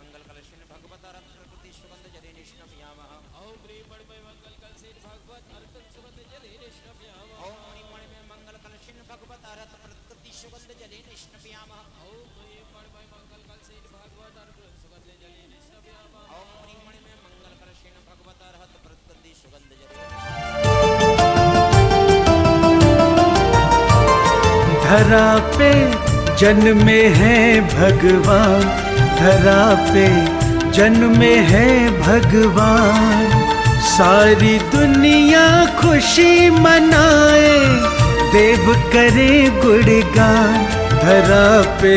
C: धरा पे जन्मे हैं भगवान, धरा पे जन्मे हैं भगवान। सारी दुनिया खुशी मनाए, देव करे गुणगान। धरा पे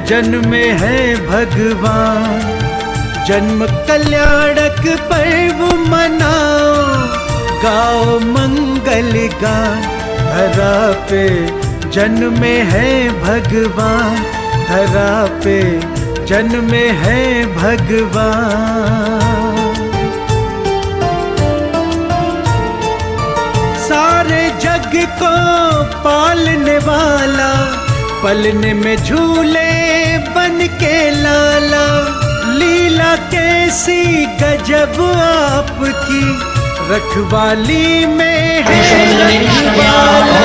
C: जन्मे हैं भगवान, जन्म कल्याणक पर्व मनाओ, गाओ मंगल गान। धरा पे जन्मे हैं भगवान, धरा पे जन्मे हैं भगवान। सारे जग को पालने वाला, पलने में झूले बन के लाला। लीला कैसी गजब आपकी, रखवाली में है रखवाला।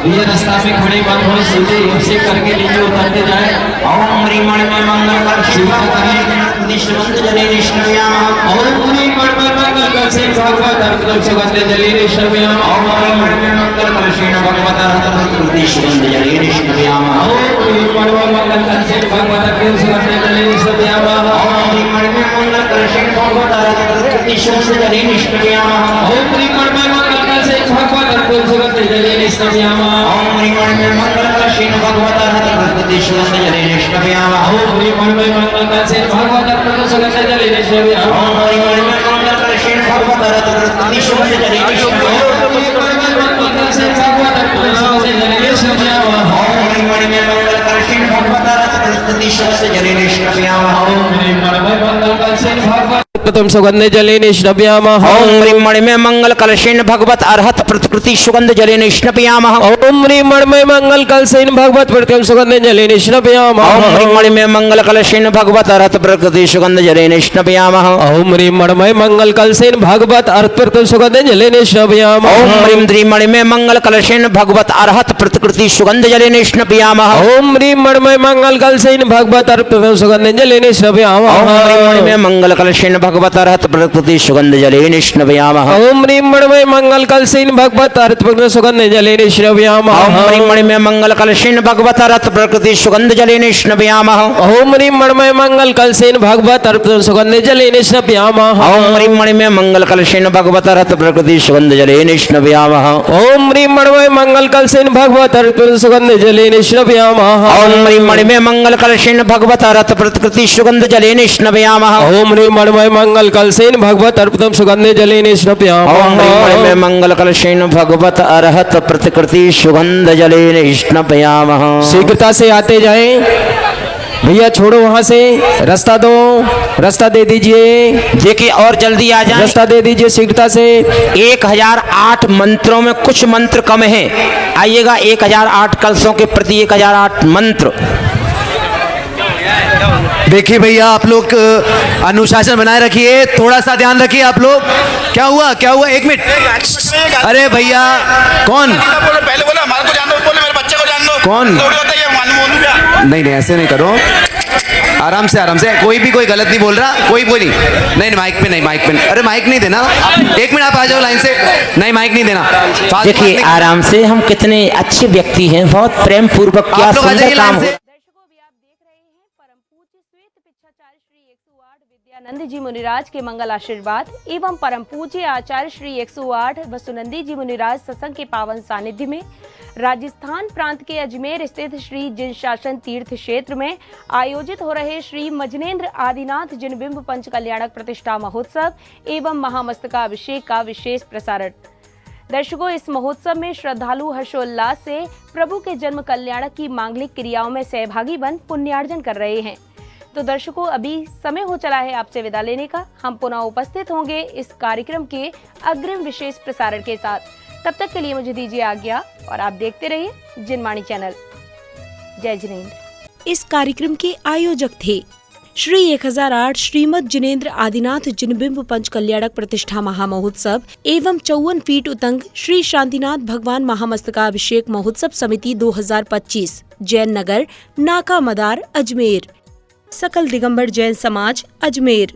D: ये रास्ता में खड़े बात थोड़ी सीधे से करके नीचे उतरते जाए। ओम रिमण में मंगल कर शिवा करे निष्वंत जले निष्णव्याम। ओम रिमण में मंगल कर से भगवत अर्थ सुगंध जले निष्णव्याम। ओम रिमण में मंगल कर श्री भगवत अर्थ निष्वंत जले निष्णव्याम। ओम रिमण में मंगल कर से भगवत अर्थ सुगंध जले निष्णव्याम। ओम रिमण में मंगल कर श्री भगवत अर्थ निष्वंत जले निष्णव्याम। ओम रिमण में मंगल कर से भगवत अर्थ सुगंध जले निष्णव्याम। ओम रिमण में मंगल कर श्री भगवत अर्थ सुगंध जले निष्णव्याम। ओम रिमण में मंगल कर से भगवत अर्थ सुगंध जले निष्णव्याम। ओम रिमण में मंगल कर श्री भगवत अर्थ सुगंध जले निष्णव्याम। ओम रिमण में मंगल कर से भगवत अर्थ सुगंध जले निष्णव्याम। ओम रिमण में मंगल कर श्री भगवत अर्थ सुगंध जले निष्णव्याम। ओम रिमण में मंगल कर से भगवत
F: तुम सुगंध जले निष्णव्यामः।
M: ओम रिमण में मंगल कलशेन भगवत अर्हत प्रकृति सुगंध जले निष्णव्यामः।
F: ओम रिमण में मंगल कलशेन भगवत प्रथम सुगंध जले निष्णव्यामः।
M: ओम रिमण में मंगल कलशेन भगवत अर्हत प्रकृति सुगंध जले निष्णव्यामः।
F: ओम रिमण में मंगल कलशेन भगवत अर्थ प्रथम सुगंध जले निष्णव्यामः।
M: ओम रिमण में मंगल कलशेन भगवत अर्हत प्रकृति सुगंध जले निष्णव्यामः।
F: ओम रिमण में मंगल कलशेन भगवत अर्थ प्रथम सुगंध जले निष्णव्यामः।
M: ओम रिमण में मंगल कलशेन भगवत अर्हत प्रकृति सुगंध जले निष्णव्यामः।
F: ओम रिमण में मंगल कलशेन भगवत अर्थ प्रथम सुगंध जले निष्णव्यामः।
M: ओम रिमण में मंगल कलशेन भगवत अर्हत प्रकृति सुगंध जले निष्णव्यामः।
F: ओम रिमण में मंगल कलशेन भगवत अर्थ प्रथम सुगंध जले निष्णव्यामः।
M: ओम रिमण में मंगल कलशेन भगवत अर्हत प्रकृति सुगंध जले निष्णव्यामः।
F: ओम रिमण में मंगल कलशेन भगवत अर्थ प्रथम सुगंध जले निष्णव्यामः।
M: ओम रिमण में मंगल कलशेन भगवत अर्हत प्रकृति सुगंध जले निष्णव्यामः।
F: ओम रिमण में मंगल कलशेन भगवत अर्थ प्रथम सुगंध जले निष्णव्यामः।
M: ओम रिमण में मंगल कलशेन भगवत अर्हत प्रकृति सुगंध जले निष्णव्यामः।
F: शीघ्रता से आते जाएं भैया, छोड़ो वहां से, रास्ता दो, रास्ता दे दीजिए।
M: देखिए और जल्दी आ जाए,
F: रास्ता दे दीजिए शीघ्रता से।
M: 1008 मंत्रों में कुछ मंत्र कम है, आइएगा 1008 कलशों के प्रति 1008 मंत्र।
G: देखिए भैया, आप लोग अनुशासन बनाए रखिए, थोड़ा सा ध्यान रखिए आप लोग। क्या हुआ क्या हुआ, एक मिनट। अरे भैया, कौन
L: पहले बोला हमारे को जान दो, बोले मेरे बच्चे को जान दो।
G: कौन? नहीं नहीं, ऐसे नहीं करो, आराम से आराम से। कोई भी कोई गलत नहीं बोल रहा, कोई नहीं। नहीं माइक पे नहीं, माइक पे नहीं। अरे माइक नहीं देना, एक मिनट आप आ जाओ लाइन से। नहीं माइक नहीं देना।
M: देखिए आराम से, हम कितने अच्छे व्यक्ति हैं, बहुत प्रेम पूर्वक, क्या सुंदर काम हो।
B: विद्यानंद जी मुनिराज के मंगल आशीर्वाद एवं परम पूज्य आचार्य श्री 108 वसुनंदी जी मुनिराज सत्संग के पावन सानिध्य में राजस्थान प्रांत के अजमेर स्थित श्री जिन शासन तीर्थ क्षेत्र में आयोजित हो रहे श्री मजनेन्द्र आदिनाथ जिनबिंब पंच कल्याणक प्रतिष्ठा महोत्सव एवं महामस्तकाभिषेक का विशेष प्रसारण। दर्शकों, इस महोत्सव में श्रद्धालु हर्षोल्लास से प्रभु के जन्म कल्याणक की मांगलिक क्रियाओं में सहभागी बन पुण्यार्जन कर रहे हैं। तो दर्शकों, अभी समय हो चला है आपसे विदा लेने का। हम पुनः उपस्थित होंगे इस कार्यक्रम के अग्रिम विशेष प्रसारण के साथ। तब तक के लिए मुझे दीजिए आज्ञा और आप देखते रहिए जिनवाणी चैनल। जय जिनेंद्र।
A: इस कार्यक्रम के आयोजक थे श्री 1008 श्रीमद जिनेंद्र आदिनाथ जिनबिंब पंच कल्याणक प्रतिष्ठा महामहोत्सव एवं 54 फीट उतंग श्री शांतिनाथ भगवान महामस्तकाभिषेक महोत्सव समिति 2025, जैन नगर, नाका मदार, अजमेर। सकल दिगंबर जैन समाज, अजमेर।